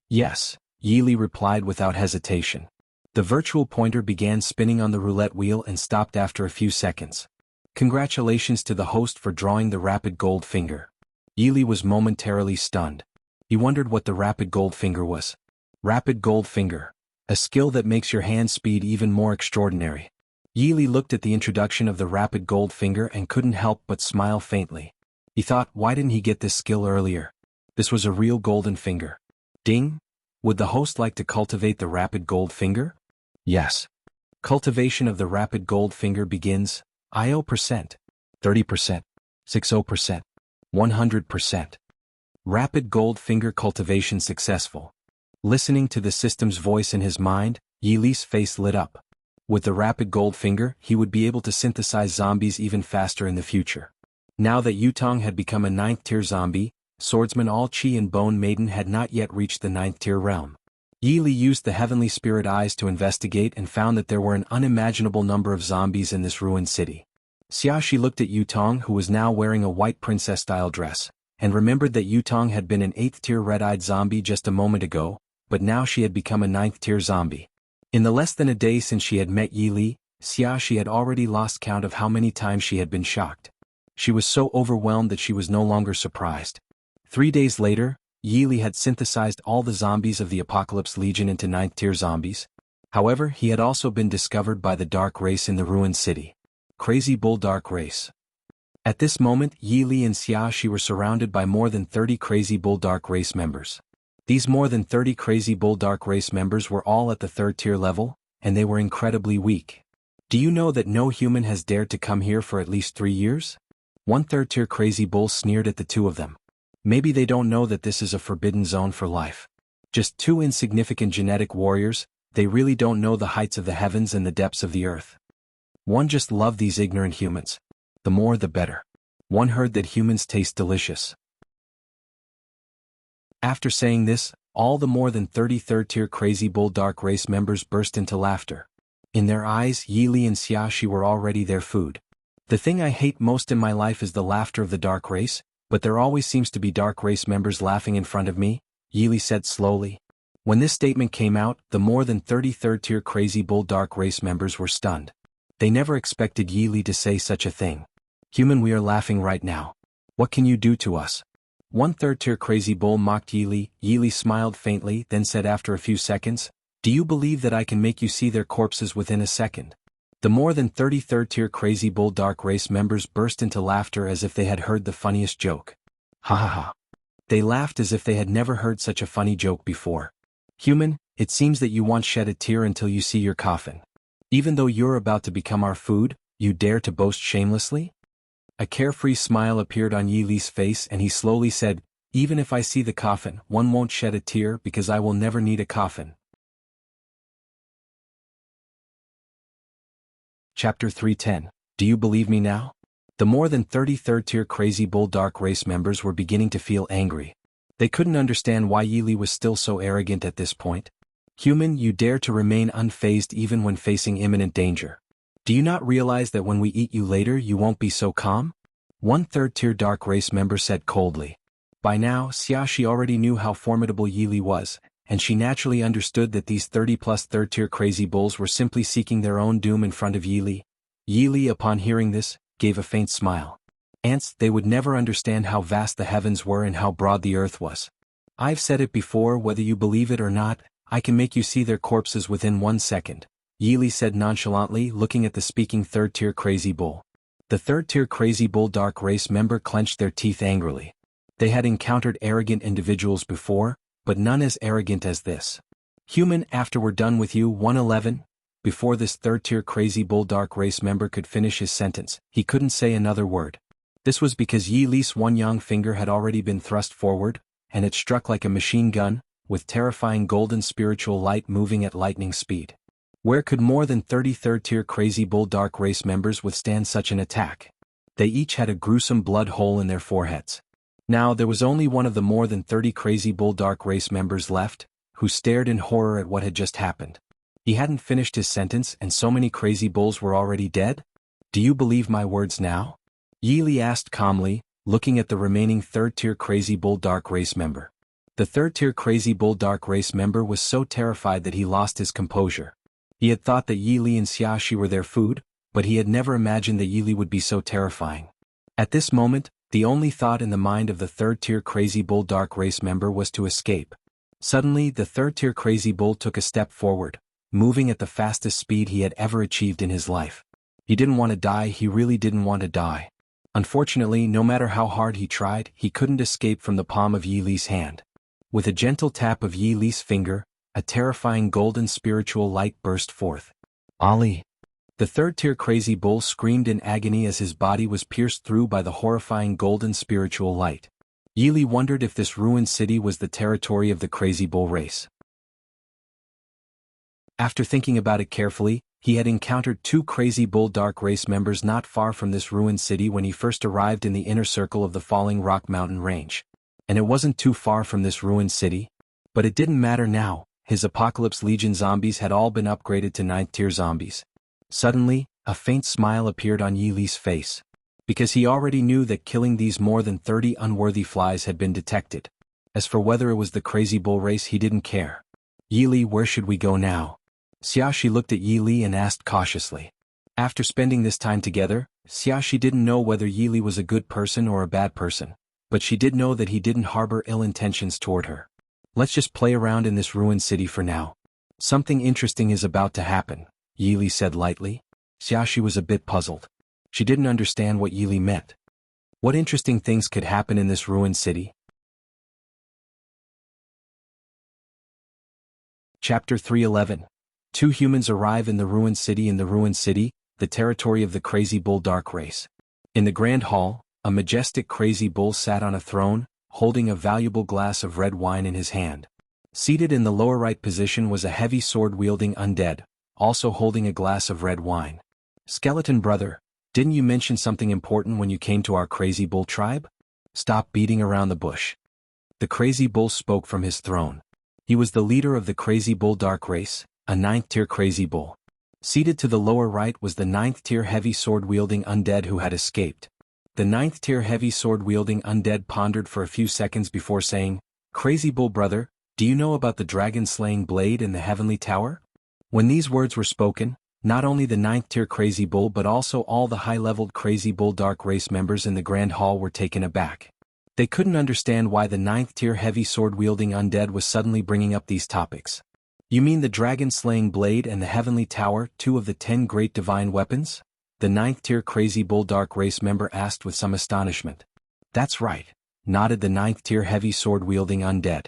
Yes, Yi Li replied without hesitation. The virtual pointer began spinning on the roulette wheel and stopped after a few seconds. Congratulations to the host for drawing the rapid gold finger. Yi Li was momentarily stunned. He wondered what the rapid gold finger was. Rapid gold finger. A skill that makes your hand speed even more extraordinary. Yi Li looked at the introduction of the rapid gold finger and couldn't help but smile faintly. He thought, why didn't he get this skill earlier? This was a real golden finger. Ding! Would the host like to cultivate the rapid gold finger? Yes. Cultivation of the rapid gold finger begins. IO%, 30%, 60%, 100%. Rapid gold finger cultivation successful. Listening to the system's voice in his mind, Yi Li's face lit up. With the rapid gold finger, he would be able to synthesize zombies even faster in the future. Now that Yutong had become a 9th tier zombie, Swordsman All Chi and Bone Maiden had not yet reached the 9th tier realm. Yi Li used the Heavenly Spirit Eyes to investigate and found that there were an unimaginable number of zombies in this ruined city. Xiaxi looked at Yutong, who was now wearing a white princess-style dress, and remembered that Yutong had been an 8th tier red-eyed zombie just a moment ago, but now she had become a 9th tier zombie. In the less than a day since she had met Yi Li, Xiaxi had already lost count of how many times she had been shocked. She was so overwhelmed that she was no longer surprised. 3 days later, Yi Li had synthesized all the zombies of the Apocalypse Legion into 9th tier zombies. However, he had also been discovered by the Dark Race in the ruined city. Crazy Bull Dark Race. At this moment, Yi Li and Xiaxi were surrounded by more than 30 Crazy Bull Dark Race members. These more than 30 Crazy Bull Dark Race members were all at the 3rd tier level, and they were incredibly weak. Do you know that no human has dared to come here for at least 3 years? One 3rd tier Crazy Bull sneered at the two of them. Maybe they don't know that this is a forbidden zone for life. Just 2 insignificant genetic warriors, they really don't know the heights of the heavens and the depths of the earth. One just loved these ignorant humans. The more the better. One heard that humans taste delicious. After saying this, all the more than 30 3rd tier Crazy Bull Dark Race members burst into laughter. In their eyes, Yi Li and Xiaxi were already their food. The thing I hate most in my life is the laughter of the Dark Race, but there always seems to be Dark Race members laughing in front of me, Yi Li said slowly. When this statement came out, the more than 30 3rd tier Crazy Bull Dark Race members were stunned. They never expected Yi Li to say such a thing. Human, we are laughing right now. What can you do to us? One 3rd tier Crazy Bull mocked Yi Li. Yi Li smiled faintly, then said after a few seconds, do you believe that I can make you see their corpses within a second? The more than 30 3rd tier Crazy Bull Dark Race members burst into laughter as if they had heard the funniest joke. Ha ha ha. They laughed as if they had never heard such a funny joke before. Human, it seems that you won't shed a tear until you see your coffin. Even though you're about to become our food, you dare to boast shamelessly? A carefree smile appeared on Yi Li's face and he slowly said, even if I see the coffin, one won't shed a tear because I will never need a coffin. Chapter 310. Do you believe me now? The more than 30 3rd tier Crazy Bull Dark Race members were beginning to feel angry. They couldn't understand why Yi Li was still so arrogant at this point. Human, you dare to remain unfazed even when facing imminent danger. Do you not realize that when we eat you later you won't be so calm? One 3rd tier Dark Race member said coldly. By now, Xiaxi already knew how formidable Yi Li was, and she naturally understood that these 30+ 3rd tier Crazy Bulls were simply seeking their own doom in front of Yi Li. Yi Li, upon hearing this, gave a faint smile. Ants, they would never understand how vast the heavens were and how broad the earth was. I've said it before, whether you believe it or not, I can make you see their corpses within 1 second. Yi Li said nonchalantly, looking at the speaking 3rd tier Crazy Bull. The 3rd tier Crazy Bull Dark Race member clenched their teeth angrily. They had encountered arrogant individuals before, but none as arrogant as this. Human, after we're done with you, 111? Before this 3rd tier Crazy Bull Dark Race member could finish his sentence, he couldn't say another word. This was because Yi Li's one young finger had already been thrust forward, and it struck like a machine gun, with terrifying golden spiritual light moving at lightning speed. Where could more than 30 third-tier Crazy Bull Dark Race members withstand such an attack? They each had a gruesome blood hole in their foreheads. Now there was only one of the more than 30 Crazy Bull Dark Race members left, who stared in horror at what had just happened. He hadn't finished his sentence and so many Crazy Bulls were already dead? Do you believe my words now? Yi Li asked calmly, looking at the remaining third-tier Crazy Bull Dark Race member. The third-tier Crazy Bull Dark Race member was so terrified that he lost his composure. He had thought that Yi Li and Xiaxi were their food, but he had never imagined that Yi Li would be so terrifying. At this moment, the only thought in the mind of the third-tier Crazy Bull Dark Race member was to escape. Suddenly, the third-tier Crazy Bull took a step forward, moving at the fastest speed he had ever achieved in his life. He didn't want to die, he really didn't want to die. Unfortunately, no matter how hard he tried, he couldn't escape from the palm of Yi Li's hand. With a gentle tap of Yi Li's finger, a terrifying golden spiritual light burst forth. Ali! The third-tier Crazy Bull screamed in agony as his body was pierced through by the horrifying golden spiritual light. Yi Li wondered if this ruined city was the territory of the Crazy Bull race. After thinking about it carefully, he had encountered 2 Crazy Bull Dark Race members not far from this ruined city when he first arrived in the inner circle of the Falling Rock Mountain Range. And it wasn't too far from this ruined city. But it didn't matter now, his Apocalypse Legion zombies had all been upgraded to 9th-tier zombies. Suddenly, a faint smile appeared on Yi Li's face. Because he already knew that killing these more than 30 unworthy flies had been detected. As for whether it was the Crazy Bull race, he didn't care. Yi Li, where should we go now? Xiaxi looked at Yi Li and asked cautiously. After spending this time together, Xiaxi didn't know whether Yi Li was a good person or a bad person, but she did know that he didn't harbor ill intentions toward her. Let's just play around in this ruined city for now. Something interesting is about to happen, Yi Li said lightly. Xiaxi was a bit puzzled. She didn't understand what Yi Li meant. What interesting things could happen in this ruined city? Chapter 311. 2 humans arrive in the ruined city. In the ruined city, the territory of the Crazy Bull Dark Race. In the Grand Hall, a majestic Crazy Bull sat on a throne, holding a valuable glass of red wine in his hand. Seated in the lower right position was a heavy sword-wielding undead, also holding a glass of red wine. Skeleton brother, didn't you mention something important when you came to our Crazy Bull tribe? Stop beating around the bush. The Crazy Bull spoke from his throne. He was the leader of the Crazy Bull Dark Race, a 9th-tier Crazy Bull. Seated to the lower right was the 9th-tier heavy sword-wielding undead who had escaped. The 9th-tier heavy sword-wielding undead pondered for a few seconds before saying, Crazy Bull brother, do you know about the dragon-slaying blade in the Heavenly Tower? When these words were spoken, not only the 9th-tier Crazy Bull but also all the high-leveled Crazy Bull Dark Race members in the Grand Hall were taken aback. They couldn't understand why the 9th-tier heavy sword-wielding undead was suddenly bringing up these topics. You mean the dragon-slaying blade and the Heavenly Tower, 2 of the 10 great divine weapons? The 9th-tier Crazy Bull Dark Race member asked with some astonishment. That's right, nodded the 9th-tier heavy sword-wielding undead.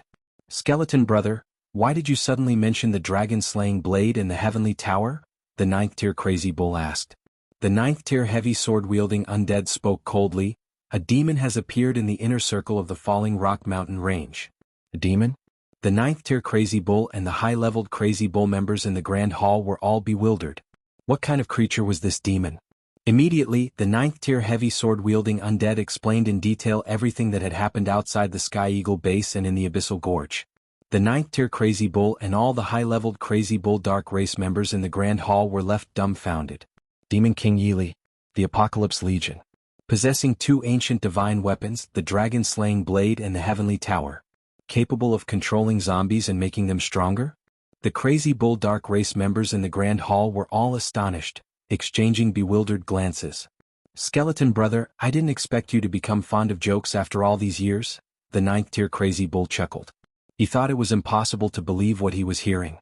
Skeleton brother, why did you suddenly mention the dragon-slaying blade and the Heavenly Tower? The 9th-tier Crazy Bull asked. The 9th-tier heavy sword-wielding undead spoke coldly. A demon has appeared in the inner circle of the Falling Rock Mountain Range. A demon? The 9th-tier Crazy Bull and the high-leveled Crazy Bull members in the Grand Hall were all bewildered. What kind of creature was this demon? Immediately, the 9th-tier heavy sword-wielding undead explained in detail everything that had happened outside the Sky Eagle base and in the Abyssal Gorge. The 9th-tier Crazy Bull and all the high-leveled Crazy Bull Dark Race members in the Grand Hall were left dumbfounded. Demon King Yi Li, the Apocalypse Legion. Possessing 2 ancient divine weapons, the dragon-slaying blade and the Heavenly Tower. Capable of controlling zombies and making them stronger? The Crazy Bull Dark Race members in the Grand Hall were all astonished, exchanging bewildered glances. Skeleton brother, I didn't expect you to become fond of jokes after all these years, the 9th-tier Crazy Bull chuckled. He thought it was impossible to believe what he was hearing.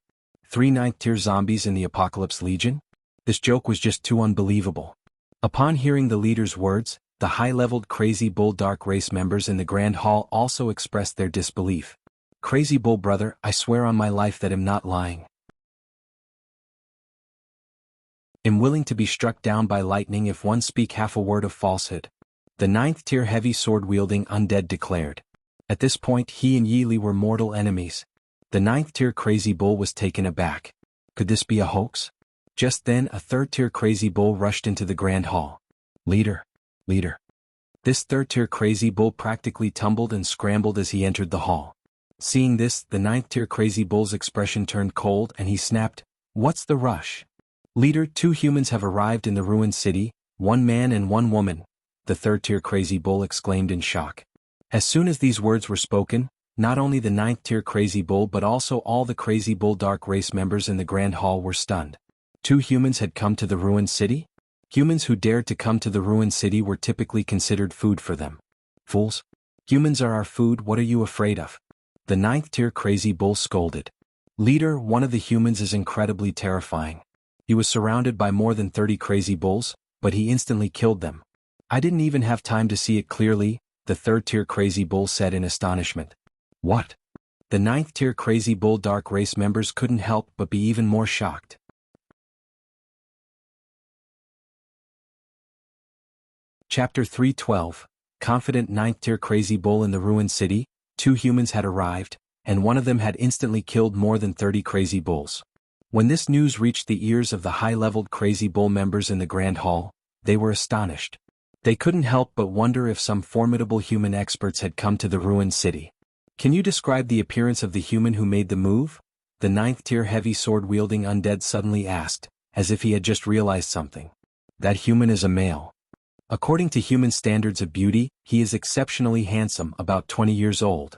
3 9th-tier zombies in the Apocalypse Legion? This joke was just too unbelievable. Upon hearing the leader's words, the high-leveled Crazy Bull Dark Race members in the Grand Hall also expressed their disbelief. Crazy Bull brother, I swear on my life that I'm not lying. Am willing to be struck down by lightning if one speak half a word of falsehood. The 9th-tier heavy sword-wielding undead declared. At this point he and Yi Li were mortal enemies. The 9th-tier Crazy Bull was taken aback. Could this be a hoax? Just then a third-tier crazy bull rushed into the grand hall. Leader! Leader! This third-tier crazy bull practically tumbled and scrambled as he entered the hall. Seeing this, the ninth-tier crazy bull's expression turned cold and he snapped, "What's the rush?" "Leader, 2 humans have arrived in the ruined city, 1 man and 1 woman," the third-tier crazy bull exclaimed in shock. As soon as these words were spoken, not only the ninth-tier crazy bull but also all the crazy bull dark race members in the grand hall were stunned. 2 humans had come to the ruined city? Humans who dared to come to the ruined city were typically considered food for them. Fools! Humans are our food, what are you afraid of? The ninth-tier crazy bull scolded. Leader, one of the humans is incredibly terrifying. He was surrounded by more than 30 crazy bulls, but he instantly killed them. I didn't even have time to see it clearly, the third-tier crazy bull said in astonishment. What? The ninth-tier crazy bull dark race members couldn't help but be even more shocked. Chapter 3:12. Confident ninth-tier crazy bull in the ruined city, 2 humans had arrived, and one of them had instantly killed more than 30 crazy bulls. When this news reached the ears of the high-leveled crazy bull members in the grand hall, they were astonished. They couldn't help but wonder if some formidable human experts had come to the ruined city. Can you describe the appearance of the human who made the move? The ninth-tier heavy sword-wielding undead suddenly asked, as if he had just realized something. That human is a male. According to human standards of beauty, he is exceptionally handsome, about 20 years old.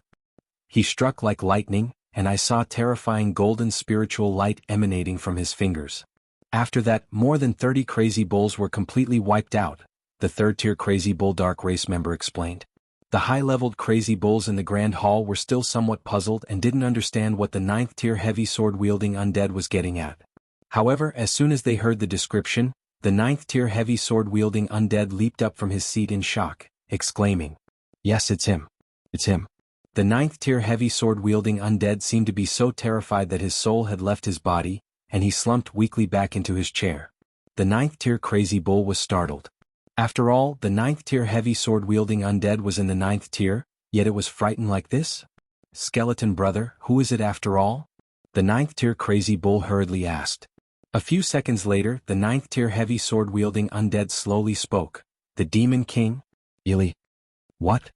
He struck like lightning, and I saw terrifying golden spiritual light emanating from his fingers. After that, more than 30 crazy bulls were completely wiped out, the third-tier crazy bull dark race member explained. The high-leveled crazy bulls in the grand hall were still somewhat puzzled and didn't understand what the ninth-tier heavy sword-wielding undead was getting at. However, as soon as they heard the description, the ninth-tier heavy sword-wielding undead leaped up from his seat in shock, exclaiming, "Yes, it's him. It's him." The ninth-tier heavy sword-wielding undead seemed to be so terrified that his soul had left his body, and he slumped weakly back into his chair. The ninth-tier crazy bull was startled. After all, the ninth-tier heavy sword-wielding undead was in the ninth tier, yet it was frightened like this? "Skeleton brother, who is it after all?" the ninth-tier crazy bull hurriedly asked. A few seconds later, the ninth-tier heavy sword-wielding undead slowly spoke. "The Demon King? Really? What?"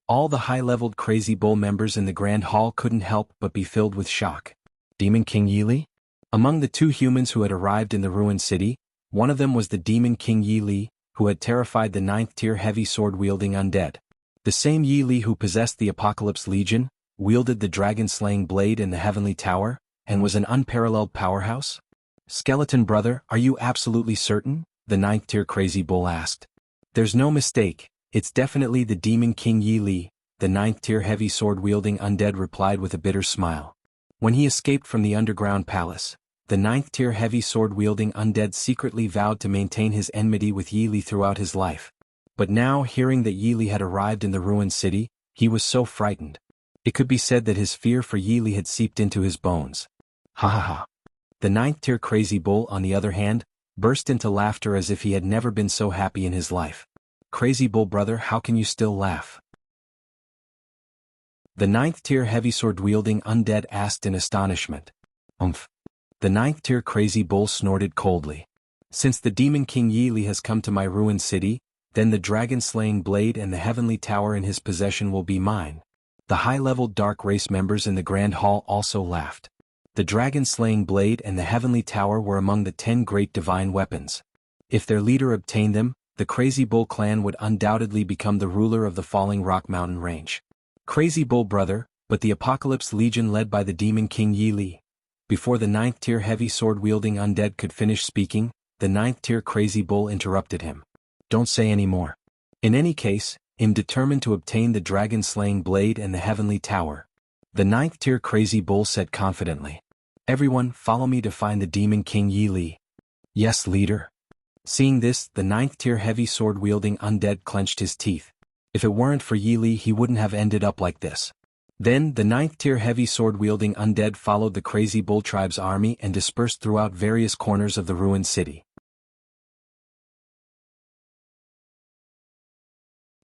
All the high-leveled crazy bull members in the grand hall couldn't help but be filled with shock. Demon King Yi Li? Among the 2 humans who had arrived in the ruined city, one of them was the Demon King Yi Li, who had terrified the ninth-tier heavy sword-wielding undead. The same Yi Li who possessed the Apocalypse Legion, wielded the dragon-slaying blade in the Heavenly Tower, and was an unparalleled powerhouse? "Skeleton brother, are you absolutely certain?" the ninth-tier crazy bull asked. "There's no mistake, it's definitely the Demon King Yi Li," the ninth-tier heavy sword-wielding undead replied with a bitter smile. When he escaped from the underground palace, the ninth-tier heavy sword-wielding undead secretly vowed to maintain his enmity with Yi Li throughout his life. But now, hearing that Yi Li had arrived in the ruined city, he was so frightened. It could be said that his fear for Yi Li had seeped into his bones. Ha ha ha. The ninth-tier crazy bull, on the other hand, burst into laughter as if he had never been so happy in his life. "Crazy bull brother, how can you still laugh?" the ninth-tier heavy sword-wielding undead asked in astonishment. "Umph." The ninth-tier crazy bull snorted coldly. "Since the Demon King Yi Li has come to my ruined city, then the dragon-slaying blade and the Heavenly Tower in his possession will be mine." The high-leveled dark race members in the grand hall also laughed. The dragon-slaying blade and the Heavenly Tower were among the 10 great divine weapons. If their leader obtained them, the Crazy Bull clan would undoubtedly become the ruler of the Falling Rock Mountain Range. "Crazy Bull brother, but the Apocalypse Legion led by the Demon King Yi Li." Before the ninth-tier heavy sword-wielding undead could finish speaking, the ninth-tier crazy bull interrupted him. "Don't say any more. In any case, I'm determined to obtain the dragon-slaying blade and the Heavenly Tower," the ninth-tier crazy bull said confidently. "Everyone, follow me to find the Demon King Yi Li." "Yes, leader." Seeing this, the ninth-tier heavy sword-wielding undead clenched his teeth. If it weren't for Yi Li, he wouldn't have ended up like this. Then, the ninth-tier heavy sword-wielding undead followed the crazy bull tribe's army and dispersed throughout various corners of the ruined city.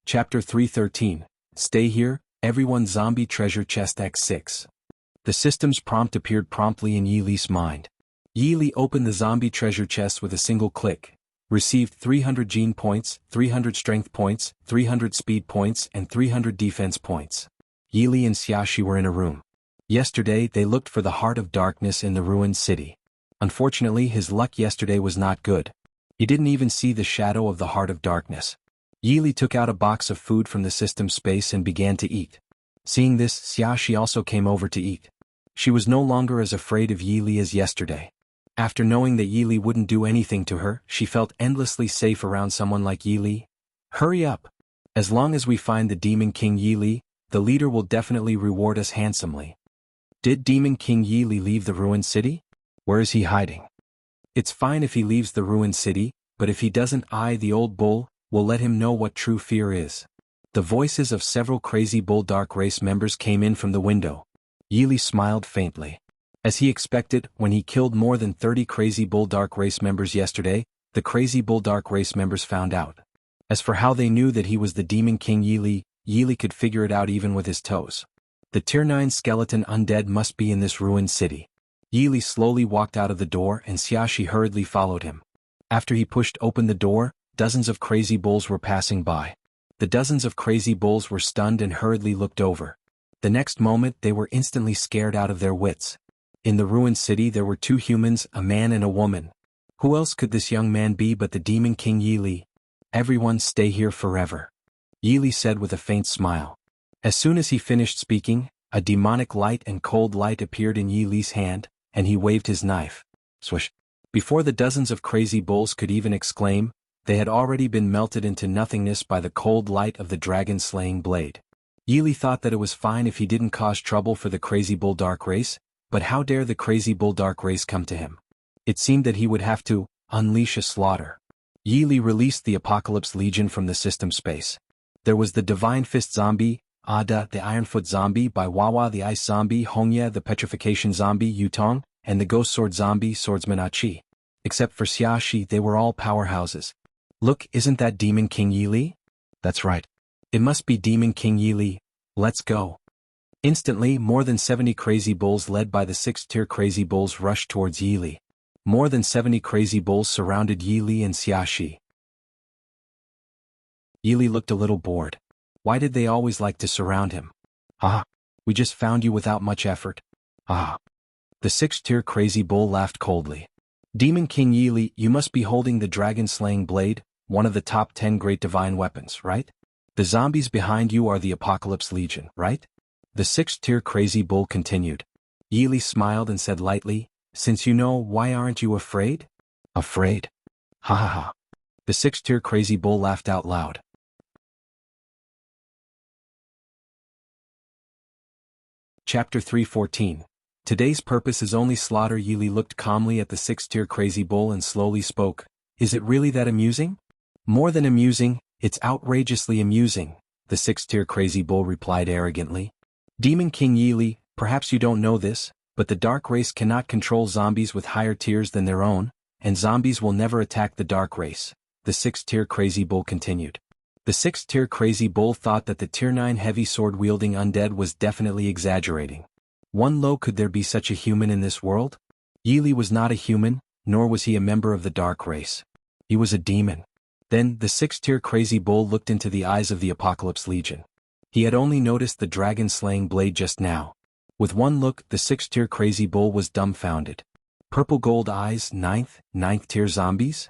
Chapter 3:13. Stay here, everyone. Zombie Treasure Chest X6. The system's prompt appeared promptly in Yi Li's mind. Yi Li opened the zombie treasure chest with a single click, received 300 gene points, 300 strength points, 300 speed points and 300 defense points. Yi Li and Xiaxi were in a room. Yesterday they looked for the Heart of Darkness in the ruined city. Unfortunately his luck yesterday was not good. He didn't even see the shadow of the Heart of Darkness. Yi Li took out a box of food from the system space and began to eat. Seeing this, Xiaxi also came over to eat. She was no longer as afraid of Yi Li as yesterday. After knowing that Yi Li wouldn't do anything to her, she felt endlessly safe around someone like Yi Li. Hurry up! As long as we find the Demon King Yi Li, the leader will definitely reward us handsomely. Did Demon King Yi Li leave the ruined city? Where is he hiding? It's fine if he leaves the ruined city, but if he doesn't, the old bull, will let him know what true fear is. The voices of several crazy bull dark race members came in from the window. Yi Li smiled faintly. As he expected, when he killed more than 30 crazy bull dark race members yesterday, the crazy bull dark race members found out. As for how they knew that he was the Demon King Yi Li could figure it out even with his toes. The Tier 9 skeleton undead must be in this ruined city. Yi Li slowly walked out of the door and Xiaxi hurriedly followed him. After he pushed open the door, dozens of crazy bulls were passing by. The dozens of crazy bulls were stunned and hurriedly looked over. The next moment they were instantly scared out of their wits. In the ruined city there were two humans, a man and a woman. Who else could this young man be but the Demon King Yi Li? Everyone stay here forever. Yi Li said with a faint smile. As soon as he finished speaking, a demonic light and cold light appeared in Yi Li's hand, and he waved his knife. Swish. Before the dozens of crazy bulls could even exclaim, they had already been melted into nothingness by the cold light of the dragon-slaying blade. Yi Li thought that it was fine if he didn't cause trouble for the crazy bull dark race, but how dare the crazy bull dark race come to him? It seemed that he would have to unleash a slaughter. Yi Li released the Apocalypse Legion from the system space. There was the Divine Fist Zombie, Ada the Ironfoot Zombie, Bai Wawa the Ice Zombie, Hongya the Petrification Zombie, Yutong, and the Ghost Sword Zombie, Swordsman Achi. Except for Xiaxi, they were all powerhouses. Look, isn't that Demon King Yi Li? That's right. It must be Demon King Yi Li. Let's go. Instantly, more than 70 crazy bulls led by the 6th-tier crazy bulls rushed towards Yi Li. More than 70 crazy bulls surrounded Yi Li and Xiaxi. Yi Li looked a little bored. Why did they always like to surround him? We just found you without much effort. The 6th-tier crazy bull laughed coldly. Demon King Yi Li, you must be holding the dragon-slaying blade, one of the top 10 great divine weapons, right? The zombies behind you are the Apocalypse Legion, right? The 6th-tier crazy bull continued. Yi Li smiled and said lightly, since you know, why aren't you afraid? Afraid? Ha ha ha. The 6th-tier crazy bull laughed out loud. Chapter 3:14. Today's purpose is only slaughter. Yi Li looked calmly at the 6th-tier crazy bull and slowly spoke. Is it really that amusing? More than amusing, it's outrageously amusing, the 6th-tier crazy bull replied arrogantly. Demon King Yi Li, perhaps you don't know this, but the dark race cannot control zombies with higher tiers than their own, and zombies will never attack the dark race, the 6th-tier crazy bull continued. The 6th-tier crazy bull thought that the Tier 9 heavy sword-wielding undead was definitely exaggerating. One low, could there be such a human in this world? Yi Li was not a human, nor was he a member of the dark race. He was a demon. Then, the 6th-tier crazy bull looked into the eyes of the Apocalypse Legion. He had only noticed the dragon-slaying blade just now. With one look, the 6th-tier crazy bull was dumbfounded. Purple gold eyes, 9th tier zombies?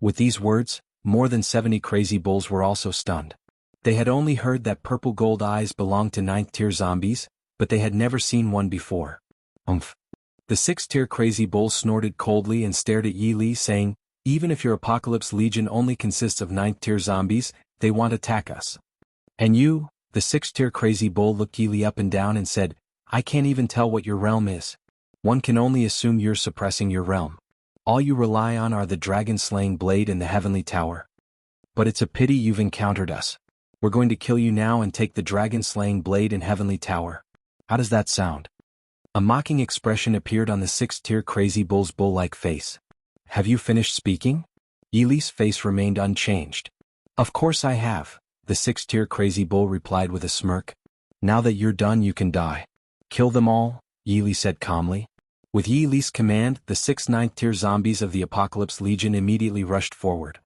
With these words, more than 70 crazy bulls were also stunned. They had only heard that purple gold eyes belonged to 9th tier zombies, but they had never seen one before. Umph. The 6th-tier crazy bull snorted coldly and stared at Yi Li, saying, even if your Apocalypse Legion only consists of 9th tier zombies, they won't attack us. And you? The 6th-tier crazy bull looked Yi Li up and down and said, I can't even tell what your realm is. One can only assume you're suppressing your realm. All you rely on are the dragon-slaying blade and the heavenly tower. But it's a pity you've encountered us. We're going to kill you now and take the dragon-slaying blade and heavenly tower. How does that sound? A mocking expression appeared on the 6th-tier crazy bull's bull-like face. Have you finished speaking? Yi Li's face remained unchanged. Of course I have, the 6th-tier crazy bull replied with a smirk. Now that you're done you can die. Kill them all, Yi Li said calmly. With Yi Li's command, the 6 ninth-tier zombies of the Apocalypse Legion immediately rushed forward.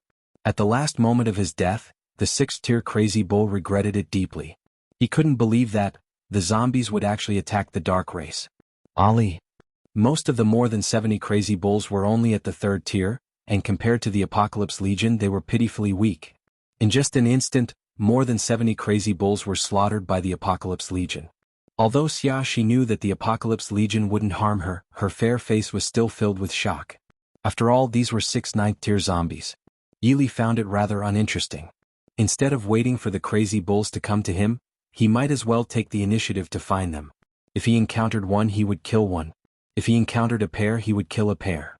At the last moment of his death, the 6th-tier Crazy Bull regretted it deeply. He couldn't believe that the zombies would actually attack the Dark Race. Ali. Most of the more than 70 Crazy Bulls were only at the 3rd tier, and compared to the Apocalypse Legion they were pitifully weak. In just an instant, more than 70 Crazy Bulls were slaughtered by the Apocalypse Legion. Although Xiaxi knew that the Apocalypse Legion wouldn't harm her, her fair face was still filled with shock. After all, these were 6 ninth-tier zombies. Yi Li found it rather uninteresting. Instead of waiting for the Crazy Bulls to come to him, he might as well take the initiative to find them. If he encountered one, he would kill one. If he encountered a pair, he would kill a pair.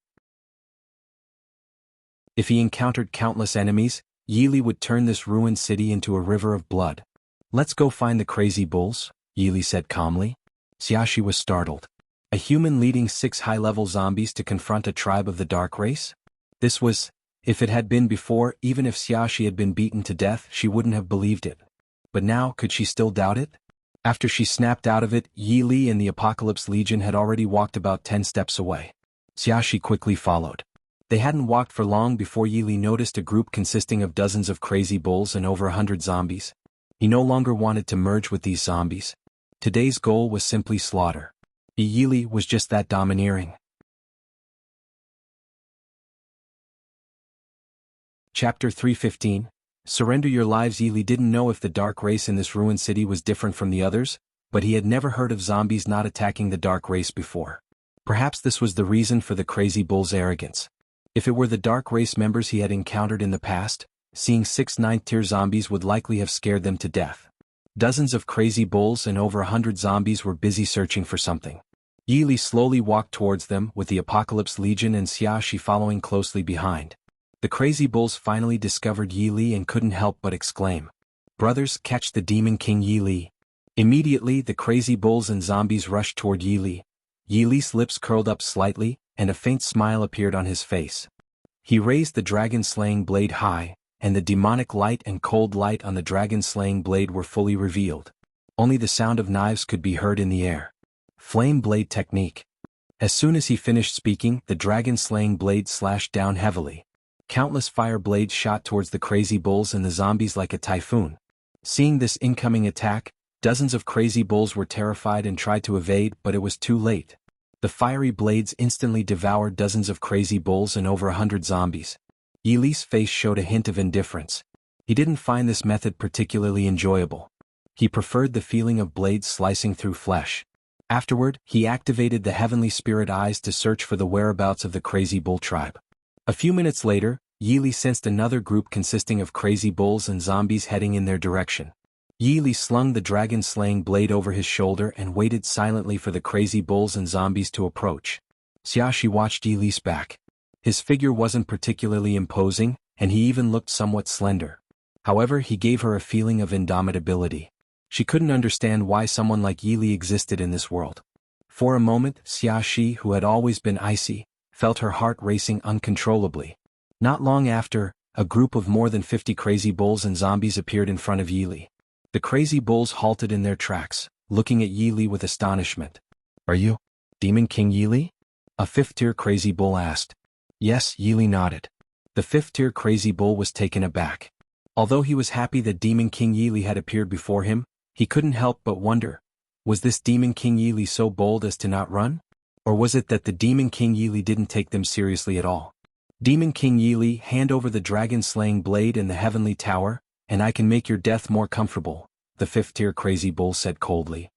If he encountered countless enemies, Yi Li would turn this ruined city into a river of blood. "Let's go find the Crazy Bulls," Yi Li said calmly. Xiaxi was startled. A human leading 6 high-level zombies to confront a tribe of the Dark Race? This was, if it had been before, even if Xiaxi had been beaten to death, she wouldn't have believed it. But now, could she still doubt it? After she snapped out of it, Yi Li and the Apocalypse Legion had already walked about 10 steps away. Xiaxi quickly followed. They hadn't walked for long before Yi Li noticed a group consisting of dozens of Crazy Bulls and over 100 zombies. He no longer wanted to merge with these zombies. Today's goal was simply slaughter. Yi Li was just that domineering. Chapter 315. Surrender your lives. Yi Li didn't know if the Dark Race in this ruined city was different from the others, but he had never heard of zombies not attacking the Dark Race before. Perhaps this was the reason for the Crazy Bull's arrogance. If it were the Dark Race members he had encountered in the past, seeing 6 ninth-tier zombies would likely have scared them to death. Dozens of Crazy Bulls and over 100 zombies were busy searching for something. Yi Li slowly walked towards them, with the Apocalypse Legion and Xiaxi following closely behind. The Crazy Bulls finally discovered Yi Li and couldn't help but exclaim, "Brothers, catch the Demon King Yi Li." Immediately the Crazy Bulls and zombies rushed toward Yi Li. Yi Li's lips curled up slightly, and a faint smile appeared on his face. He raised the dragon-slaying blade high, and the demonic light and cold light on the dragon-slaying blade were fully revealed. Only the sound of knives could be heard in the air. Flame blade technique. As soon as he finished speaking, the dragon-slaying blade slashed down heavily. Countless fire blades shot towards the Crazy Bulls and the zombies like a typhoon. Seeing this incoming attack, dozens of Crazy Bulls were terrified and tried to evade, but it was too late. The fiery blades instantly devoured dozens of Crazy Bulls and over 100 zombies. Yi Li's face showed a hint of indifference. He didn't find this method particularly enjoyable. He preferred the feeling of blades slicing through flesh. Afterward, he activated the Heavenly Spirit Eyes to search for the whereabouts of the Crazy Bull tribe. A few minutes later, Yi Li sensed another group consisting of Crazy Bulls and zombies heading in their direction. Yi Li slung the dragon-slaying blade over his shoulder and waited silently for the Crazy Bulls and zombies to approach. Xiaxi watched Yi Li's back. His figure wasn't particularly imposing, and he even looked somewhat slender. However, he gave her a feeling of indomitability. She couldn't understand why someone like Yi Li existed in this world. For a moment, Xiaxi, who had always been icy, felt her heart racing uncontrollably. Not long after, a group of more than 50 Crazy Bulls and zombies appeared in front of Yi Li. The Crazy Bulls halted in their tracks, looking at Yi Li with astonishment. "Are you Demon King Yi Li?" a 5th-tier Crazy Bull asked. Yes, Yi Li nodded. The 5th-tier Crazy Bull was taken aback. Although he was happy that Demon King Yi Li had appeared before him, he couldn't help but wonder, was this Demon King Yi Li so bold as to not run? Or was it that the Demon King Yi Li didn't take them seriously at all? "Demon King Yi Li, hand over the dragon-slaying blade and the Heavenly Tower, and I can make your death more comfortable," the 5th-tier Crazy Bull said coldly.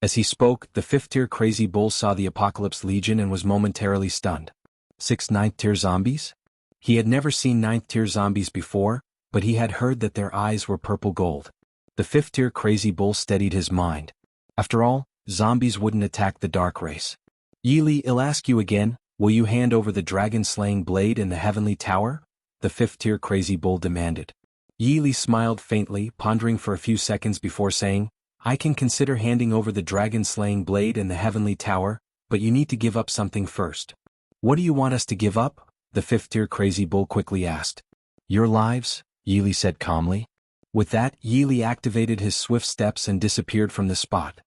As he spoke, the 5th-tier Crazy Bull saw the Apocalypse Legion and was momentarily stunned. 6 9th-tier zombies? He had never seen 9th-tier zombies before, but he had heard that their eyes were purple gold. The 5th-tier Crazy Bull steadied his mind. After all, zombies wouldn't attack the Dark Race. "Yi Li, I'll ask you again, will you hand over the dragon-slaying blade and the Heavenly Tower?" the 5th-tier Crazy Bull demanded. Yi Li smiled faintly, pondering for a few seconds before saying, "I can consider handing over the dragon-slaying blade and the Heavenly Tower, but you need to give up something first." "What do you want us to give up?" the 5th-tier Crazy Bull quickly asked. "Your lives," Yi Li said calmly. With that, Yi Li activated his swift steps and disappeared from the spot.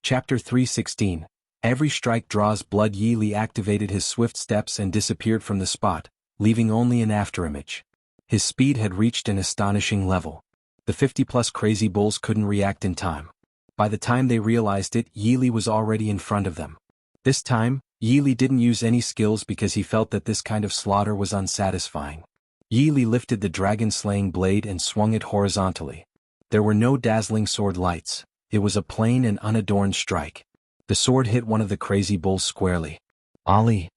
Chapter 316. Every strike draws blood. Yi Li activated his swift steps and disappeared from the spot, leaving only an afterimage. His speed had reached an astonishing level. The 50-plus crazy bulls couldn't react in time. By the time they realized it, Yi Li was already in front of them. This time, Yi Li didn't use any skills because he felt that this kind of slaughter was unsatisfying. Yi Li lifted the dragon-slaying blade and swung it horizontally. There were no dazzling sword lights. It was a plain and unadorned strike. The sword hit one of the crazy bulls squarely. Ali!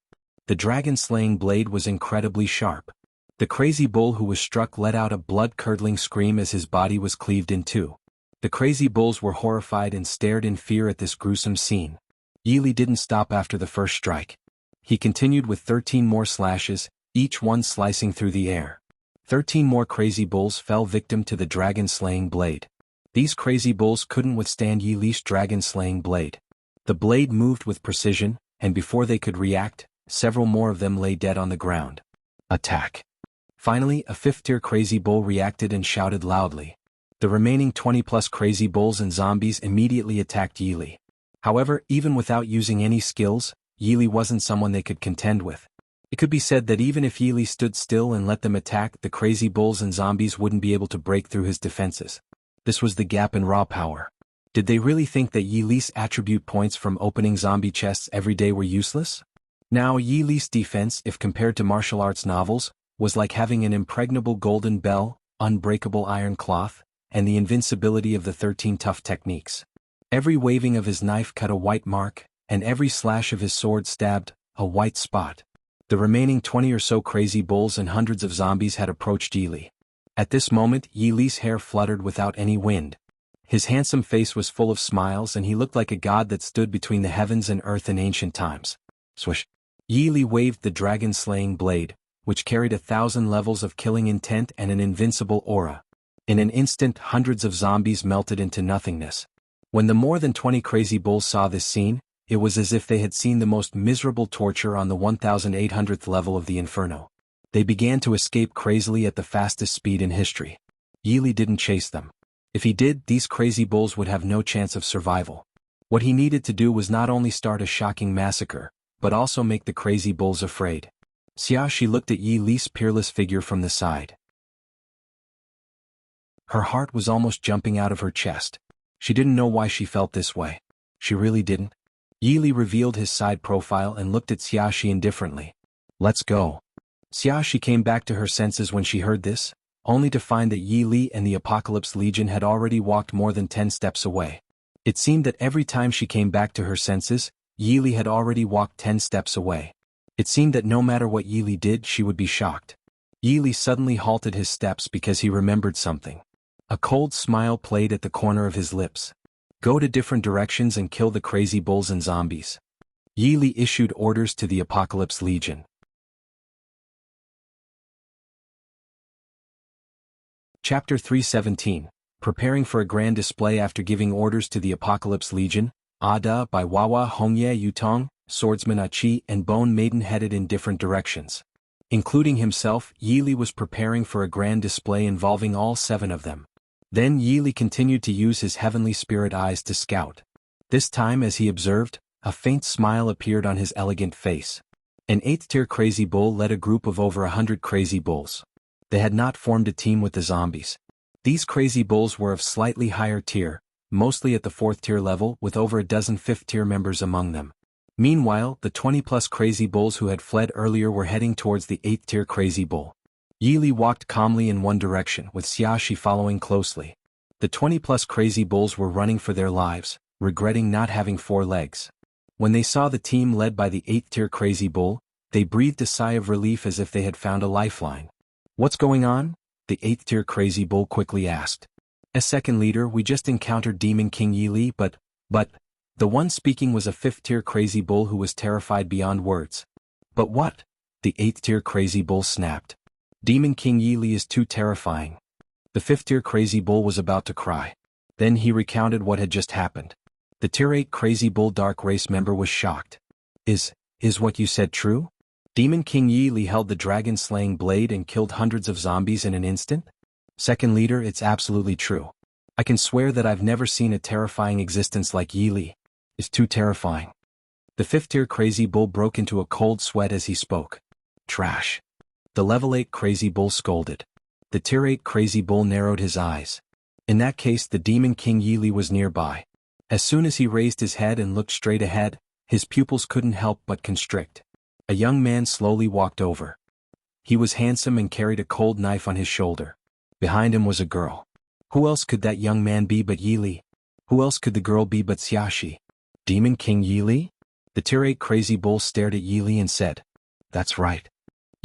The dragon-slaying blade was incredibly sharp. The crazy bull who was struck let out a blood-curdling scream as his body was cleaved in two. The crazy bulls were horrified and stared in fear at this gruesome scene. Yi Li didn't stop after the first strike. He continued with 13 more slashes, each one slicing through the air. 13 more crazy bulls fell victim to the dragon-slaying blade. These crazy bulls couldn't withstand Yi Li's dragon-slaying blade. The blade moved with precision, and before they could react, several more of them lay dead on the ground. Attack! Finally, a fifth-tier crazy bull reacted and shouted loudly. The remaining 20-plus crazy bulls and zombies immediately attacked Yi Li. However, even without using any skills, Yi Li wasn't someone they could contend with. It could be said that even if Yi Li stood still and let them attack, the crazy bulls and zombies wouldn't be able to break through his defenses. This was the gap in raw power. Did they really think that Yi Li's attribute points from opening zombie chests every day were useless? Now Yi Li's defense, if compared to martial arts novels, was like having an impregnable golden bell, unbreakable iron cloth, and the invincibility of the 13 tough techniques. Every waving of his knife cut a white mark, and every slash of his sword stabbed a white spot. The remaining 20 or so crazy bulls and hundreds of zombies had approached Yi Li. At this moment, Yi Li's hair fluttered without any wind. His handsome face was full of smiles and he looked like a god that stood between the heavens and earth in ancient times. Swish! Yi Li waved the dragon-slaying blade, which carried 1,000 levels of killing intent and an invincible aura. In an instant, hundreds of zombies melted into nothingness. When the more than 20 crazy bulls saw this scene, it was as if they had seen the most miserable torture on the 1,800th level of the Inferno. They began to escape crazily at the fastest speed in history. Yi Li didn't chase them. If he did, these crazy bulls would have no chance of survival. What he needed to do was not only start a shocking massacre, but also make the crazy bulls afraid. Xiaoxi looked at Yi Li's peerless figure from the side. Her heart was almost jumping out of her chest. She didn't know why she felt this way. She really didn't. Yi Li revealed his side profile and looked at Xiaoxi indifferently. Let's go. Xiaoxi came back to her senses when she heard this, only to find that Yi Li and the Apocalypse Legion had already walked more than 10 steps away. It seemed that every time she came back to her senses, Yi Li had already walked 10 steps away. It seemed that no matter what Yi Li did, she would be shocked. Yi Li suddenly halted his steps because he remembered something. A cold smile played at the corner of his lips. Go to different directions and kill the crazy bulls and zombies. Yi Li issued orders to the Apocalypse Legion. Chapter 317. Preparing for a grand display. After giving orders to the Apocalypse Legion, Ada by Wawa Hongye Yutong, Swordsman Achi and Bone Maiden headed in different directions. Including himself, Yi Li was preparing for a grand display involving all 7 of them. Then Yi Li continued to use his heavenly spirit eyes to scout. This time, as he observed, a faint smile appeared on his elegant face. An 8th-tier crazy bull led a group of over 100 crazy bulls. They had not formed a team with the zombies. These crazy bulls were of slightly higher tier, mostly at the 4th-tier level with over a dozen 5th-tier members among them. Meanwhile, the 20-plus crazy bulls who had fled earlier were heading towards the 8th-tier crazy bull. Yi Li walked calmly in one direction with Xiaoxi following closely. The 20-plus crazy bulls were running for their lives, regretting not having 4 legs. When they saw the team led by the 8th-tier crazy bull, they breathed a sigh of relief as if they had found a lifeline. What's going on? The 8th-tier crazy bull quickly asked. As second leader, we just encountered Demon King Yi Li, but, the one speaking was a 5th-tier crazy bull who was terrified beyond words. But what? The 8th-tier crazy bull snapped. Demon King Yi Li is too terrifying. The 5th-tier crazy bull was about to cry. Then he recounted what had just happened. The tier 8 crazy bull dark race member was shocked. Is what you said true? Demon King Yi Li held the dragon-slaying blade and killed hundreds of zombies in an instant? Second leader, it's absolutely true. I can swear that I've never seen a terrifying existence like Yi Li. is too terrifying. The 5th-tier Crazy Bull broke into a cold sweat as he spoke. Trash. The level 8 Crazy Bull scolded. The tier 8 Crazy Bull narrowed his eyes. In that case, the Demon King Yili was nearby. As soon as he raised his head and looked straight ahead, his pupils couldn't help but constrict. A young man slowly walked over. He was handsome and carried a cold knife on his shoulder. Behind him was a girl. Who else could that young man be but Yili? Who else could the girl be but Xiaxi? Demon King Yili? The tier 8 Crazy Bull stared at Yili and said, "That's right."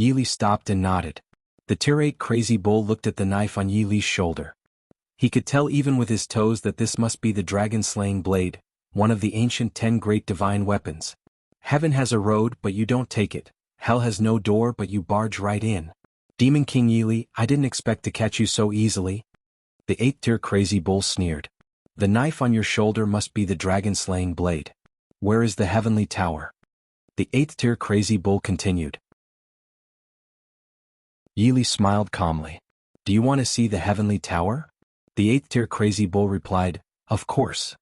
Yili stopped and nodded. The tier 8 Crazy Bull looked at the knife on Yili's shoulder. He could tell even with his toes that this must be the dragon-slaying blade, one of the ancient 10 great divine weapons. Heaven has a road but you don't take it, hell has no door but you barge right in. Demon King Yili, I didn't expect to catch you so easily. The 8th tier Crazy Bull sneered. The knife on your shoulder must be the dragon-slaying blade. Where is the heavenly tower? The 8th tier Crazy Bull continued. Yili smiled calmly. Do you want to see the heavenly tower? The 8th tier Crazy Bull replied, of course.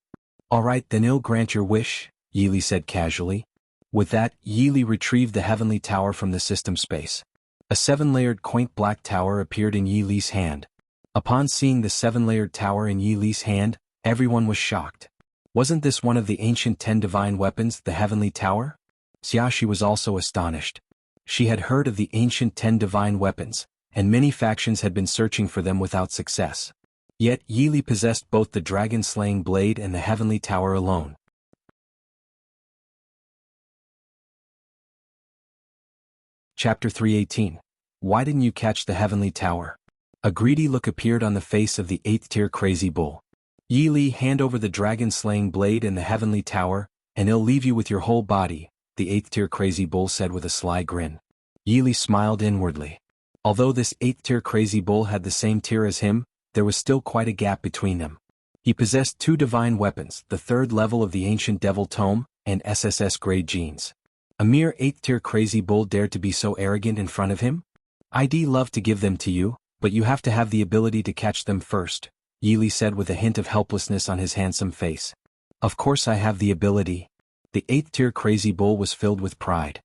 Alright then, I'll grant your wish, Yili said casually. With that, Yili retrieved the heavenly tower from the system space. A 7-layered quaint black tower appeared in Yili's hand. Upon seeing the 7-layered tower in Yili's hand, everyone was shocked. Wasn't this one of the ancient 10 divine weapons, the heavenly tower? Xiaxi was also astonished. She had heard of the ancient 10 divine weapons, and many factions had been searching for them without success. Yet Yili possessed both the dragon-slaying blade and the heavenly tower alone. Chapter 318. Why didn't you catch the heavenly tower? A greedy look appeared on the face of the 8th tier Crazy Bull. Yili, hand over the dragon-slaying blade and the heavenly tower, and I'll leave you with your whole body, the 8th tier Crazy Bull said with a sly grin. Yili smiled inwardly. Although this 8th tier Crazy Bull had the same tier as him, there was still quite a gap between them. He possessed 2 divine weapons, the 3rd level of the ancient Devil Tome, and SSS grade genes. A mere 8th tier Crazy Bull dared to be so arrogant in front of him? I'd love to give them to you, but you have to have the ability to catch them first, Yili said with a hint of helplessness on his handsome face. Of course I have the ability. The 8th tier Crazy Bull was filled with pride.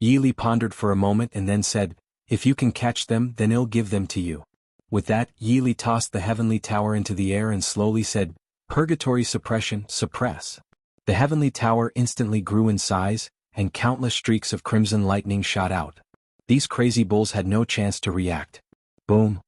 Yili pondered for a moment and then said, if you can catch them, then I'll give them to you. With that, Yili tossed the heavenly tower into the air and slowly said, Purgatory suppression, suppress. The heavenly tower instantly grew in size, and countless streaks of crimson lightning shot out. These Crazy Bulls had no chance to react. Boom!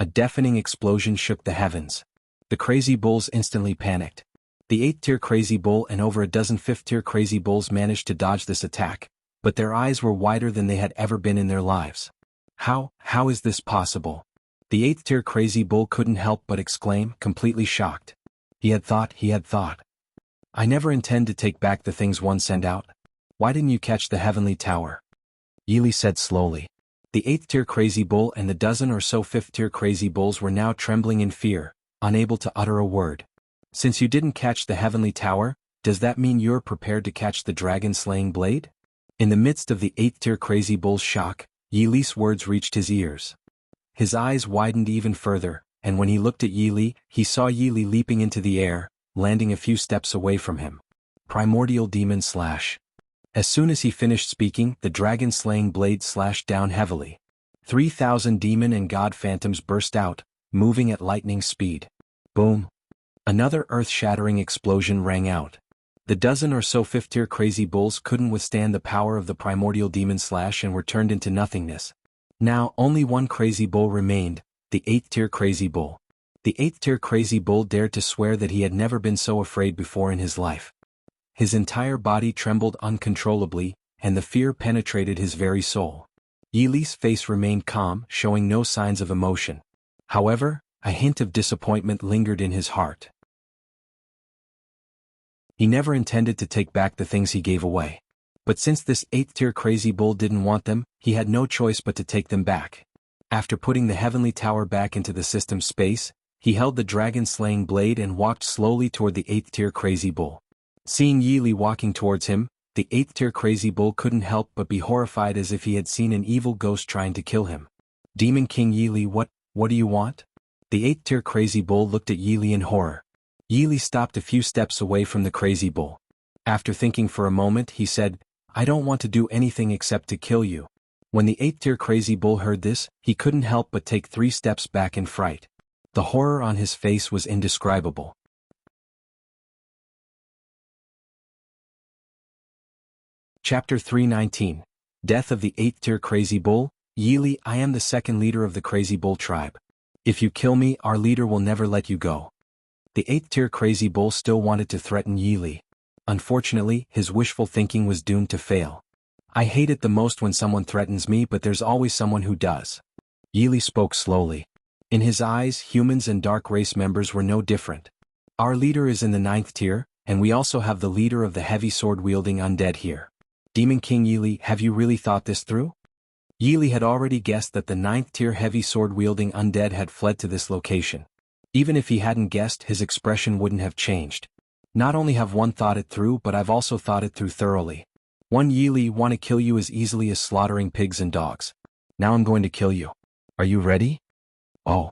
A deafening explosion shook the heavens. The Crazy Bulls instantly panicked. The 8th tier Crazy Bull and over a dozen 5th tier Crazy Bulls managed to dodge this attack, but their eyes were wider than they had ever been in their lives. How is this possible? The 8th tier Crazy Bull couldn't help but exclaim, completely shocked. He had thought. I never intend to take back the things one sent out. Why didn't you catch the heavenly tower? Yili said slowly. The 8th tier Crazy Bull and the dozen or so 5th tier Crazy Bulls were now trembling in fear, unable to utter a word. Since you didn't catch the heavenly tower, does that mean you're prepared to catch the dragon-slaying blade? In the midst of the 8th tier Crazy Bull's shock, Yili's words reached his ears. His eyes widened even further, and when he looked at Yili, he saw Yili leaping into the air, landing a few steps away from him. Primordial Demon Slash. As soon as he finished speaking, the dragon-slaying blade slashed down heavily. 3,000 demon and god phantoms burst out, moving at lightning speed. Boom! Another earth-shattering explosion rang out. The dozen or so 5th tier Crazy Bulls couldn't withstand the power of the primordial demon slash and were turned into nothingness. Now only one Crazy Bull remained, the 8th tier Crazy Bull. The 8th tier Crazy Bull dared to swear that he had never been so afraid before in his life. His entire body trembled uncontrollably, and the fear penetrated his very soul. Yili's face remained calm, showing no signs of emotion. However, a hint of disappointment lingered in his heart. He never intended to take back the things he gave away. But since this 8th tier Crazy Bull didn't want them, he had no choice but to take them back. After putting the heavenly tower back into the system space, he held the dragon-slaying blade and walked slowly toward the 8th tier Crazy Bull. Seeing Yili walking towards him, the 8th tier Crazy Bull couldn't help but be horrified as if he had seen an evil ghost trying to kill him. Demon King Yili, what do you want? The 8th tier Crazy Bull looked at Yili in horror. Yili stopped a few steps away from the Crazy Bull. After thinking for a moment, he said, I don't want to do anything except to kill you. When the 8th-tier crazy bull heard this, he couldn't help but take 3 steps back in fright. The horror on his face was indescribable. Chapter 319. Death of the 8th-tier crazy bull. Yili, I am the second leader of the crazy bull tribe. If you kill me, our leader will never let you go. The 8th-tier crazy bull still wanted to threaten Yili. Unfortunately, his wishful thinking was doomed to fail. I hate it the most when someone threatens me, but there's always someone who does. Yili spoke slowly. In his eyes, humans and dark race members were no different. Our leader is in the 9th tier, and we also have the leader of the heavy sword-wielding undead here. Demon King Yili, have you really thought this through? Yili had already guessed that the 9th tier heavy sword-wielding undead had fled to this location. Even if he hadn't guessed, his expression wouldn't have changed. Not only have one thought it through, but I've also thought it through thoroughly. One Yili want to kill you as easily as slaughtering pigs and dogs. Now I'm going to kill you. Are you ready? Oh.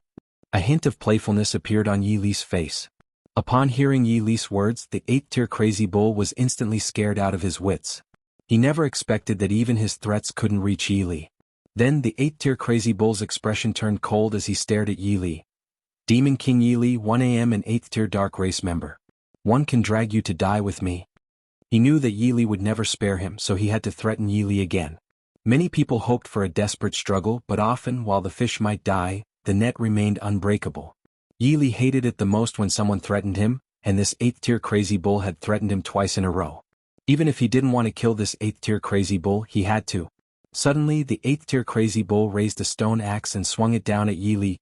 A hint of playfulness appeared on Yili's face. Upon hearing Yili's words, the 8th tier crazy bull was instantly scared out of his wits. He never expected that even his threats couldn't reach Yili. Then the 8th tier crazy bull's expression turned cold as he stared at Yili. Demon King Yili, 1 AM an 8th tier dark race member. One can drag you to die with me. He knew that Yili would never spare him, so he had to threaten Yili again. Many people hoped for a desperate struggle, but often, while the fish might die, the net remained unbreakable. Yili hated it the most when someone threatened him, and this 8th tier crazy bull had threatened him twice in a row. Even if he didn't want to kill this 8th tier crazy bull, he had to. Suddenly, the 8th tier crazy bull raised a stone axe and swung it down at Yili.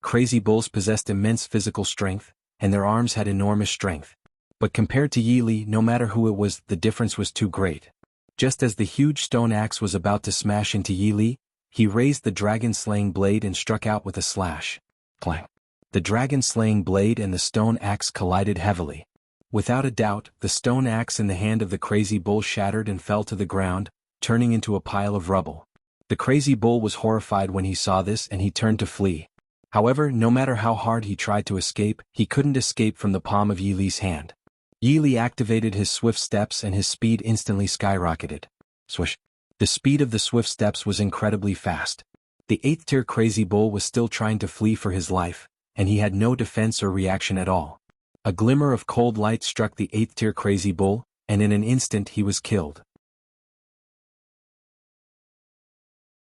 Crazy bulls possessed immense physical strength, and their arms had enormous strength. But compared to Yili, no matter who it was, the difference was too great. Just as the huge stone axe was about to smash into Yili, he raised the dragon-slaying blade and struck out with a slash. Clang. The dragon-slaying blade and the stone axe collided heavily. Without a doubt, the stone axe in the hand of the crazy bull shattered and fell to the ground, turning into a pile of rubble. The crazy bull was horrified when he saw this and he turned to flee. However, no matter how hard he tried to escape, he couldn't escape from the palm of Yili's hand. Yili activated his swift steps and his speed instantly skyrocketed. Swish. The speed of the swift steps was incredibly fast. The 8th tier crazy bull was still trying to flee for his life, and he had no defense or reaction at all. A glimmer of cold light struck the 8th tier crazy bull, and in an instant he was killed.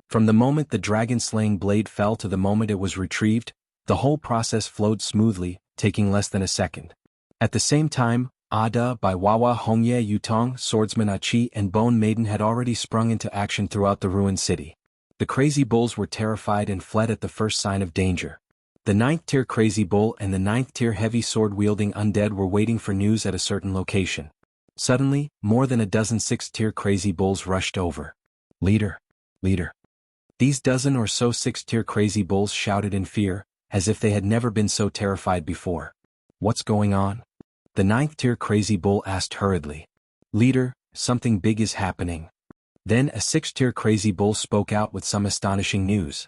From the moment the dragon-slaying blade fell to the moment it was retrieved, the whole process flowed smoothly, taking less than a second. At the same time, Ada by Wawa Hongye Yutong, Swordsman Achi and Bone Maiden had already sprung into action throughout the ruined city. The crazy bulls were terrified and fled at the first sign of danger. The 9th tier crazy bull and the 9th tier heavy sword-wielding undead were waiting for news at a certain location. Suddenly, more than a dozen 6th tier crazy bulls rushed over. Leader. Leader. These dozen or so 6th tier crazy bulls shouted in fear, as if they had never been so terrified before. What's going on? The 9th tier crazy bull asked hurriedly. Leader, something big is happening. Then a 6th tier crazy bull spoke out with some astonishing news.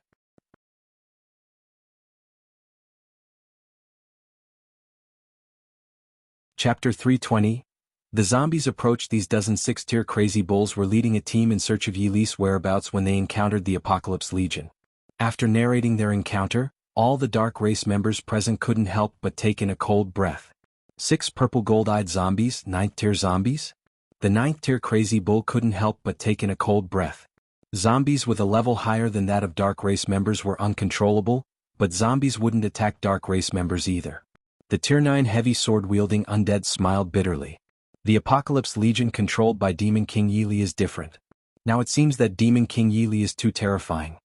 Chapter 320. The zombies approached. These dozen 6th tier crazy bulls were leading a team in search of Yili's whereabouts when they encountered the Apocalypse Legion. After narrating their encounter, all the dark race members present couldn't help but take in a cold breath. 6 purple gold-eyed zombies, 9th tier zombies? The 9th tier crazy bull couldn't help but take in a cold breath. Zombies with a level higher than that of dark race members were uncontrollable, but zombies wouldn't attack dark race members either. The tier 9 heavy sword-wielding undead smiled bitterly. The Apocalypse Legion controlled by Demon King Yili is different. Now it seems that Demon King Yili is too terrifying.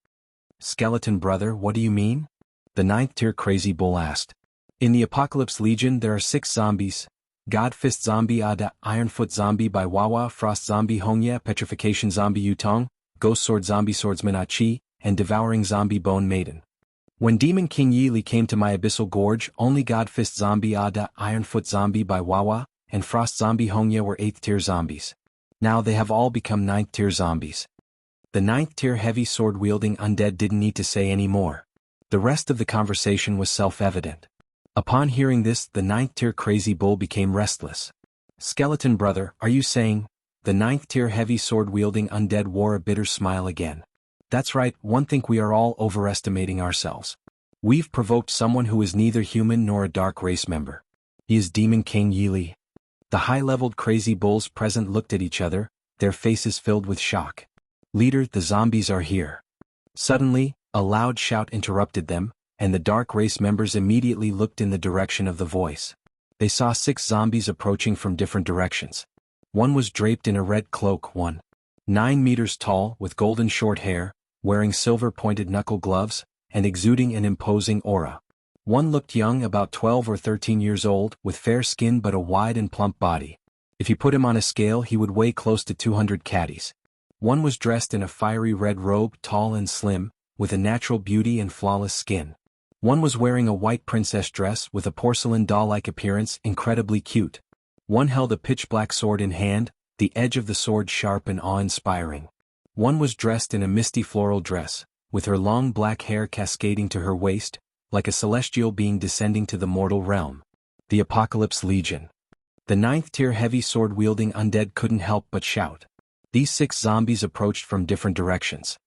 Skeleton brother, what do you mean? The 9th tier crazy bull asked. In the Apocalypse Legion there are 6 zombies. Godfist zombie Ada, Ironfoot zombie by Wawa, Frost zombie Hongye, Petrification zombie Yutong, Ghost sword zombie Swordsman Achi, and Devouring zombie Bone Maiden. When Demon King Yili came to my Abyssal Gorge, only Godfist zombie Ada, Ironfoot zombie by Wawa, and Frost zombie Hongye were 8th tier zombies. Now they have all become 9th tier zombies. The 9th tier heavy sword-wielding undead didn't need to say any more. The rest of the conversation was self-evident. Upon hearing this, the 9th tier crazy bull became restless. Skeleton brother, are you saying? The ninth tier heavy sword-wielding undead wore a bitter smile again. That's right, one think we are all overestimating ourselves. We've provoked someone who is neither human nor a dark race member. He is Demon King Yili. The high-leveled crazy bulls present looked at each other, their faces filled with shock. Leader, the zombies are here. Suddenly, a loud shout interrupted them, and the dark race members immediately looked in the direction of the voice. They saw 6 zombies approaching from different directions. One was draped in a red cloak, 9 meters tall, with golden short hair, wearing silver-pointed knuckle gloves, and exuding an imposing aura. One looked young, about 12 or 13 years old, with fair skin but a wide and plump body. If you put him on a scale he would weigh close to 200 caddies. One was dressed in a fiery red robe, tall and slim, with a natural beauty and flawless skin. One was wearing a white princess dress with a porcelain doll-like appearance, incredibly cute. One held a pitch-black sword in hand, the edge of the sword sharp and awe-inspiring. One was dressed in a misty floral dress, with her long black hair cascading to her waist, like a celestial being descending to the mortal realm. The Apocalypse Legion. The ninth tier heavy sword-wielding undead couldn't help but shout. These 6 zombies approached from different directions.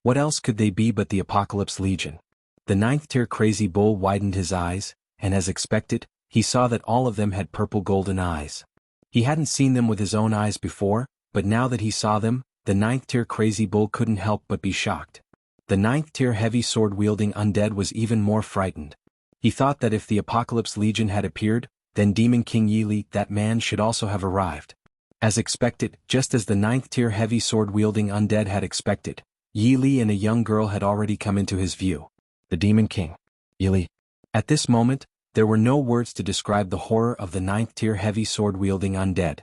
What else could they be but the Apocalypse Legion? The ninth tier crazy bull widened his eyes, and as expected, he saw that all of them had purple golden eyes. He hadn't seen them with his own eyes before, but now that he saw them, the ninth tier crazy bull couldn't help but be shocked. The ninth tier heavy sword-wielding undead was even more frightened. He thought that if the Apocalypse Legion had appeared, then Demon King Yili, that man, should also have arrived. As expected, just as the ninth tier heavy sword-wielding undead had expected, Yili and a young girl had already come into his view. The Demon King. Yili. At this moment, there were no words to describe the horror of the ninth tier heavy sword-wielding undead.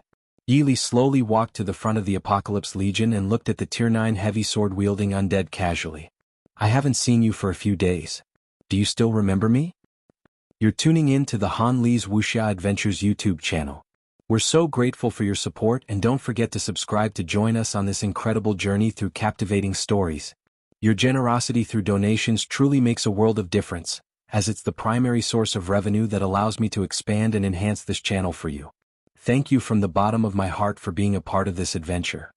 Yili slowly walked to the front of the Apocalypse Legion and looked at the tier 9 heavy sword-wielding undead casually. I haven't seen you for a few days. Do you still remember me? You're tuning in to the Han Lee's Wuxia Adventures YouTube channel. We're so grateful for your support, and don't forget to subscribe to join us on this incredible journey through captivating stories. Your generosity through donations truly makes a world of difference, as it's the primary source of revenue that allows me to expand and enhance this channel for you. Thank you from the bottom of my heart for being a part of this adventure.